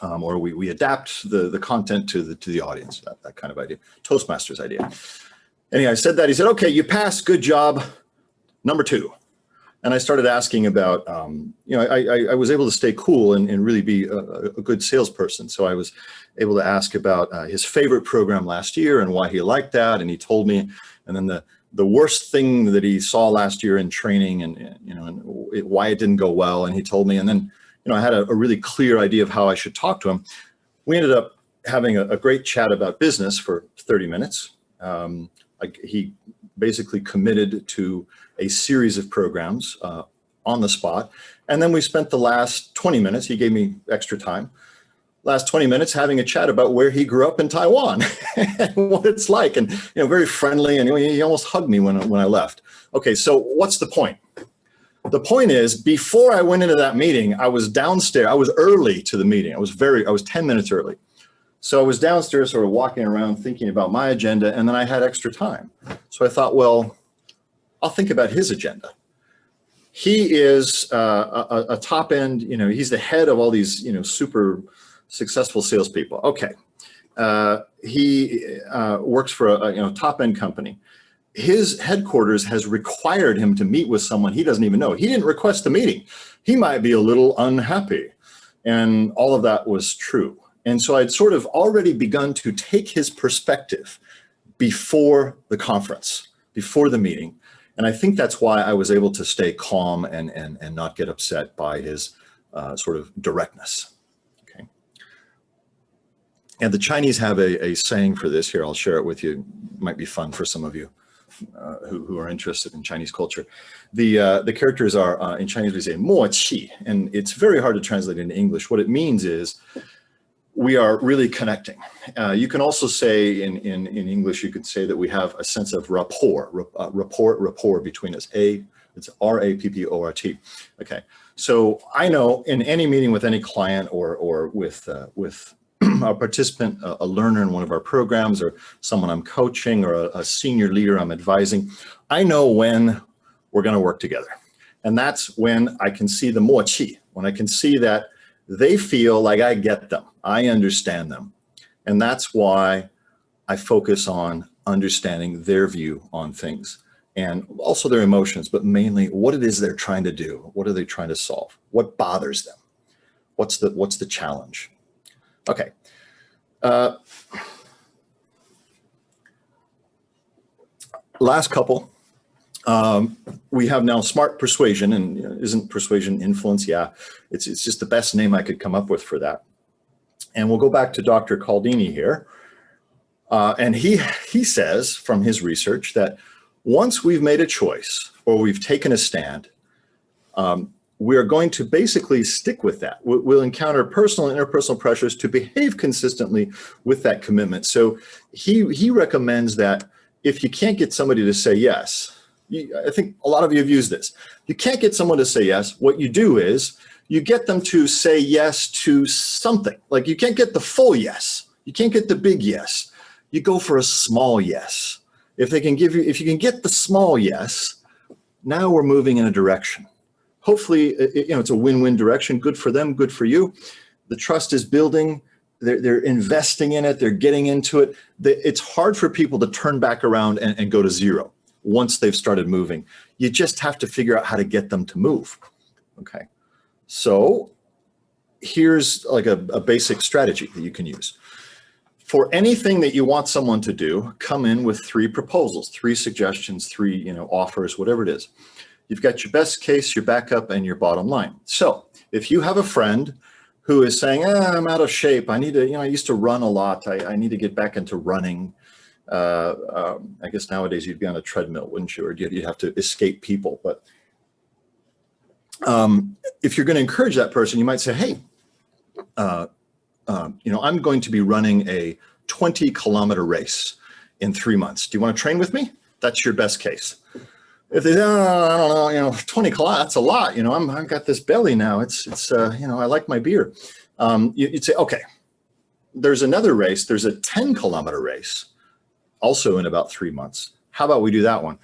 Or we adapt the content to the audience, that kind of idea. Toastmasters idea. Anyway, I said that. He said, okay, you passed, good job. Number 2. And I started asking about, I was able to stay cool and really be a good salesperson. So I was able to ask about his favorite program last year and why he liked that. And he told me, and then the worst thing that he saw last year in training and why it didn't go well. And he told me, and then, I had a really clear idea of how I should talk to him. We ended up having a great chat about business for 30 minutes. He basically committed to a series of programs on the spot. And then we spent the last 20 minutes, he gave me extra time, last 20 minutes having a chat about where he grew up in Taiwan and what it's like, and very friendly, and he almost hugged me when I left. Okay, so what's the point? The point is, before I went into that meeting, I was downstairs. I was early to the meeting. I was 10 minutes early. So I was downstairs sort of walking around thinking about my agenda, and then I had extra time. So I thought, well, I'll think about his agenda. He is a top end, he's the head of all these, super successful salespeople. Okay. He works for a top end company. His headquarters has required him to meet with someone he doesn't even know. He didn't request the meeting. He might be a little unhappy. And all of that was true. And so I'd sort of already begun to take his perspective before the conference, before the meeting. And I think that's why I was able to stay calm and not get upset by his sort of directness. Okay. And the Chinese have a saying for this here. I'll share it with you. It might be fun for some of you who are interested in Chinese culture. The characters are, in Chinese we say, 默契, and it's very hard to translate into English. What it means is, we are really connecting. You can also say in English, you could say that we have a sense of rapport between us. It's R-A-P-P-O-R-T. Okay, so I know in any meeting with any client or with a participant, a learner in one of our programs, or someone I'm coaching, or a senior leader I'm advising, I know when we're gonna work together. And that's when I can see the 默契, when I can see that they feel like I get them, I understand them. And that's why I focus on understanding their view on things, and also their emotions, but mainly what it is they're trying to do. What are they trying to solve? What bothers them? What's the challenge? Okay. Last couple. We have now smart persuasion, and isn't persuasion influence? Yeah, it's just the best name I could come up with for that. And we'll go back to Dr. Caldini here. And he says from his research that once we've made a choice or we've taken a stand, we are going to basically stick with that. We'll encounter personal and interpersonal pressures to behave consistently with that commitment. So he recommends that if you can't get somebody to say yes, I think a lot of you have used this. You can't get someone to say yes. What you do is you get them to say yes to something. Like, you can't get the full yes. You can't get the big yes. You go for a small yes. If you can get the small yes, now we're moving in a direction. Hopefully, it's a win-win direction. Good for them, good for you. The trust is building. They're investing in it. They're getting into it. It's hard for people to turn back around and go to zero once they've started moving. You just have to figure out how to get them to move. Okay. So here's like a basic strategy that you can use. For anything that you want someone to do, come in with 3 proposals, 3 suggestions, 3 offers, whatever it is. You've got your best case, your backup, and your bottom line. So if you have a friend who is saying, I'm out of shape, I need to, I used to run a lot, I need to get back into running. I guess nowadays you'd be on a treadmill, wouldn't you? Or you'd have to escape people. But if you're going to encourage that person, you might say, hey, I'm going to be running a 20-kilometer race in 3 months. Do you want to train with me? That's your best case. If they say, I don't know, 20 kilometers, that's a lot. I've got this belly now. It's I like my beer. You'd say, okay, there's another race. There's a 10-kilometer race, also in about 3 months. How about we do that one?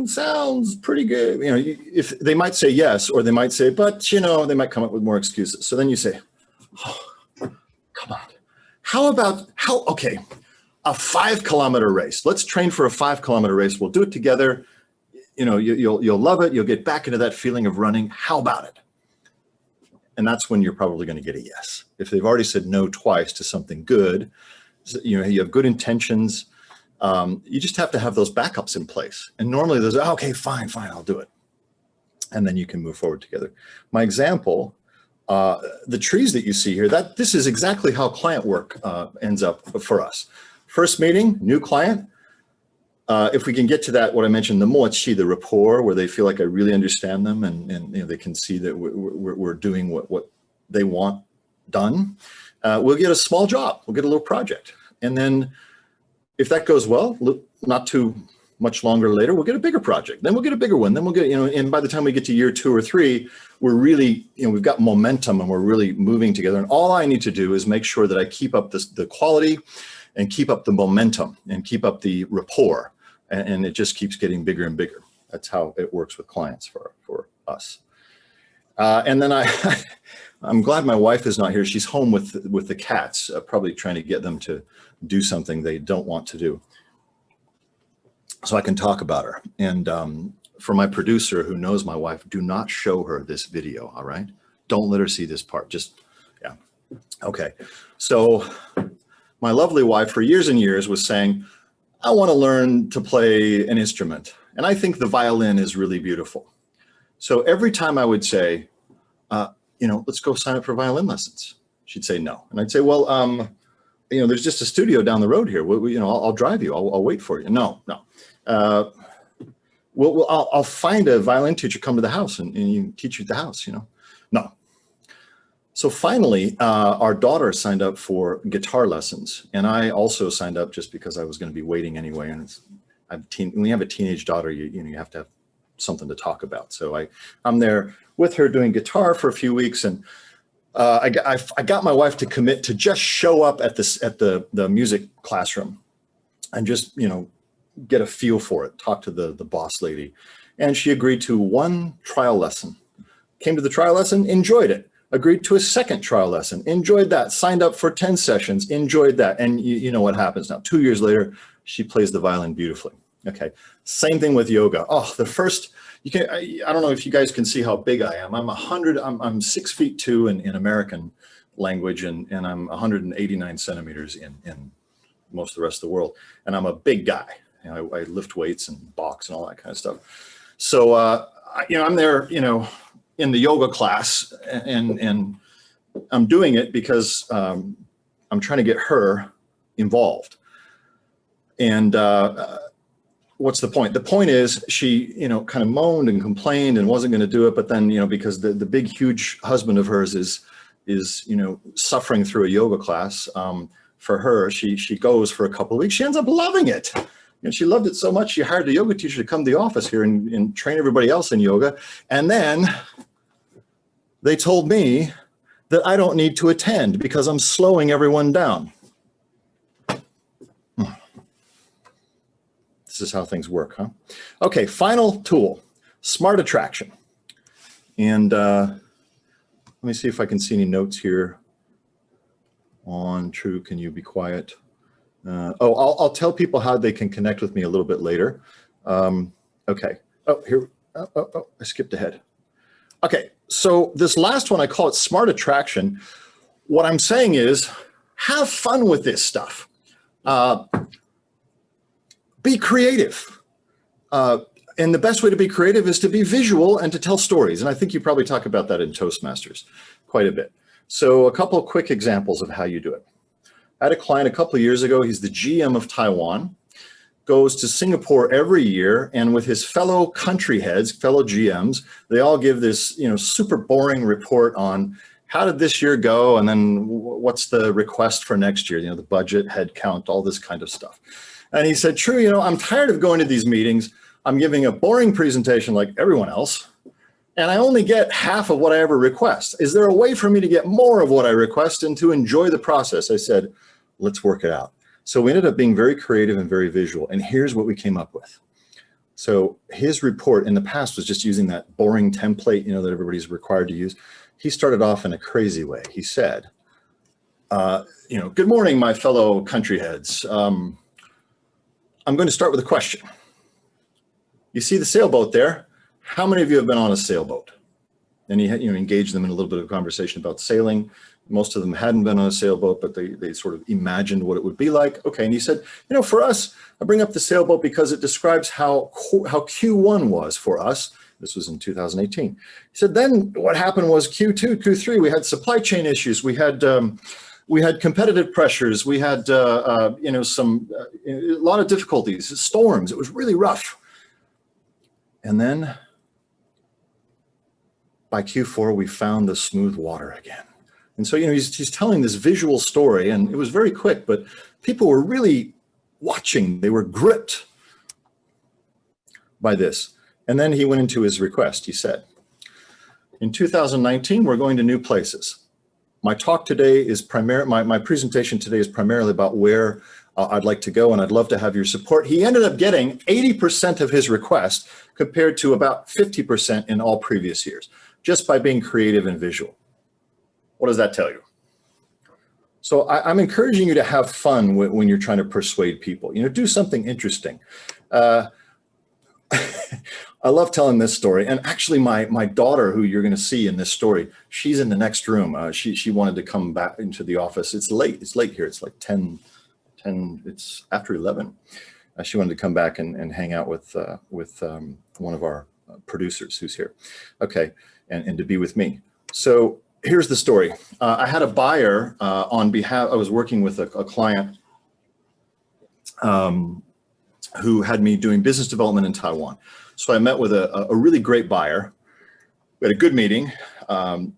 sounds pretty good. You know, if they might say yes, or they might say, but you know, they might come up with more excuses. So then you say, oh, come on. Okay, a 5-kilometer race. Let's train for a 5-kilometer race. We'll do it together. You know, you'll love it. You'll get back into that feeling of running. How about it? And that's when you're probably going to get a yes. If they've already said no twice to something good, you know, you have good intentions. You just have to have those backups in place. And normally there's, okay, fine, I'll do it. And then you can move forward together. My example, the trees that you see here, this is exactly how client work ends up for us. First meeting, new client. If we can get to that, what I mentioned, the mochi, the rapport, where they feel like I really understand them, and you know, they can see that we're doing what they want done. We'll get a small job. We'll get a little project. And then if that goes well, not too much longer later, we'll get a bigger project. Then we'll get a bigger one. Then we'll get, you know, and by the time we get to year 2 or 3, we're really, you know, we've got momentum and we're really moving together. And all I need to do is make sure that I keep up the quality and keep up the momentum and keep up the rapport. And it just keeps getting bigger and bigger. That's how it works with clients for us. And then I'm glad my wife is not here. She's home with the cats, probably trying to get them to do something they don't want to do. So I can talk about her. And for my producer who knows my wife, do not show her this video, all right? Don't let her see this part, just, yeah. Okay, so my lovely wife for years and years was saying, I want to learn to play an instrument. And I think the violin is really beautiful. So every time I would say, you know, let's go sign up for violin lessons, she'd say no. And I'd say, well, you know, there's just a studio down the road here. You know, I'll drive you. I'll wait for you. No. I'll find a violin teacher, come to the house and you teach you at the house, you know. No. So finally, our daughter signed up for guitar lessons, and I also signed up just because I was going to be waiting anyway. And when you have a teenage daughter, you know, you have to have something to talk about. So I'm there with her doing guitar for a few weeks, and I got my wife to commit to just show up at the music classroom and just, you know, get a feel for it, talk to the boss lady. And she agreed to 1 trial lesson, came to the trial lesson, enjoyed it. Agreed to a 2nd trial lesson, enjoyed that, signed up for 10 sessions, enjoyed that. And you know what happens now. 2 years later, she plays the violin beautifully. Okay, same thing with yoga. Oh, the first, I don't know if you guys can see how big I am. I'm 6'2" in American language, and I'm 189 centimeters in most of the rest of the world. And I'm a big guy. You know, I lift weights and box and all that kind of stuff. So, you know, I'm there, you know, in the yoga class, and I'm doing it because I'm trying to get her involved. And what's the point? The point is she, you know, kind of moaned and complained and wasn't going to do it. But then, you know, because the big, huge husband of hers is, you know, suffering through a yoga class, for her, she goes for a couple of weeks. She ends up loving it. And she loved it so much, she hired a yoga teacher to come to the office here and train everybody else in yoga. And then they told me that I don't need to attend because I'm slowing everyone down. This is how things work, huh? Okay, final tool, smart attraction. And let me see if I can see any notes here on True, can you be quiet? I'll tell people how they can connect with me a little bit later. Okay. Oh, here. Oh, I skipped ahead. Okay. So this last one, I call it smart attraction. What I'm saying is have fun with this stuff. Be creative. And the best way to be creative is to be visual and to tell stories. And I think you probably talk about that in Toastmasters quite a bit. So a couple of quick examples of how you do it. I had a client a couple of years ago. He's the GM of Taiwan, goes to Singapore every year, and with his fellow country heads, fellow GMs, they all give this, you know, super boring report on how did this year go, and then what's the request for next year, you know, the budget, head count, all this kind of stuff. And he said, True, you know, I'm tired of going to these meetings. I'm giving a boring presentation like everyone else, and I only get half of what I ever request. Is there a way for me to get more of what I request and to enjoy the process? I said, let's work it out. So we ended up being very creative and very visual. And here's what we came up with. So his report in the past was just using that boring template, you know, that everybody's required to use. He started off in a crazy way. He said, you know, good morning, my fellow country heads. I'm going to start with a question. You see the sailboat there? How many of you have been on a sailboat? And he had, you know, engaged them in a little bit of conversation about sailing. Most of them hadn't been on a sailboat, but they sort of imagined what it would be like. Okay, and he said, you know, for us, I bring up the sailboat because it describes how Q1 was for us. This was in 2018. He said, then what happened was Q2, Q3, we had supply chain issues. We had competitive pressures. We had, you know, a lot of difficulties, storms. It was really rough. And then by Q4, we found the smooth water again. And so, you know, he's telling this visual story, and it was very quick, but people were really watching. They were gripped by this. And then he went into his request. He said, in 2019, we're going to new places. My talk today is my presentation today is primarily about where I'd like to go, and I'd love to have your support. He ended up getting 80% of his request compared to about 50% in all previous years, just by being creative and visual. What does that tell you? So I'm encouraging you to have fun when you're trying to persuade people. You know, do something interesting. I love telling this story. And actually, my daughter, who you're going to see in this story, she's in the next room. She wanted to come back into the office. It's late. It's late here. It's like 10. It's after 11. She wanted to come back and hang out with one of our producers who's here. Okay, and to be with me. So here's the story. I had a buyer on behalf, I was working with a client who had me doing business development in Taiwan. So I met with a really great buyer. We had a good meeting. And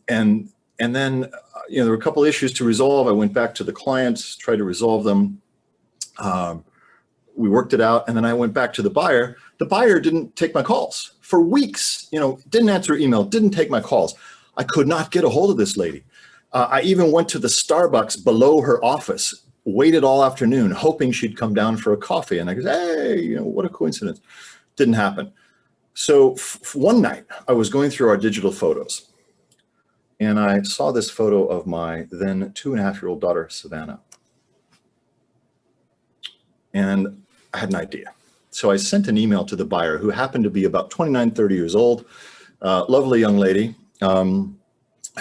then, you know, there were a couple issues to resolve. I went back to the client, tried to resolve them. We worked it out, and then I went back to the buyer. The buyer didn't take my calls for weeks, you know, didn't answer email, didn't take my calls. I could not get a hold of this lady. I even went to the Starbucks below her office, waited all afternoon, hoping she'd come down for a coffee. And I go, hey, you know, what a coincidence. Didn't happen. So one night I was going through our digital photos, and I saw this photo of my then 2.5-year-old daughter, Savannah. And I had an idea. So I sent an email to the buyer, who happened to be about 29, 30 years old, lovely young lady,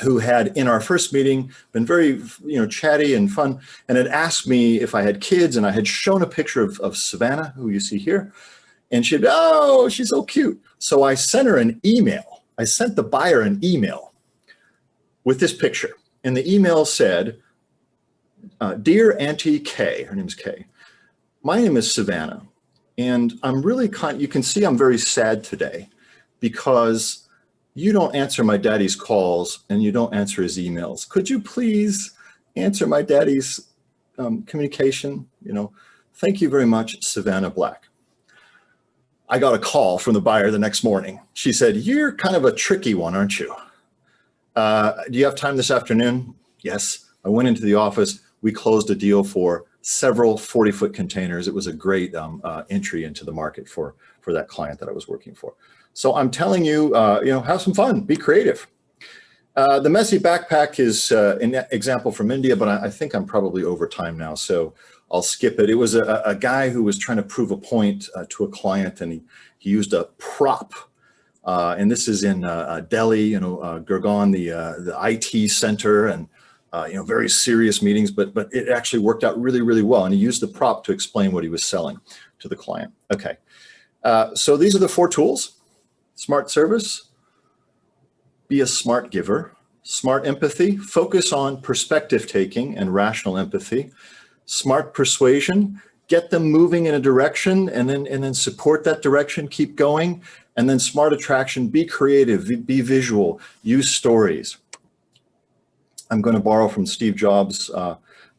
who had, in our first meeting, been very, you know, chatty and fun, and had asked me if I had kids, and I had shown a picture of Savannah, who you see here, and she'd, oh, she's so cute. So I sent her an email. I sent the buyer an email with this picture, and the email said, Dear Auntie Kay, her name's Kay, my name is Savannah, and I'm really you can see I'm very sad today because you don't answer my daddy's calls and you don't answer his emails. Could you please answer my daddy's communication? You know, thank you very much, Savannah Black. I got a call from the buyer the next morning. She said, you're kind of a tricky one, aren't you? Do you have time this afternoon? Yes. I went into the office. We closed a deal for several 40-foot containers. It was a great entry into the market for that client that I was working for. So I'm telling you, you know, have some fun, be creative. The messy backpack is an example from India, but I think I'm probably over time now, so I'll skip it. It was a guy who was trying to prove a point to a client, and he used a prop. And this is in Delhi, you know, Gurgaon, the IT center, and you know, very serious meetings, but it actually worked out really, really well. And he used the prop to explain what he was selling to the client. Okay, so these are the 4 tools. Smart service, be a smart giver. Smart empathy, focus on perspective taking and rational empathy. Smart persuasion, get them moving in a direction and then support that direction, keep going. And then smart attraction, be creative, be visual, use stories. I'm going to borrow from Steve Jobs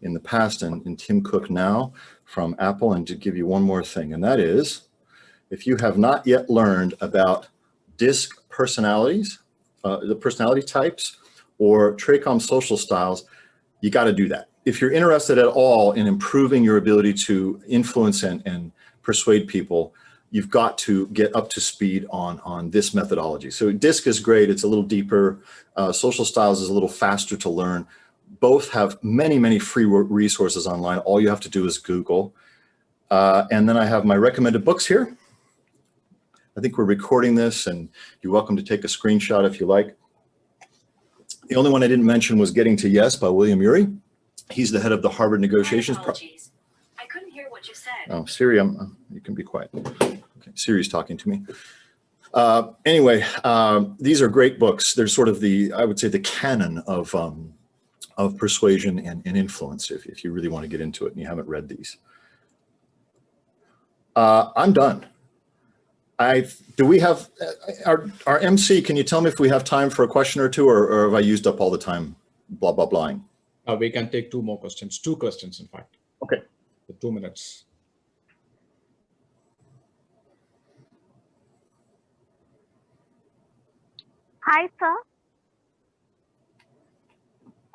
in the past and Tim Cook now from Apple, and to give you one more thing, and that is, if you have not yet learned about DISC personalities, the personality types, or TRACOM social styles, you got to do that. If you're interested at all in improving your ability to influence and persuade people, you've got to get up to speed on this methodology. So DISC is great. It's a little deeper. Social Styles is a little faster to learn. Both have many, many free resources online. All you have to do is Google. And then I have my recommended books here. I think we're recording this, and you're welcome to take a screenshot if you like. The only one I didn't mention was Getting to Yes by William Ury. He's the head of the Harvard Negotiations. I couldn't hear what you said. Oh, Siri, you can be quiet. Okay, Siri's talking to me. Anyway, these are great books. They're sort of I would say, the canon of persuasion and influence, if you really want to get into it and you haven't read these. I'm done. Do we have, our MC, can you tell me if we have time for a question or two, or have I used up all the time blah, blah, blahing? We can take two more questions, 2 questions, in fact. Okay. For 2 minutes. Hi, sir.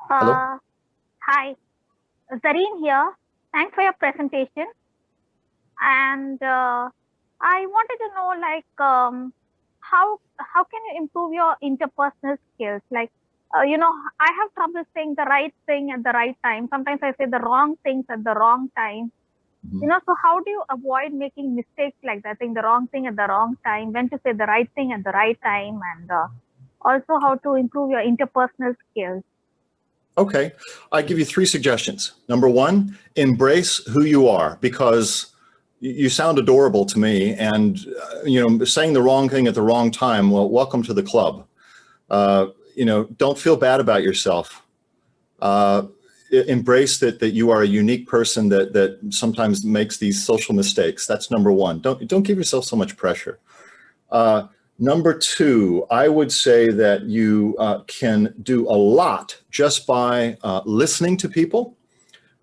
Hello? Hi, Zareen here. Thanks for your presentation. And I wanted to know, like, how can you improve your interpersonal skills? Like, you know, I have trouble saying the right thing at the right time. Sometimes I say the wrong things at the wrong time. You know, so how do you avoid making mistakes like that, saying the wrong thing at the wrong time, when to say the right thing at the right time, and also how to improve your interpersonal skills? Okay, I give you 3 suggestions. Number 1, embrace who you are, because you sound adorable to me, and you know, saying the wrong thing at the wrong time, well, welcome to the club. You know, don't feel bad about yourself. Embrace that you are a unique person that sometimes makes these social mistakes. That's number 1. Don't give yourself so much pressure. Number 2, I would say that you can do a lot just by listening to people,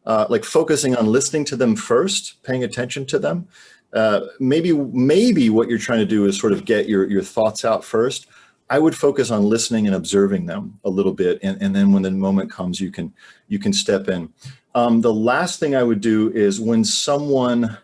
like focusing on listening to them first, paying attention to them. Maybe what you're trying to do is sort of get your thoughts out first. I would focus on listening and observing them a little bit, and then when the moment comes, you can step in. The last thing I would do is, when someone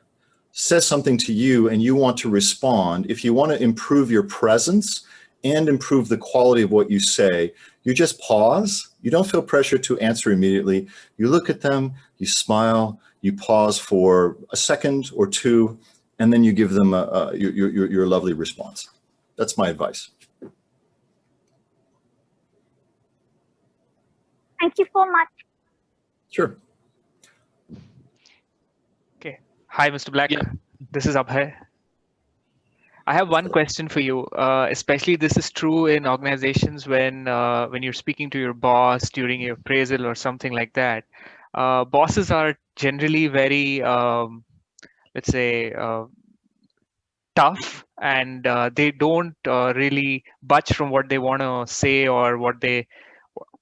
says something to you and you want to respond, if you want to improve your presence and improve the quality of what you say, you just pause. You don't feel pressure to answer immediately. You look at them, you smile, you pause for a second or 2, and then you give them your lovely response. That's my advice. Thank you so much. Sure. Okay. Hi, Mr. Black. Yeah. This is Abhay. I have one question for you. Especially this is true in organizations when you're speaking to your boss during your appraisal or something like that. Bosses are generally very, let's say, tough, and they don't really budge from what they want to say or what they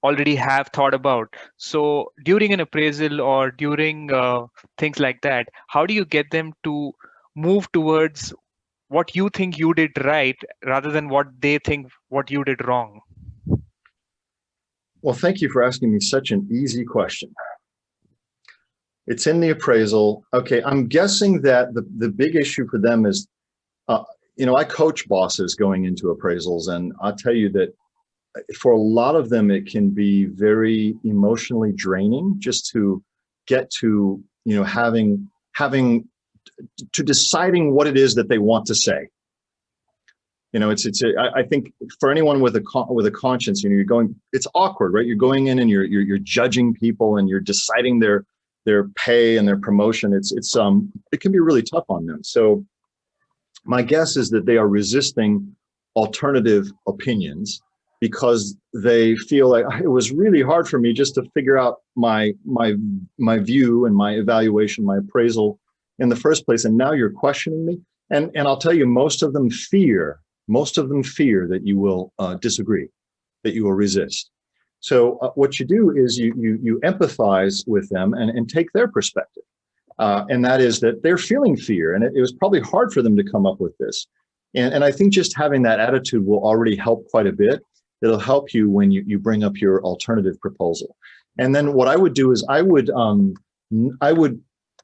already have thought about. So during an appraisal or during things like that, how do you get them to move towards what you think you did right rather than what they think what you did wrong? Well, thank you for asking me such an easy question. It's in the appraisal. Okay, I'm guessing that the big issue for them is, you know, I coach bosses going into appraisals, and I'll tell you that for a lot of them, it can be very emotionally draining just to get to, you know, having to deciding what it is that they want to say. You know, I think for anyone with a conscience, you know, it's awkward, right? You're going in and you're judging people and you're deciding their pay and their promotion. It can be really tough on them. So my guess is that they are resisting alternative opinions, because they feel like it was really hard for me just to figure out my view and my evaluation, my appraisal in the first place. And now you're questioning me. And I'll tell you, most of them fear that you will disagree, that you will resist. So what you do is you empathize with them and take their perspective. And that is that they're feeling fear. And it was probably hard for them to come up with this. And I think just having that attitude will already help quite a bit. It'll help you when you bring up your alternative proposal. And then what I would do is I would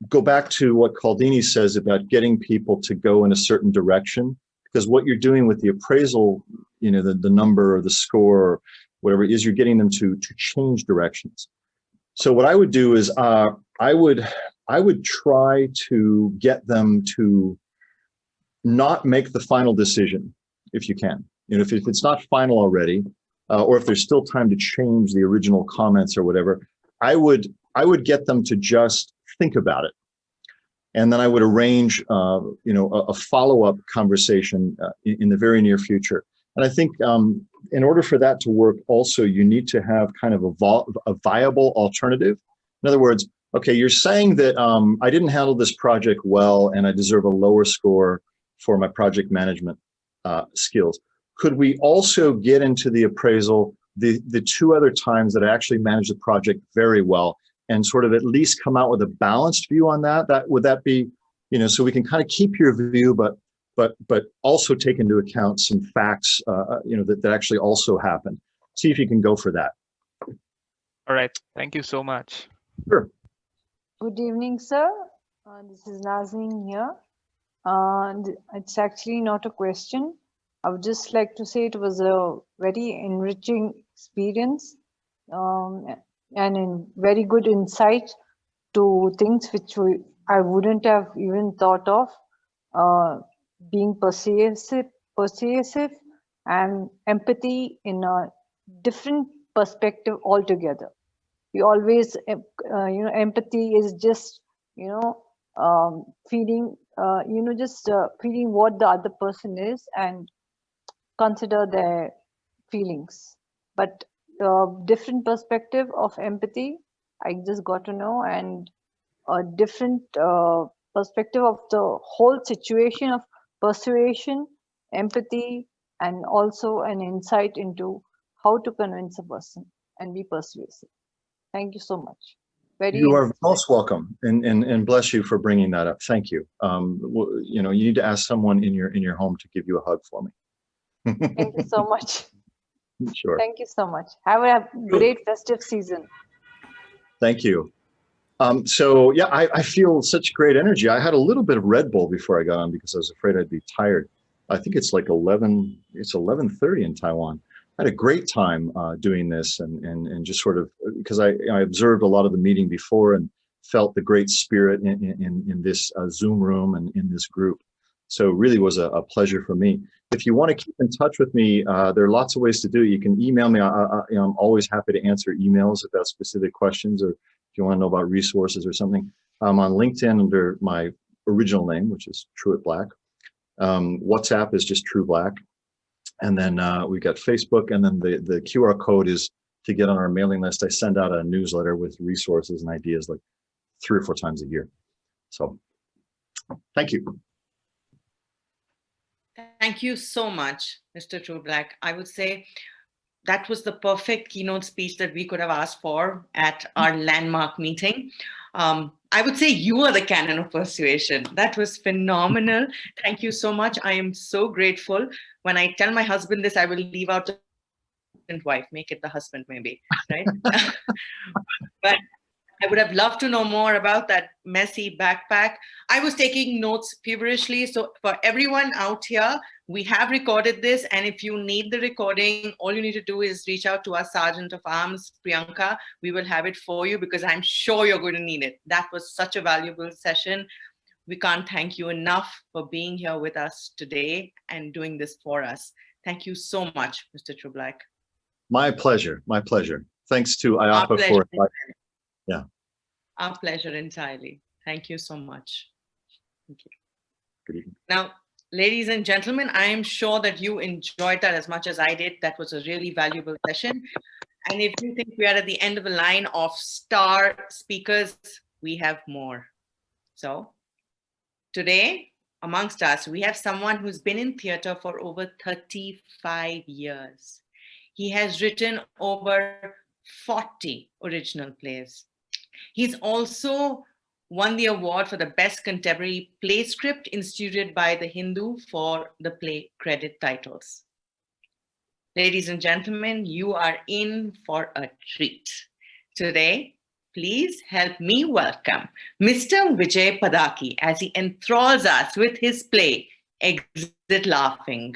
go back to what Caldini says about getting people to go in a certain direction, because what you're doing with the appraisal, you know, the number or the score or whatever it is, you're getting them to change directions. So what I would do is I would try to get them to not make the final decision if you can. You know, if it's not final already, or if there's still time to change the original comments or whatever, I would get them to just think about it. And then I would arrange, you know, a follow-up conversation in the very near future. And I think in order for that to work, also, you need to have kind of a viable alternative. In other words, okay, you're saying that I didn't handle this project well and I deserve a lower score for my project management skills. Could we also get into the appraisal the two other times that I actually managed the project very well, and sort of at least come out with a balanced view on that? Would that be, you know, so we can kind of keep your view, but also take into account some facts, you know, that actually also happened. See if you can go for that. All right. Thank you so much. Sure. Good evening, sir. This is Nazneen here. And it's actually not a question. I would just like to say it was a very enriching experience and a very good insight to things which I wouldn't have even thought of. Being persuasive and empathy in a different perspective altogether. We always, you know, empathy is just, you know, feeling, you know, just feeling what the other person is and consider their feelings. But different perspective of empathy, I just got to know, and a different perspective of the whole situation of persuasion, empathy, and also an insight into how to convince a person and be persuasive. Thank you so much. You are most welcome, and bless you for bringing that up. Thank you. You know, you need to ask someone in your home to give you a hug for me. Thank you so much. Sure. Thank you so much. Have a great festive season. Thank you. So yeah, I feel such great energy. I had a little bit of Red Bull before I got on because I was afraid I'd be tired. I think it's like 11:30 in Taiwan. I had a great time doing this and just sort of, because I observed a lot of the meeting before and felt the great spirit in this Zoom room and in this group. So it really was a pleasure for me. If you want to keep in touch with me, there are lots of ways to do it. You can email me. I'm always happy to answer emails about specific questions, or if you want to know about resources or something. I'm on LinkedIn under my original name, which is Truett Black. WhatsApp is just True Black. And then we've got Facebook, and then the QR code is to get on our mailing list. I send out a newsletter with resources and ideas like 3 or 4 times a year. So thank you. Thank you so much, Mr. True Black. I would say that was the perfect keynote speech that we could have asked for at our landmark meeting. I would say you are the canon of persuasion. That was phenomenal. Thank you so much. I am so grateful. When I tell my husband this, I will leave out the wife, make it the husband maybe, right? But I would have loved to know more about that messy backpack. I was taking notes feverishly. So for everyone out here, we have recorded this. And if you need the recording, all you need to do is reach out to our Sergeant of Arms, Priyanka. We will have it for you because I'm sure you're going to need it. That was such a valuable session. We can't thank you enough for being here with us today and doing this for us. Thank you so much, Mr. True Black. My pleasure. My pleasure. Thanks to IAPA for inviting me. Yeah. Our pleasure entirely. Thank you so much. Thank you. Good evening. Now, ladies and gentlemen, I am sure that you enjoyed that as much as I did. That was a really valuable session. And if you think we are at the end of a line of star speakers, we have more. So today, amongst us, we have someone who's been in theater for over 35 years. He has written over 40 original plays. He's also won the award for the best contemporary play script instituted by the Hindu for the play credit titles. Ladies and gentlemen, you are in for a treat. Today, Please help me welcome Mr. Vijay Padaki as he enthralls us with his play, Exit Laughing.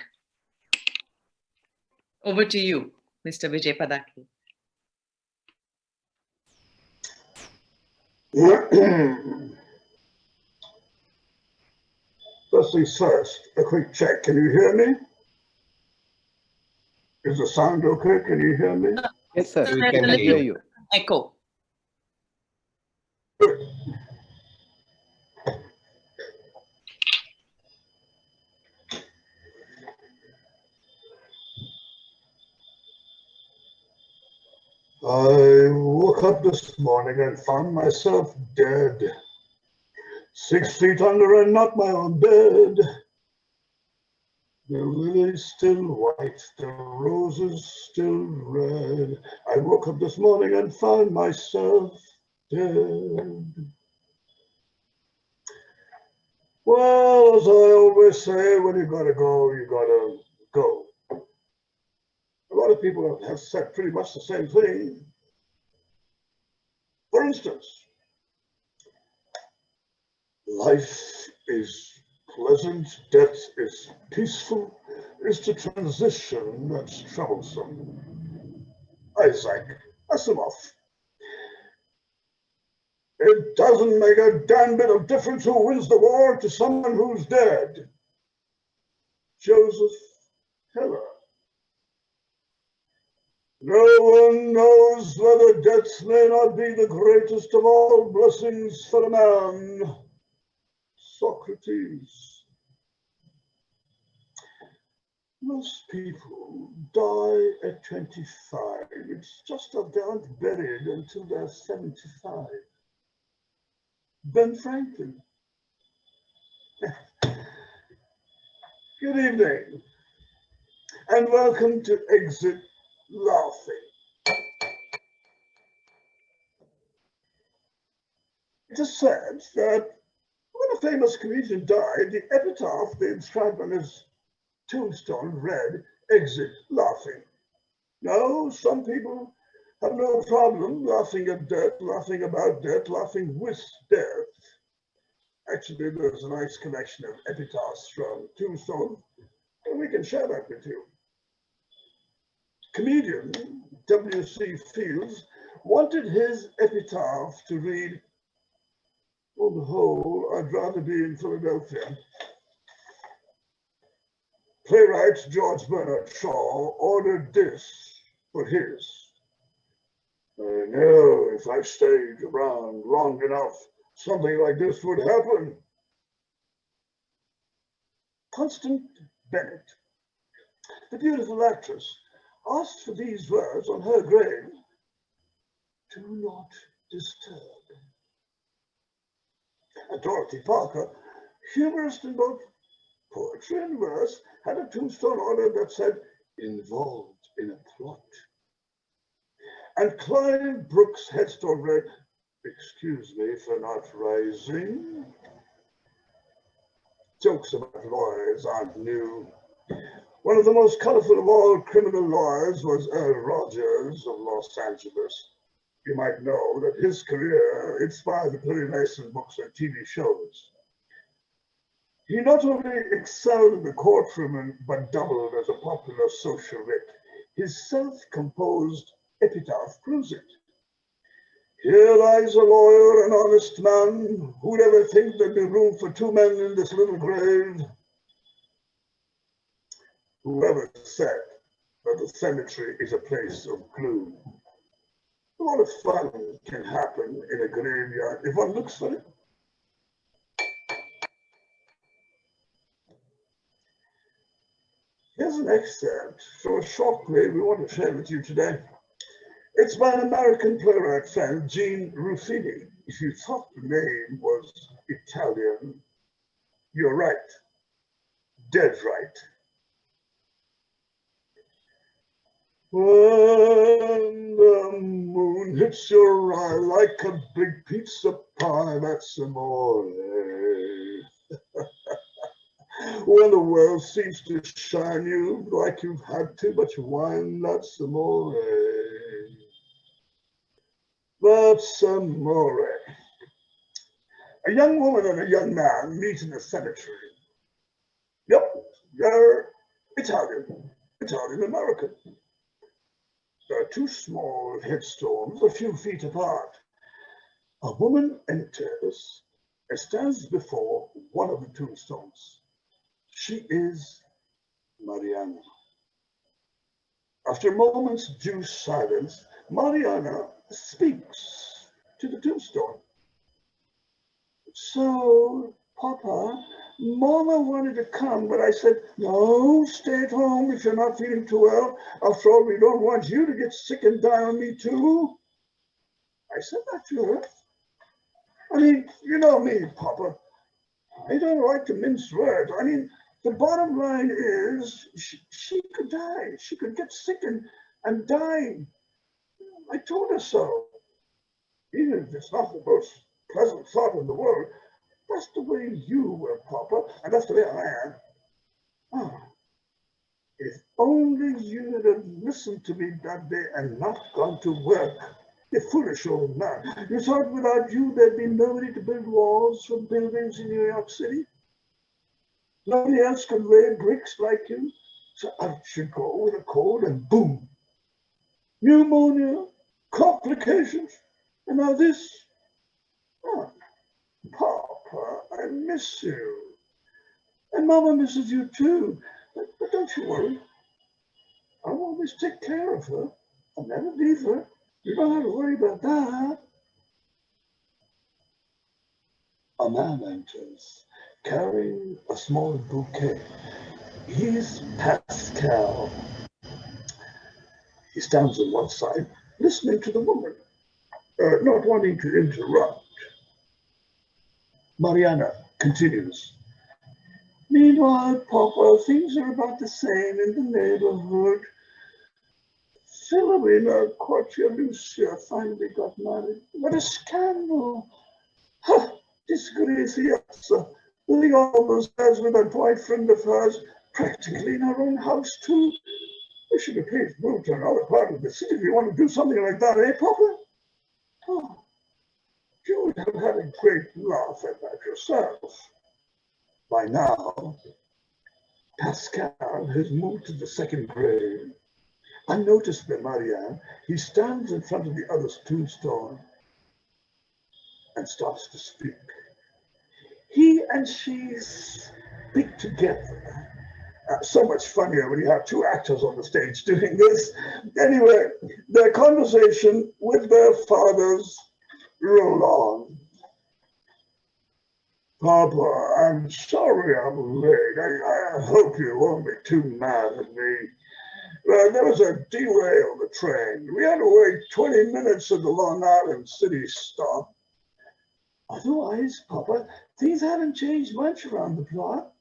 Over to you, Mr. Vijay Padaki. First things first, a quick check. Can you hear me? Is the sound okay? Can you hear me? Yes, sir. We can hear you. Echo. I woke up this morning and found myself dead. 6 feet under and not my own bed. The lily's still white, the roses still red. I woke up this morning and found myself dead. Well, as I always say, when you gotta go, you gotta go. A lot of people have said pretty much the same thing. For instance, life is pleasant, death is peaceful, it's the transition that's troublesome. Isaac Asimov. It doesn't make a damn bit of difference who wins the war to someone who's dead. Joseph Heller. No one knows whether death may not be the greatest of all blessings for a man. Socrates. Most people die at 25. It's just that they aren't buried until they're 75. Ben Franklin. Good evening, and welcome to Exit Laughing. It is said that when a famous comedian died, the epitaph they inscribed on his tombstone read, Exit Laughing. Now, some people have no problem laughing at death, laughing about death, laughing with death. Actually, there's a nice collection of epitaphs from tombstones, and we can share that with you. Comedian W.C. Fields wanted his epitaph to read, on the whole, I'd rather be in Philadelphia. Playwright George Bernard Shaw ordered this for his. I know if I stayed around long enough, something like this would happen. Constance Bennett, the beautiful actress, asked for these words on her grave: do not disturb. And Dorothy Parker, humorist in both poetry and verse, had a tombstone order that said, involved in a plot. And Clive Brooks' headstone read, excuse me for not rising. Jokes about lawyers aren't new. One of the most colorful of all criminal lawyers was Earl Rogers of Los Angeles. You might know that his career inspired the Perry Mason books and TV shows. He not only excelled in the courtroom, but doubled as a popular social wit. His self-composed epitaph proves it. Here lies a lawyer, an honest man. Who'd ever think there'd be room for two men in this little grave? Whoever said that the cemetery is a place of gloom? A lot of fun can happen in a graveyard if one looks for it. Here's an excerpt from a short play we want to share with you today. It's by an American playwright friend, Gene Ruffini. If you thought the name was Italian, you're right. Dead right. When the moon hits your eye like a big pizza pie, that's amore. When the world seems to shine you like you've had too much wine, that's amore. But That's amore. A young woman and a young man meet in a cemetery. Yep, they're Italian American. There are two small headstones a few feet apart. A woman enters and stands before one of the tombstones. She is Mariana. After a moment's due silence, Mariana speaks to the tombstone. So, Papa, Mama wanted to come, but I said, no, stay at home if you're not feeling too well. After all, we don't want you to get sick and die on me too. I said that to her. I mean, you know me, Papa. I don't like to mince words. I mean, the bottom line is she could die. She could get sick and die. I told her so. Even if it's not the most pleasant thought in the world, that's the way you were, Papa, and that's the way I am. Ah, if only you had listened to me that day and not gone to work. You foolish old man. You thought without you there'd be nobody to build walls for buildings in New York City? Nobody else could lay bricks like you? So out you go with a cold and boom. Pneumonia, complications, and now this. Oh, Papa, I miss you. And Mama misses you too. But don't you worry. I'll always take care of her. I'll never leave her. You don't have to worry about that. A man enters, carrying a small bouquet. He's Pascal. He stands on one side, listening to the woman, not wanting to interrupt. Mariana continues. Meanwhile, Papa, things are about the same in the neighborhood. Philomena Lucia finally got married. What a scandal! Ha! Disgraciosa! Living almost as with a boyfriend of hers, practically in her own house too. We should have please moved to another part of the city if you want to do something like that, eh, Papa? Oh, you would have had a great laugh at that yourself. By now, Pascal has moved to the second grade. Unnoticed by Marianne, he stands in front of the other's tombstone and starts to speak. He and she speak together. So much funnier when you have two actors on the stage doing this. Anyway, their conversation with their fathers roll on. Papa, I'm sorry I'm late. I hope you won't be too mad at me. There was a derail of the train. We had to wait 20 minutes at the Long Island City stop. Otherwise, Papa, things haven't changed much around the plot.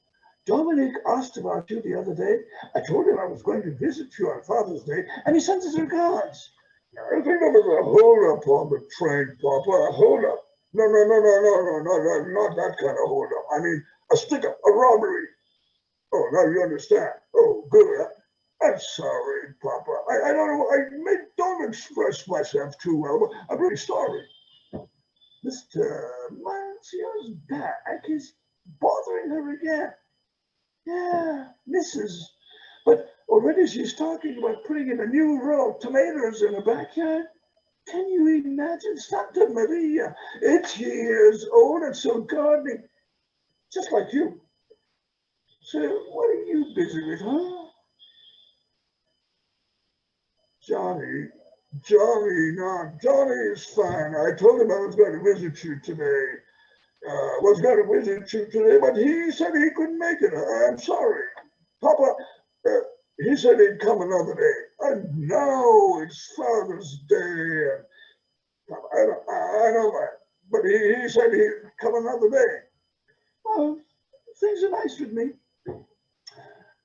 Dominic asked about you the other day. I told him I was going to visit you on Father's Day, and he sends his regards. I think there was a hold-up on the train, Papa, a hold-up. No, not that kind of hold-up. I mean, a stick-up, a robbery. Oh, now you understand. Oh, good. I'm sorry, Papa. I don't know. Don't express myself too well, but I'm really sorry. Mr. Mancio's back is bothering her again. Yeah, Mrs. But already she's talking about putting in a new row of tomatoes in the backyard. Can you imagine Santa Maria, 80 years old and still gardening, just like you? So what are you busy with, huh? Johnny is fine. I told him I was going to visit you today. But he said he couldn't make it. I'm sorry. Papa, he said he'd come another day. And now it's Father's Day. And I know that. But he said he'd come another day. Well, things are nice with me.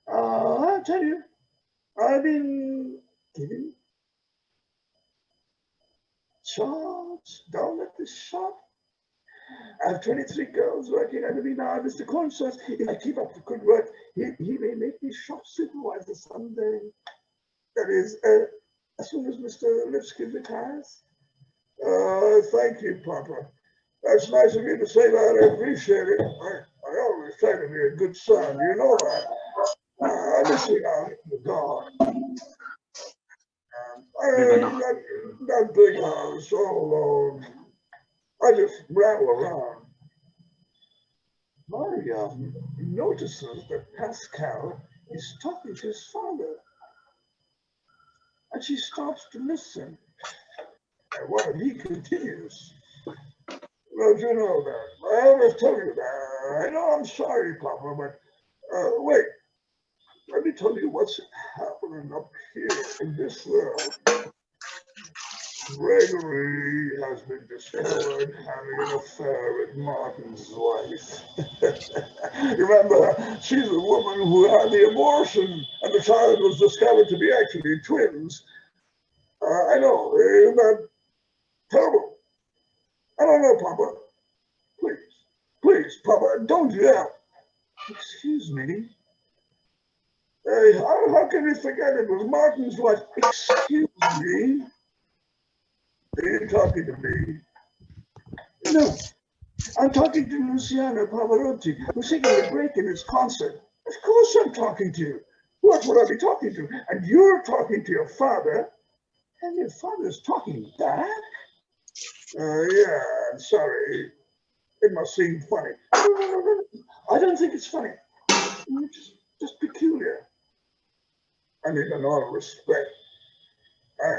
I'll tell you, I've been giving shots down at the shop. I have 23 girls working under me now. Mr. Corn says if I keep up the good work, he may make me shop supervisor someday. That is, as soon as Mr. Lipsky retires. Thank you, Papa. That's nice of you to say that. I appreciate it. I always try to be a good son. You know that. I miss you now. You're gone. That big house all alone. I just rattle around. Maria notices that Pascal is talking to his father, and she stops to listen. And while he continues, well, you know that. I always tell you that. I know I'm sorry, Papa, but wait. Let me tell you what's happening up here in this world. Gregory has been discovered having an affair with Martin's wife. Remember, she's the woman who had the abortion, and the child was discovered to be actually twins. I know, isn't that terrible? I don't know, Papa. Please, Papa, don't yell. Excuse me. How can you forget it was Martin's wife? Excuse me. Are you talking to me? No, I'm talking to Luciano Pavarotti, who's taking a break in his concert. Of course I'm talking to you. Who else would I be talking to? And you're talking to your father, and your father's talking back? Yeah, I'm sorry. It must seem funny. No. I don't think it's funny. It's just peculiar. I mean, in all respect.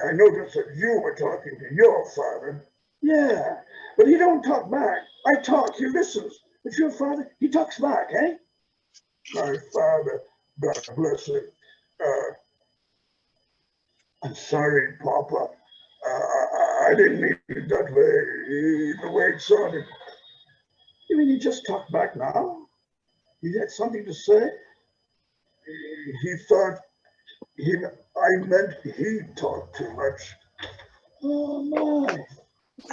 I noticed that you were talking to your father. Yeah, but he don't talk back. I talk, he listens. But your father, he talks back, eh? My father, God bless him. I'm sorry, Papa. I didn't mean it that way, the way it sounded. You mean he just talked back now? He had something to say? He thought I meant he talked too much. Oh my.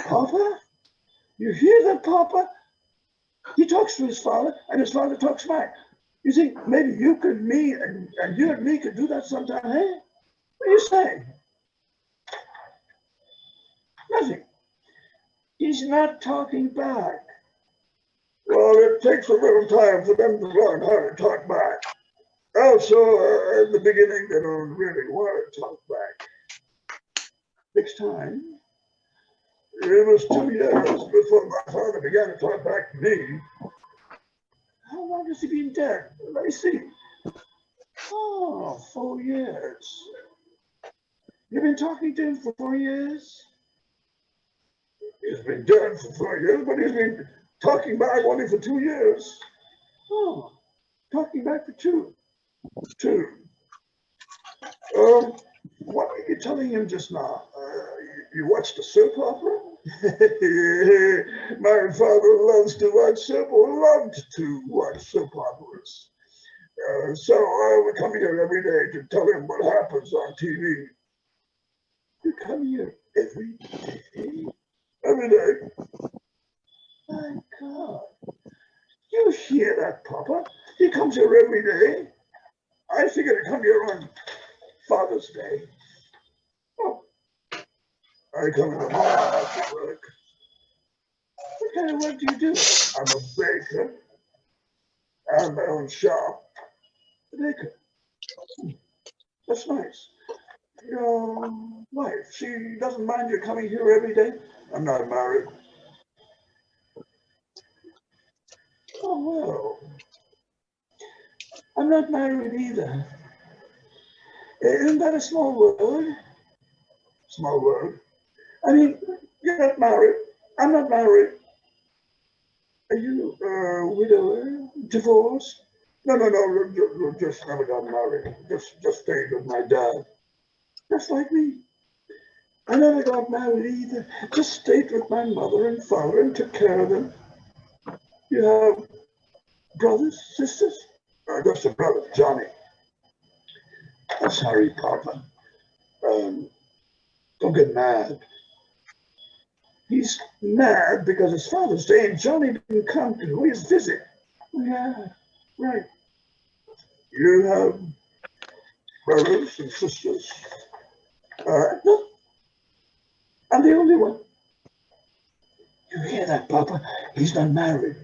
Papa? You hear that, Papa? He talks to his father, and his father talks back. You think maybe you and you and me could do that sometime, hey? What do you say? Nothing. He's not talking back. Well, it takes a little time for them to learn how to talk back. Also, at the beginning, they don't really want to talk back. Next time, it was 2 years before my father began to talk back to me. How long has he been dead? Let me see. Oh, 4 years. You've been talking to him for 4 years? He's been dead for 4 years, but he's been talking back only for 2 years. Oh, talking back for two. What were you telling him just now? You watched a soap opera? My father loves to watch soap operas. So I would come here every day to tell him what happens on TV. You come here every day? Every day. My God. You hear that, Papa? He comes here every day. I figured to come here on Father's Day. Oh, I come in the morning after work. What kind of work do you do? I'm a baker. I have my own shop. A baker. That's nice. Your wife, she doesn't mind you coming here every day? I'm not married. Oh, well. I'm not married either. Isn't that a small world? Small world. I mean, you're not married. I'm not married. Are you a widower? Divorced? No, just never got married. Just stayed with my dad. Just like me. I never got married either. Just stayed with my mother and father and took care of them. You have brothers, sisters? Just a brother, Johnny. I'm sorry, Papa. Don't get mad. He's mad because his Father's Day and Johnny didn't come to his visit. Yeah, right. You have brothers and sisters? No, I'm the only one. You hear that, Papa? He's not married.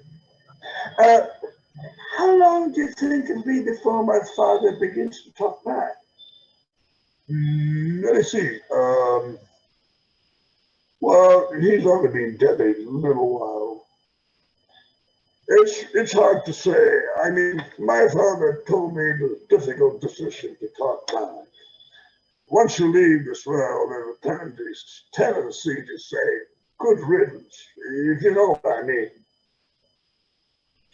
How long do you think it'll be before my father begins to talk back? Let me see. Well, he's only been dead a little while. It's hard to say. I mean, my father told me it was a difficult decision to talk back. Once you leave this world, there's a tendency to say, good riddance, if you know what I mean.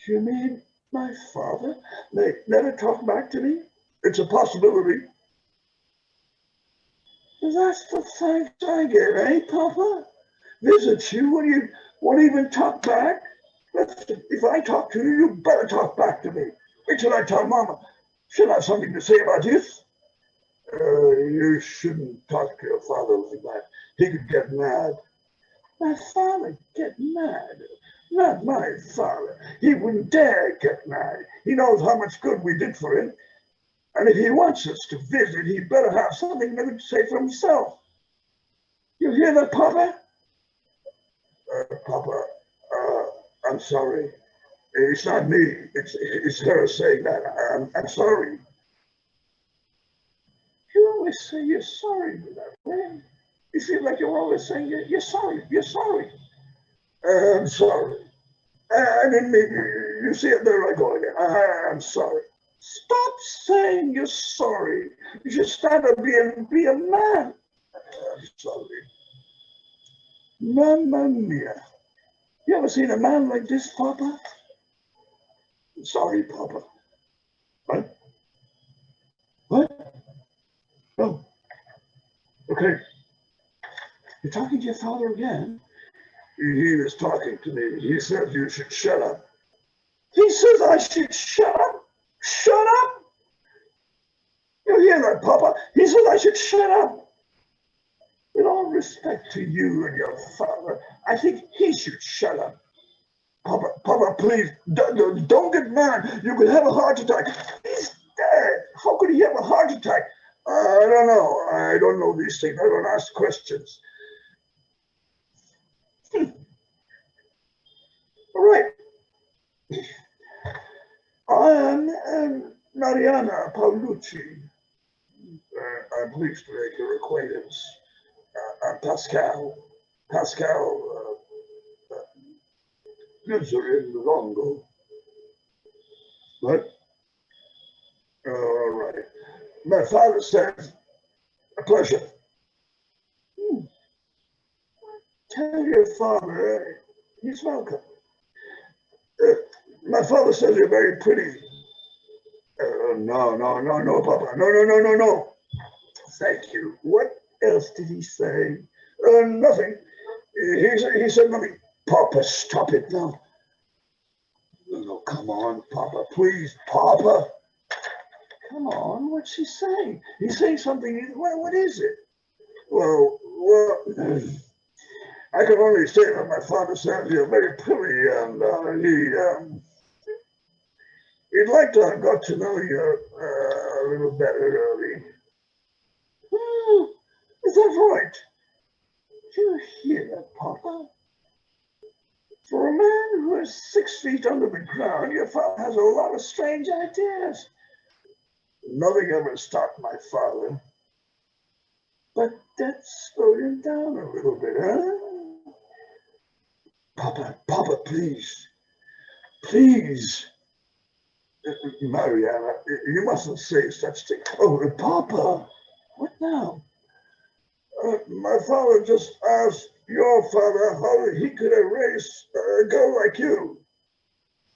Do you mean my father may never talk back to me? It's a possibility. That's the thanks I get, eh, Papa? Visit you, won't even talk back? If I talk to you, you better talk back to me. Wait till I tell Mama. She'll have something to say about this. You shouldn't talk to your father like that. He could get mad. My father get mad? Not my father. He wouldn't dare get mad. He knows how much good we did for him. And if he wants us to visit, he better have something to say for himself. You hear that, Papa? Papa, I'm sorry. It's not me. It's her saying that. I'm sorry. You always say you're sorry with that way. You feel like you're always saying you're sorry. You're sorry. I'm sorry. I didn't mean you see it there I go again. I'm sorry. Stop saying you're sorry. You should stand up and be a man. I'm sorry. Mamma mia. You ever seen a man like this, Papa? Sorry, Papa. What? What? No. Okay. You're talking to your father again? He was talking to me. He said you should shut up. He says I should shut up? Shut up? You hear that, Papa? He says I should shut up. With all respect to you and your father, I think he should shut up. Papa, please, don't get mad. You could have a heart attack. He's dead. How could he have a heart attack? I don't know. I don't know these things. I don't ask questions. All right. I am Mariana Paolucci. I'm pleased to make your acquaintance. I'm Pascal. Pascal lives in Longo. What? All right. My father says, a pleasure. Tell your father he's welcome. My father says you're very pretty. No, Papa. No. Thank you. What else did he say? Nothing. He said nothing. Papa, stop it now. No, come on, Papa, please, Papa. Come on, what's he saying? He's saying something. What is it? Well, I can only say that my father says you're very pretty, and he'd like to have got to know you a little better early. Is that right? Do you hear that, Papa? For a man who is 6 feet under the ground, your father has a lot of strange ideas. Nothing ever stopped my father. But that slowed him down a little bit, huh? Papa, please. Please. Mariana, you mustn't say such things. Oh, Papa, what now? My father just asked your father how he could erase a girl like you.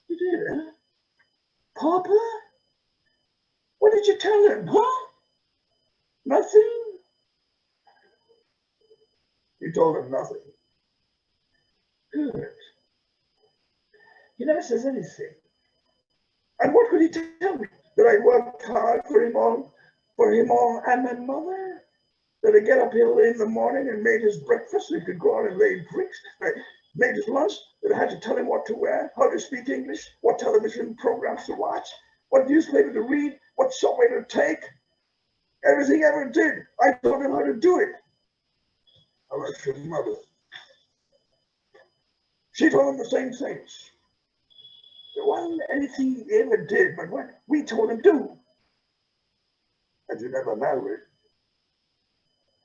You did, huh? Papa? What did you tell him, huh? Nothing? You told him nothing. Good. He never says anything. And what could he tell me? That I worked hard for him all, and my mother? That I get up early in the morning and made his breakfast so he could go out and lay bricks? I made his lunch, that I had to tell him what to wear, how to speak English, what television programs to watch, what newspaper to read, what subway to take. Everything I ever did, I told him how to do it. How about your mother? She told him the same things. There wasn't anything he ever did but what we told him to do. And you never married.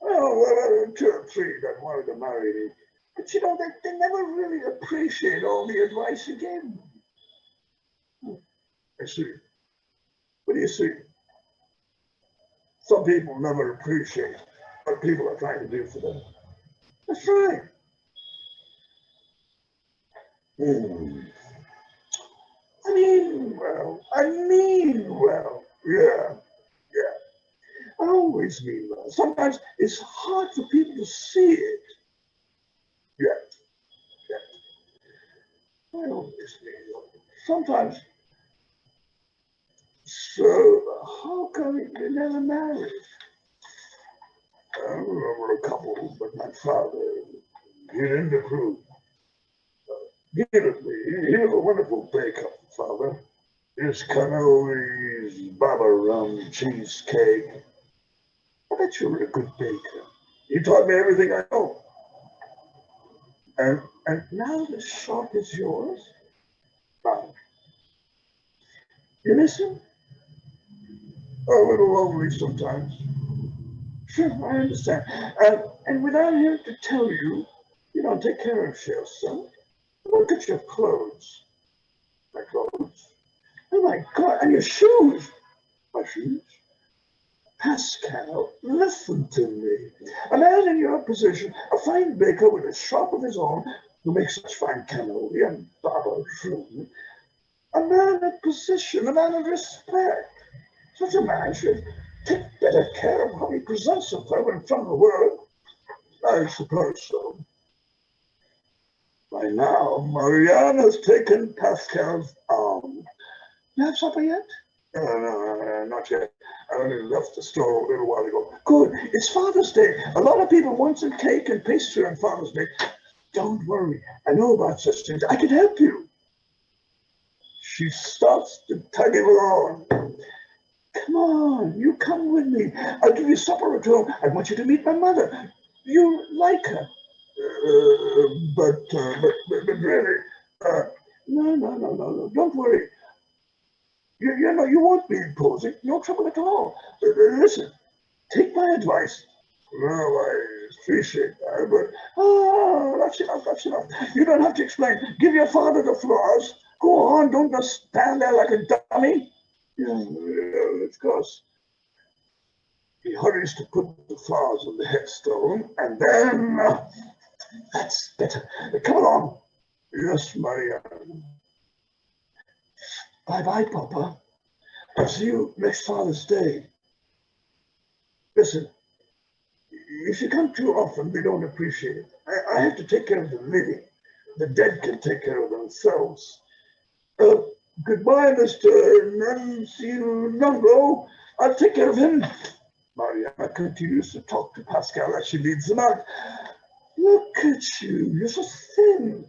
Oh, well, 2 or 3 that wanted to marry me. But you know, they never really appreciate all the advice you gave them. I see. What do you see? Some people never appreciate what people are trying to do for them. That's right. I mean, well, yeah. I always mean well. Sometimes it's hard for people to see it. Yeah. I always mean well. Sometimes. So, how come you never married? I remember a couple, but my father, he didn't approve. He was a wonderful baker, father. His cannolis, baba rum, cheesecake. I bet you were a good baker. He taught me everything I know. And now the shop is yours? Now, you listen? A little lonely sometimes. Sure, I understand. And without him to tell you, you don't take care of yourself, son. Look at your clothes. My clothes? Oh my God, and your shoes. My shoes? Pascal, listen to me. A man in your position, a fine baker with a shop of his own, who makes such fine cannoli and baba room. A man of position, a man of respect. Such a man should take better care of how he presents himself in front of the world. I suppose so. By now, Marianne has taken Pascal's arm. You have supper yet? No, not yet. I only left the store a little while ago. Good. It's Father's Day. A lot of people want some cake and pastry on Father's Day. Don't worry. I know about such things. I can help you. She starts to tug him along. Come on, you come with me. I'll give you supper at home. I want you to meet my mother. You like her. But really, no. Don't worry. You know, you won't be imposing. No trouble at all. Listen, take my advice. Well, I appreciate that, but that's enough. You don't have to explain. Give your father the flowers. Go on, don't just stand there like a dummy. Yeah, of course. He hurries to put the flowers on the headstone, and then that's better. Come along. Yes, Maria. Bye-bye, Papa. I'll see you next Father's Day. Listen, if you come too often, they don't appreciate it. I have to take care of the living. The dead can take care of themselves. Goodbye, Mr. Nango. I'll take care of him. Mariana continues to talk to Pascal as she leads them out. Look at you, you're so thin.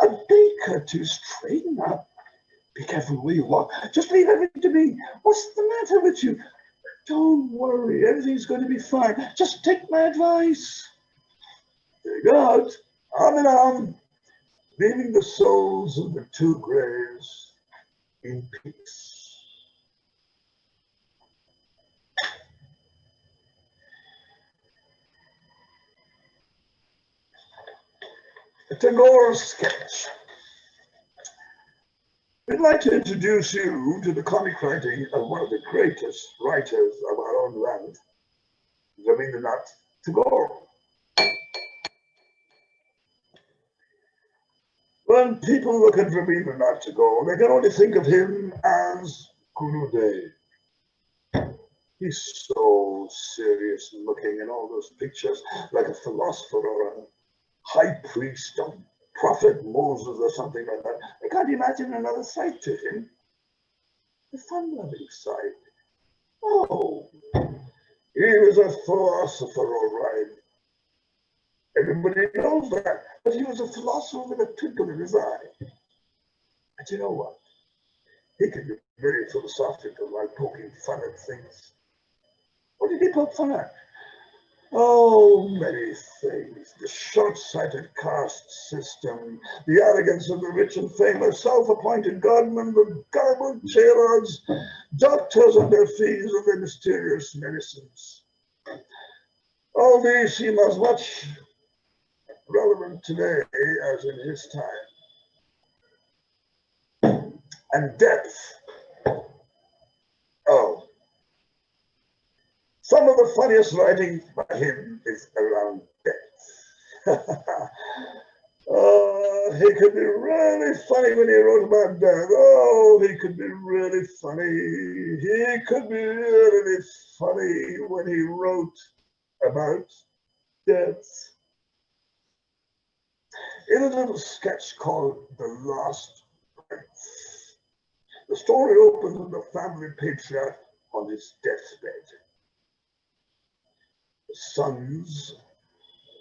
A baker to straighten up. Be careful where you walk. Just leave everything to me. What's the matter with you? Don't worry, everything's going to be fine. Just take my advice. They go out, arm in arm, leaving the souls of the 2 graves in peace. A Tagore sketch. We'd like to introduce you to the comic writing of one of the greatest writers of our own land, Rabindranath Tagore. When people look at Rabindranath Tagore, they can only think of him as Gurudev. He's so serious looking in all those pictures, like a philosopher or a high priest or prophet Moses or something like that. I can't imagine another side to him. The fun-loving side. Oh, he was a philosopher, all right. Everybody knows that, but he was a philosopher with a twinkle in his eye. But you know what? He could be very philosophical, like poking fun at things. What did he poke fun at? Oh, many things. The short-sighted caste system, the arrogance of the rich and famous, self-appointed godmen, the garbled jailers, doctors on their fees and their mysterious medicines. All these seem as much relevant today as in his time. And depth. Oh. Some of the funniest writing by him is around death. Oh, he could be really funny when he wrote about death. Oh, he could be really funny. He could be really funny when he wrote about death. In a little sketch called The Last Prince, the story opens with the family patriarch on his deathbed. The sons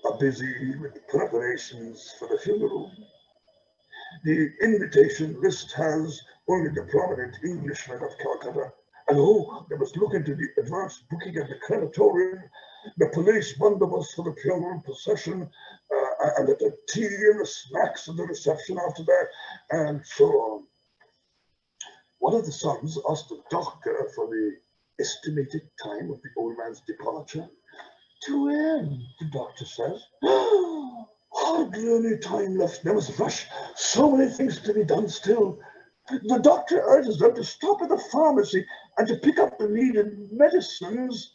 are busy with preparations for the funeral. The invitation list has only the prominent Englishmen of Calcutta, and oh, they must look into the advanced booking at the crematorium, the police bundobust for the funeral procession, and the tea and the snacks at the reception after that, and so on. One of the sons asked the doctor for the estimated time of the old man's departure. 2 a.m., the doctor says. Hardly any time left. They must rush. So many things to be done still. The doctor urges them to stop at the pharmacy and to pick up the needed medicines.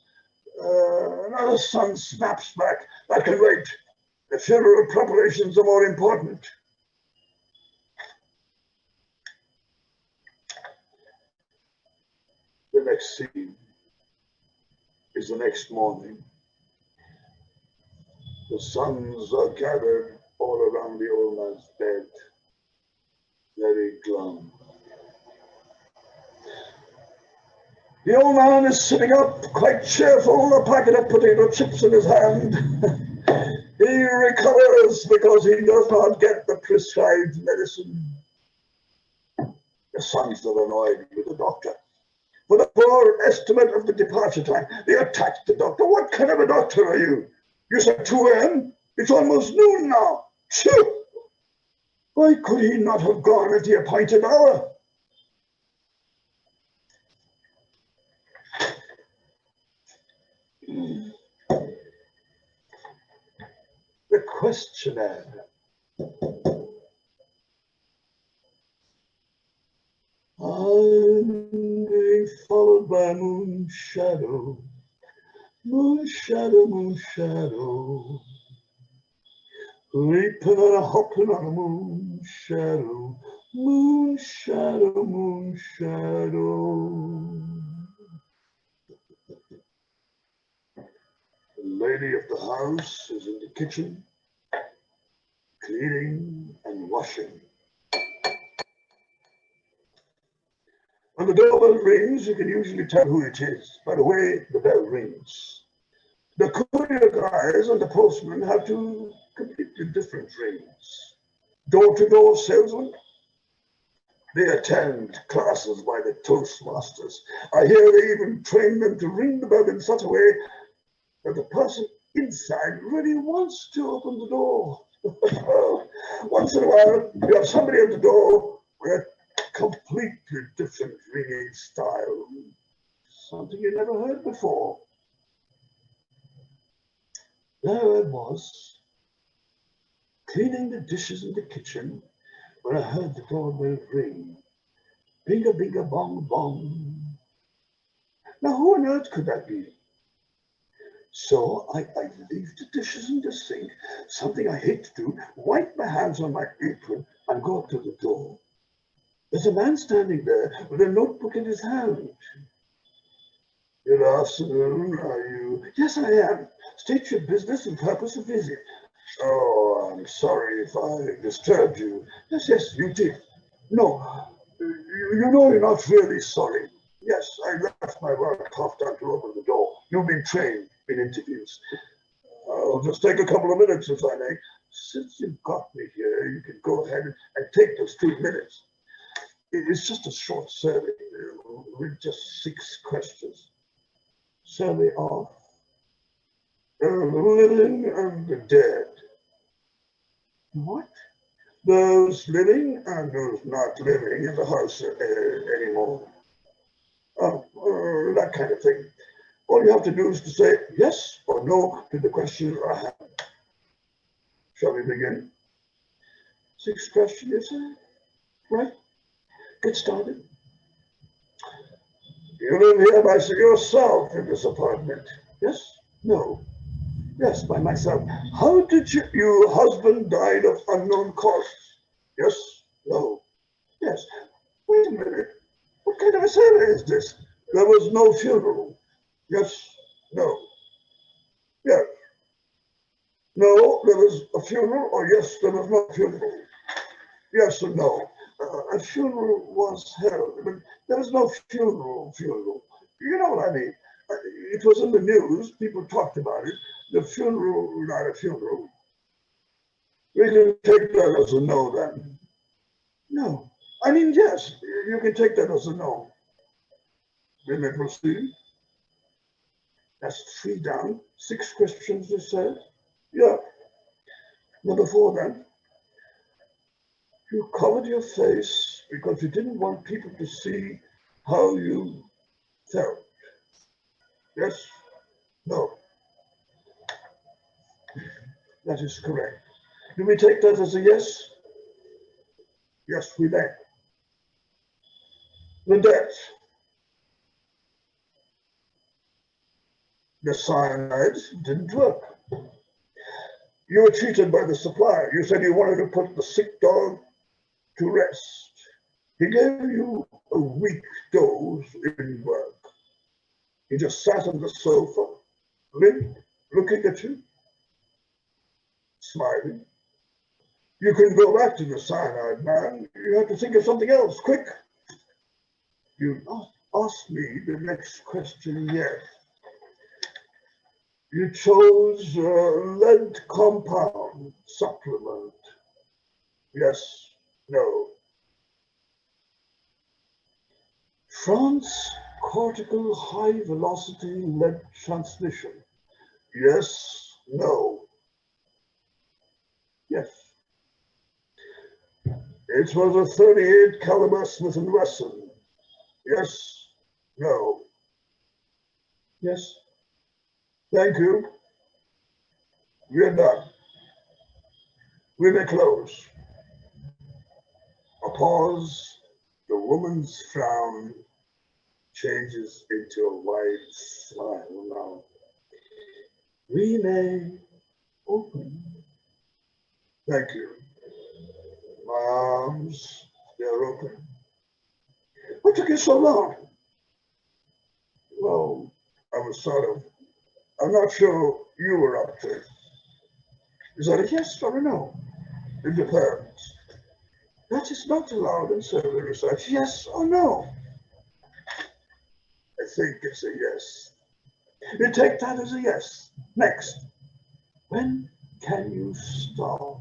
Another son snaps back. I can wait. The funeral preparations are more important. The next scene is the next morning. The sons are gathered all around the old man's bed, very glum. The old man is sitting up, quite cheerful, a packet of potato chips in his hand. He recovers because he does not get the prescribed medicine. The sons are annoyed with the doctor for the poor estimate of the departure time. They attack the doctor. What kind of a doctor are you? You said 2 a.m.? It's almost noon now. Phew! Why could he not have gone at the appointed hour? The questionnaire. I'm being followed by a moon shadow. Moon shadow, moon shadow. Leaping and a hopping on a moon shadow. Moon shadow, moon shadow. The lady of the house is in the kitchen, cleaning and washing. When the doorbell rings, you can usually tell who it is by the way the bell rings. The courier guys and the postman have two completely different rings. Door-to-door salesmen, they attend classes by the Toastmasters. I hear they even train them to ring the bell in such a way that the person inside really wants to open the door. Once in a while, you have somebody at the door with a completely different ringing style. Something you never heard before. There I was, cleaning the dishes in the kitchen, when I heard the doorbell ring. Binga, binga, bong, bong. Now, who on earth could that be? So I leave the dishes in the sink, something I hate to do, wipe my hands on my apron, and go up to the door. There's a man standing there with a notebook in his hand. Good afternoon, are you? Yes, I am. State your business and purpose of visit. Oh, I'm sorry if I disturbed you. Yes, yes, you did. No, you know you're not really sorry. Yes, I left my work half time to open the door. You've been trained in interviews. I'll just take a couple of minutes if I may. Since you've got me here, you can go ahead and take those 2 minutes. It's just a short survey with just 6 questions. Survey off. The living and the dead. What? Those living and those not living in the house anymore. That kind of thing. All you have to do is to say yes or no to the questions I have. Shall we begin? 6 questions, you say? Right? Get started. You live here by yourself in this apartment. Yes? No. Yes, by myself. How did your husband died of unknown causes? Yes? No. Yes. Wait a minute. What kind of a survey is this? There was no funeral. Yes? No. Yes. No, there was a funeral, or yes, there was no funeral. Yes or no. A funeral was held, but there was no funeral. You know what I mean? It was in the news, people talked about it. The funeral, not a funeral. We can take that as a no then. No. I mean, yes, you can take that as a no. We may proceed. That's 3 down. 6 questions, you said? Yeah. Number 4 then. You covered your face because you didn't want people to see how you felt. Yes? No. That is correct. Do we take that as a yes? Yes, we may. The debt. The cyanide didn't work. You were cheated by the supplier. You said you wanted to put the sick dog to rest. He gave you a weak dose in work. He just sat on the sofa, looking at you, smiling. You can go back to the cyanide man. You have to think of something else, quick. You not ask me the next question yet. You chose lead compound supplement. Yes, no. Transcortical high velocity lead transmission. Yes, no. Yes. It was a 38 caliber Smith & Wesson. Yes, no. Yes. Thank you. We're done. We may close. A pause. The woman's frown changes into a wide smile now. We may open. Thank you. My arms, they're open. What took you so long? Well, I was I'm not sure you were up to. Is that a yes or a no? It depends. That is not allowed in survey research. Yes or no? I think it's a yes. You take that as a yes. Next. When can you start?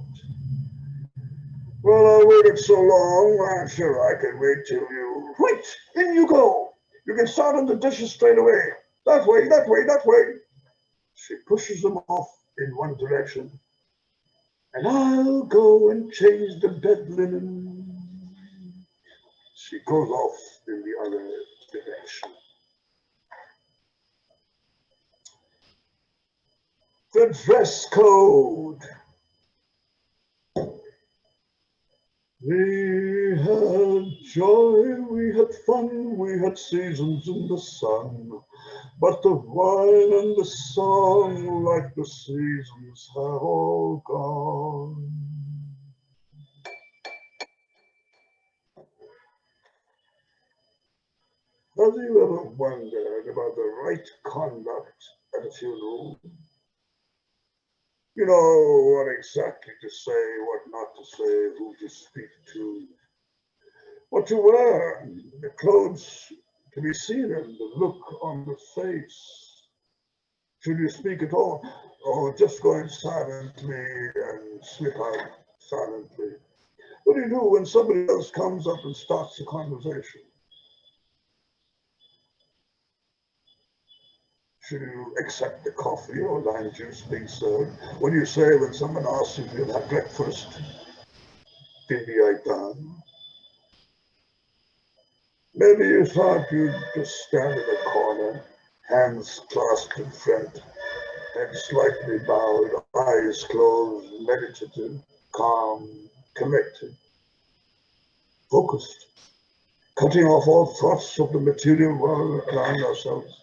Well, I waited so long, I'm sure I can wait till you... Wait! In you go! You can start on the dishes straight away. That way, that way, that way. She pushes them off in one direction. And I'll go and change the bed linen. She goes off in the other direction. The dress code. We had joy, we had fun, we had seasons in the sun. But the wine and the song, like the seasons, have all gone. Have you ever wondered about the right conduct at a funeral? You know what exactly to say, what not to say, who to speak to, what to wear, the clothes to be seen in, the look on the face. Should you speak at all, or just go in silently and slip out silently? What do you do when somebody else comes up and starts a conversation? Should you accept the coffee or lime juice being served? What do you say when someone asks you if you've had breakfast? Maybe I done. Maybe you thought you'd just stand in a corner, hands clasped in front, head slightly bowed, eyes closed, meditative, calm, collected, focused, cutting off all thoughts of the material world around ourselves,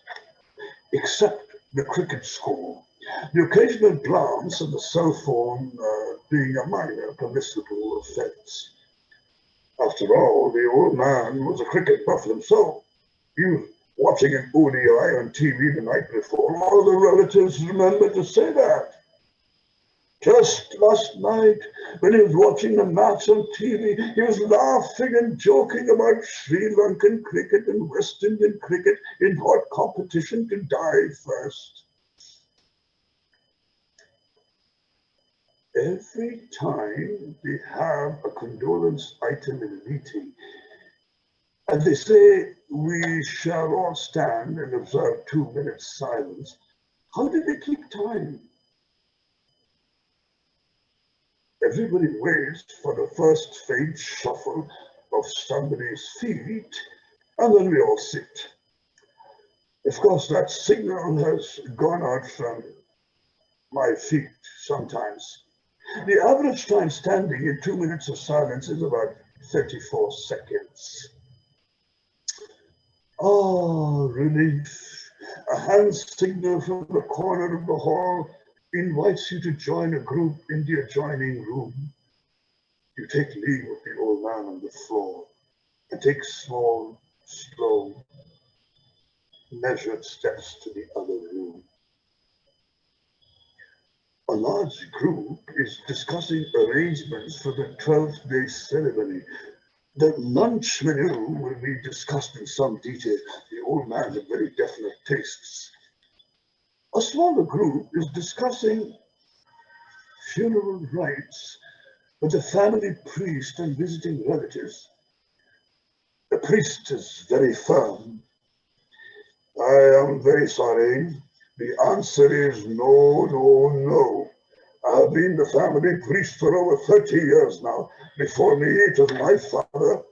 except the cricket score, the occasional glance at the cell phone being a minor permissible offense. After all, the old man was a cricket buff himself. He was watching an ODI on TV the night before. All the relatives remembered to say that. Just last night, when he was watching the match on TV, he was laughing and joking about Sri Lankan cricket and West Indian cricket in what competition can die first. Every time we have a condolence item in a meeting, and they say we shall all stand and observe 2 minutes silence, how do they keep time? Everybody waits for the first faint shuffle of somebody's feet, and then we all sit. Of course, that signal has gone out from my feet sometimes. The average time standing in 2 minutes of silence is about 34 seconds. Oh, relief. A hand signal from the corner of the hall invites you to join a group in the adjoining room. You take leave of the old man on the floor and take small, slow, measured steps to the other room. A large group is discussing arrangements for the 12th day ceremony. The lunch menu will be discussed in some detail. The old man had very definite tastes. A smaller group is discussing funeral rites with the family priest and visiting relatives. The priest is very firm. I am very sorry. The answer is no, no, no. I have been the family priest for over 30 years now. Before me, it was my father.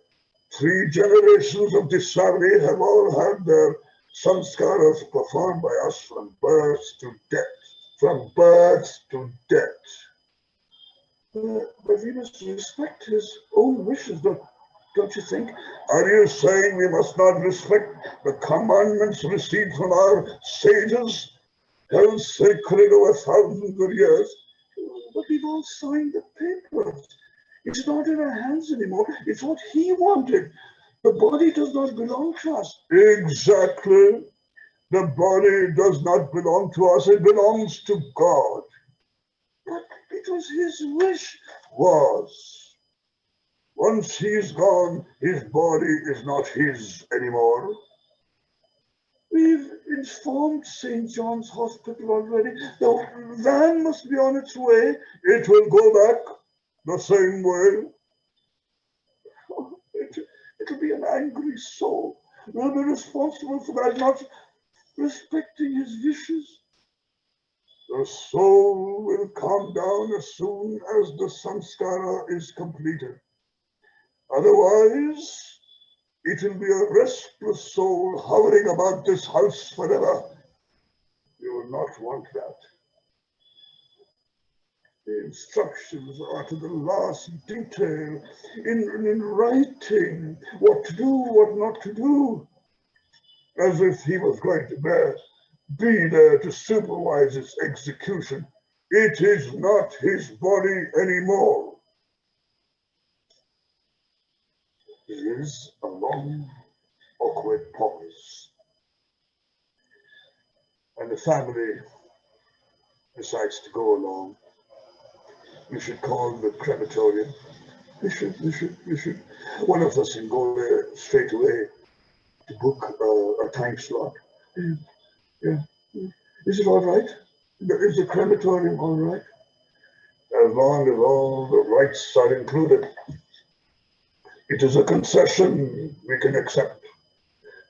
3 generations of this family have all had their sanskaras performed by us from birth to death. From birth to death. But we must respect his own wishes, don't you think? Are you saying we must not respect the commandments received from our sages, held sacred over thousands of years? But we've all signed the papers. It's not in our hands anymore. It's what he wanted. The body does not belong to us. Exactly. The body does not belong to us. It belongs to God. But it was his wish. Once he's gone, his body is not his anymore. We've informed St. John's Hospital already. The van must be on its way. It will go back the same way. It'll be an angry soul. We'll be responsible for that, not respecting his wishes. The soul will calm down as soon as the samskara is completed. Otherwise, it will be a restless soul hovering about this house forever. You will not want that. The instructions are to the last detail, in writing, what to do, what not to do, as if he was going to be there to supervise its execution. It is not his body anymore. There is a long, awkward pause, and the family decides to go along. We should call the crematorium. We should. One of us can go there straight away to book a time slot. Yeah. Is it all right? Is the crematorium all right? As long as all the rights are included. It is a concession we can accept.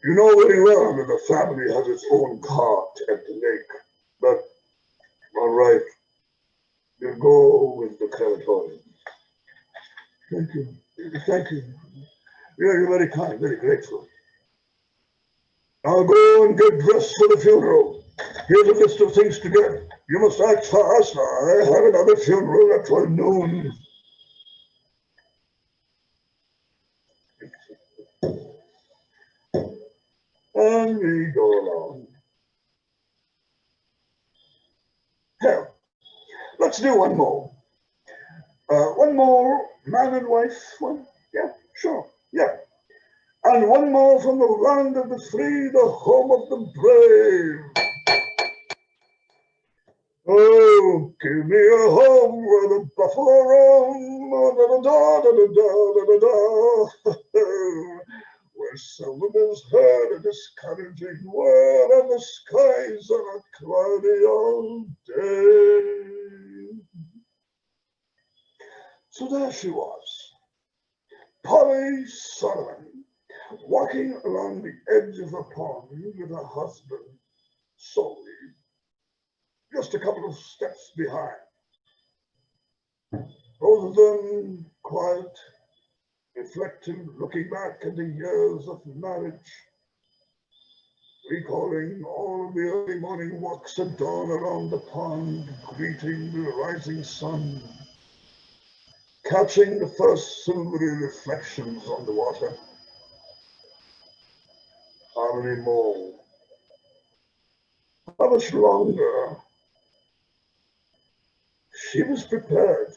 You know very well that the family has its own cart at the lake, but all right, you go with the crematorium. Thank you. Thank you. You're very kind, very grateful. Now go and get dressed for the funeral. Here's a list of things to get. You must act fast. I have another funeral at 12 noon. And we go along. Hell, let's do one more. One more man and wife one. Yeah, sure. Yeah. And one more from the land of the free, the home of the brave. Oh, give me a home where the buffalo roam, where seldom is heard a discouraging word, and the skies are cloudy all day. So there she was, Polly Solomon, walking along the edge of the pond with her husband, Solly, just a couple of steps behind. Both of them quiet, reflecting, looking back at the years of marriage, recalling all the early morning walks at dawn around the pond, greeting the rising sun, catching the first silvery reflections on the water. How many more? How much longer? She was prepared.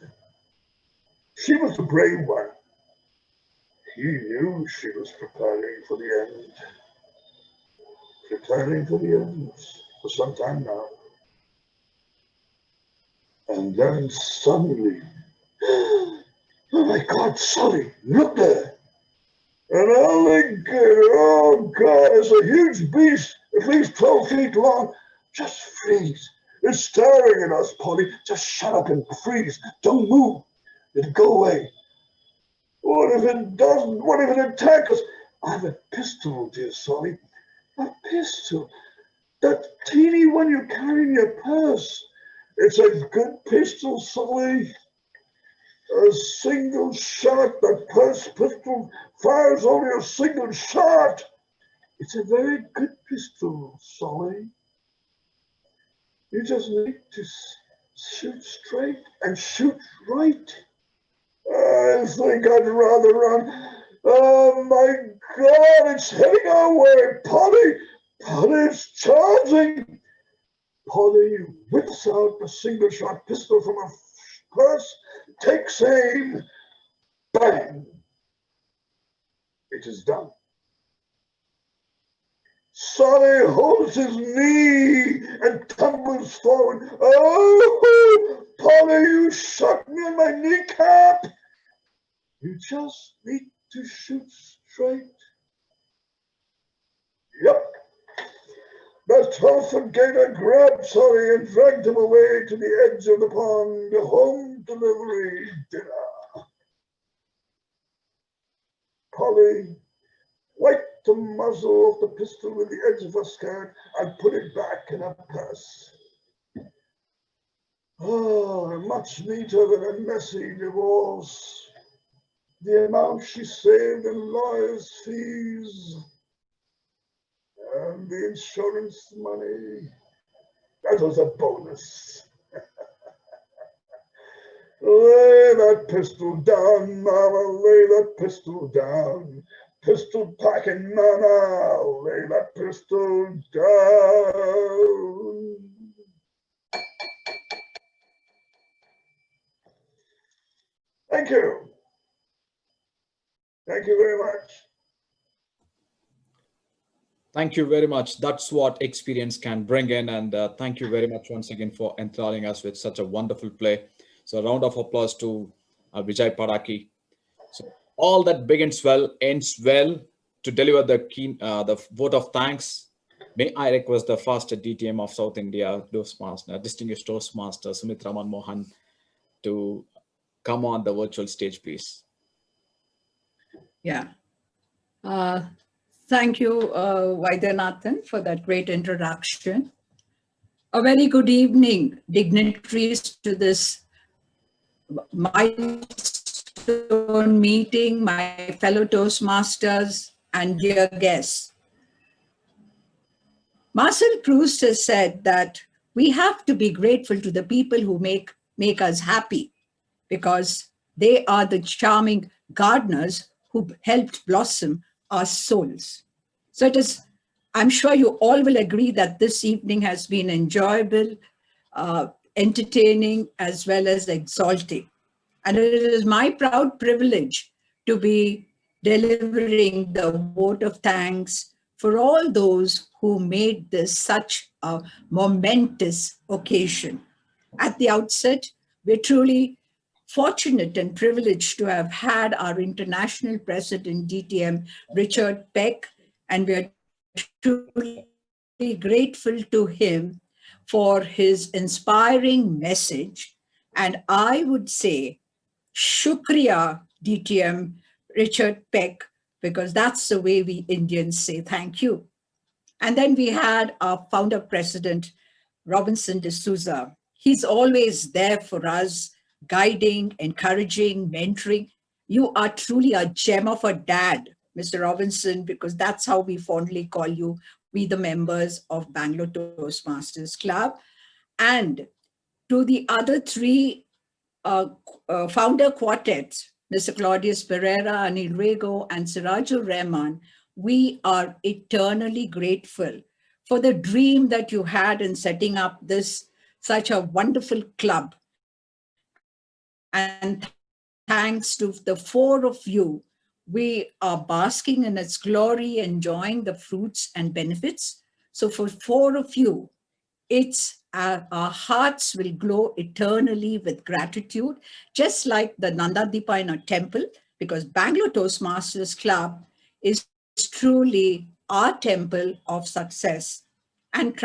She was the brave one. He knew she was preparing for the end. Preparing for the end for some time now. And then suddenly, oh my God, Sully, look there. An alligator, oh God, it's a huge beast, at least 12 feet long. Just freeze. It's staring at us, Polly. Just shut up and freeze. Don't move. It'll go away. What if it doesn't? What if it attacks us? I have a pistol, dear Solly. A pistol. That teeny one you carry in your purse. It's a good pistol, Solly. A single shot. That purse pistol fires only a single shot. It's a very good pistol, Solly. You just need to shoot straight and shoot right. I think I'd rather run. Oh my God, it's heading our way. Polly, Polly's charging. Polly whips out a single shot pistol from her purse, takes aim, bang. It is done. Solly holds his knee and tumbles forward. Oh, Polly, you shot me in my kneecap. You just need to shoot straight. Yep. The 12-foot gator grabbed Solly and dragged him away to the edge of the pond, home delivery dinner. Polly wiped the muzzle of the pistol with the edge of her skirt and put it back in her purse. Oh, much neater than a messy divorce. The amount she saved in lawyers' fees and the insurance money, that was a bonus. Lay that pistol down, Mama, lay that pistol down. Pistol packing, Mama, lay that pistol down. Thank you. Thank you very much. Thank you very much. That's what experience can bring in. And thank you very much once again for enthralling us with such a wonderful play. So a round of applause to Vijay Paraki. So all that begins well, ends well. To deliver the vote of thanks, may I request the first DTM of South India, Toastmaster, distinguished Toastmaster Sumit Raman Mohan, to come on the virtual stage, please. Yeah. Thank you, Vaidyanathan, for that great introduction. A very good evening, dignitaries, to this milestone meeting, my fellow Toastmasters and dear guests. Marcel Proust has said that we have to be grateful to the people who make us happy, because they are the charming gardeners who helped blossom our souls. So it is, I'm sure you all will agree that this evening has been enjoyable, entertaining, as well as exalting. And it is my proud privilege to be delivering the vote of thanks for all those who made this such a momentous occasion. At the outset, we're truly fortunate and privileged to have had our international president, DTM, Richard Peck, and we're truly grateful to him for his inspiring message. And I would say, Shukriya, DTM Richard Peck, because that's the way we Indians say thank you. And then we had our founder president, Robinson D'Souza. He's always there for us, guiding, encouraging, mentoring. You are truly a gem of a dad, Mr. Robinson, because that's how we fondly call you, we the members of Bangalore Toastmasters Club. And to the other three founder quartets, Mr. Claudius Pereira, Anil Rego, and Sirajul Rahman, we are eternally grateful for the dream that you had in setting up this such a wonderful club. And thanks to the four of you, we are basking in its glory, enjoying the fruits and benefits. So for four of you, it's our hearts will glow eternally with gratitude, just like the Nandadipa in a temple, because Bangalore Toastmasters Club is truly our temple of success. And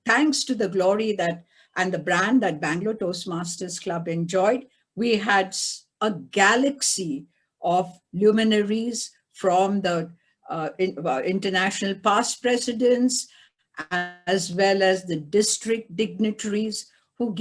thanks to the glory that and the brand that Bangalore Toastmasters Club enjoyed, we had a galaxy of luminaries from the international past presidents, as well as the district dignitaries who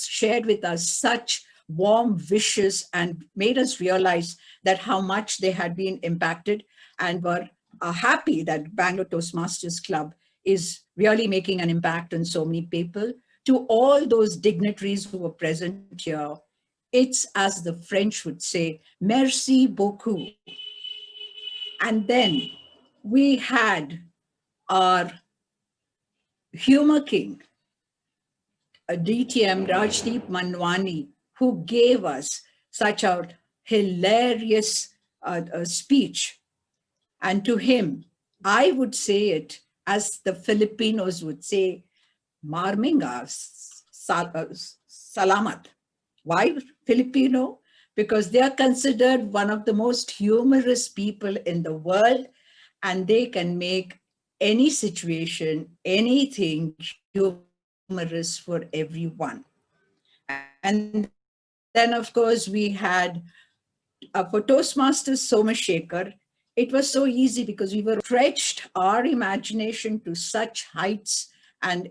shared with us such warm wishes and made us realize that how much they had been impacted, and were happy that Bangalore Toastmasters Club is really making an impact on so many people. To all those dignitaries who were present here, it's, as the French would say, merci beaucoup. And then we had our humor king, DTM Rajdeep Manwani, who gave us such a hilarious speech. And to him, I would say it as the Filipinos would say, Marminga Salamat. Why Filipino? Because they are considered one of the most humorous people in the world, and they can make any situation, anything humorous for everyone. And then, of course, we had for Toastmasters Somashekar, it was so easy because we were stretched our imagination to such heights, and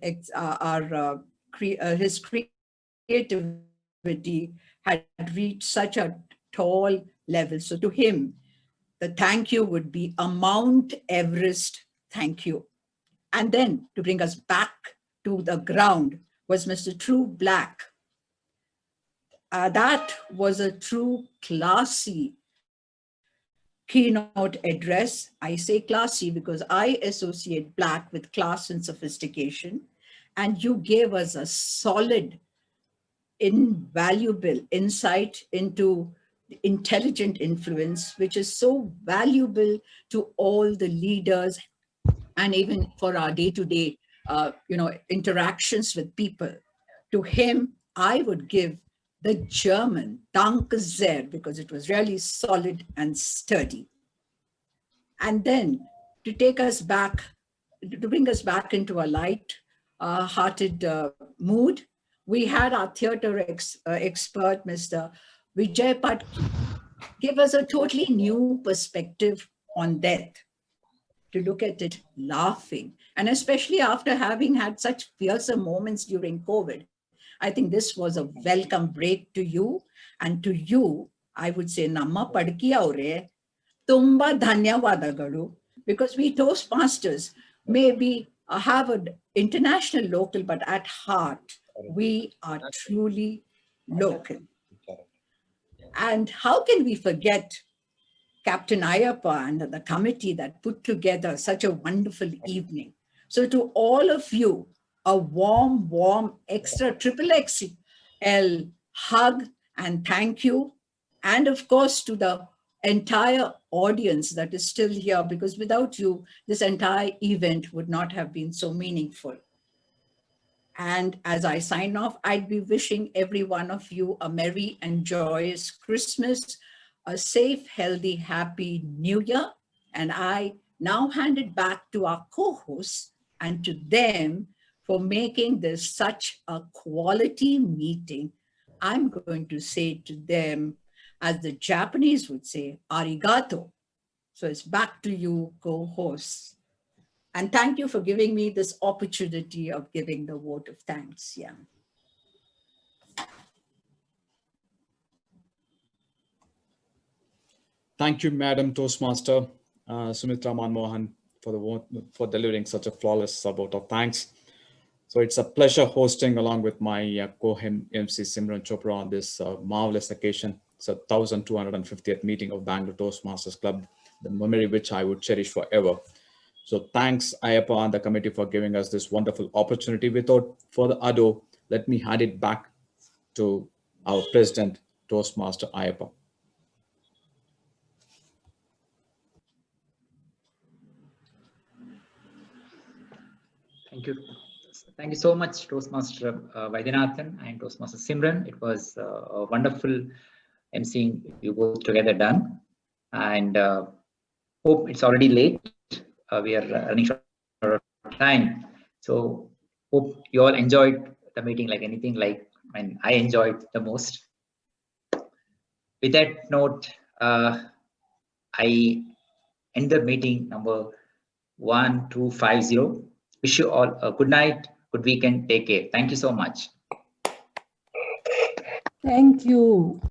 his creativity had reached such a tall level. So to him, the thank you would be a Mount Everest thank you. And then to bring us back to the ground was Mr. True Black. That was a true classy keynote address. I say classy because I associate Black with class and sophistication. And you gave us a solid, invaluable insight into intelligent influence, which is so valuable to all the leaders and even for our day-to-day interactions with people. To him, I would give the German Danke sehr, because it was really solid and sturdy. And then to take us back, to bring us back into a light-hearted mood, we had our theater expert, Mr. Vijay Patki, give us a totally new perspective on death. to look at it laughing. And especially after having had such fearsome moments during COVID, I think this was a welcome break to you. And to you, I would say, Namma Padki Aure, Tumba Dhanyavadagalu, because we Toastmasters maybe have an international local, but at heart, we are truly local. And how can we forget Captain Ayappa and the committee that put together such a wonderful evening? So to all of you, a warm, extra triple XL hug and thank you. And of course, to the entire audience that is still here, because without you, this entire event would not have been so meaningful. And as I sign off, I'd be wishing every one of you a merry and joyous Christmas, a safe, healthy, happy New Year. And I now hand it back to our co-hosts and to them for making this such a quality meeting. I'm going to say to them, as the Japanese would say, arigato. So it's back to you, co-hosts. And thank you for giving me this opportunity of giving the vote of thanks. Yeah. Thank you, Madam Toastmaster Sumitra Manmohan, for delivering such a flawless vote of thanks. So it's a pleasure hosting along with my co-MC Simran Chopra on this marvelous occasion. It's a 1250th meeting of Bangalore Toastmasters Club, the memory which I would cherish forever. So thanks, Ayappa and the committee for giving us this wonderful opportunity. Without further ado, let me hand it back to our president, Toastmaster Ayappa. Thank you. Thank you so much, Toastmaster Vaidyanathan and Toastmaster Simran. It was a wonderful emceeing you both together done. And hope it's already late. We are running short of time. So hope you all enjoyed the meeting like anything like I enjoyed the most. With that note, I end the meeting number 1250. Wish you all a good night, good weekend. Take care. Thank you so much. Thank you.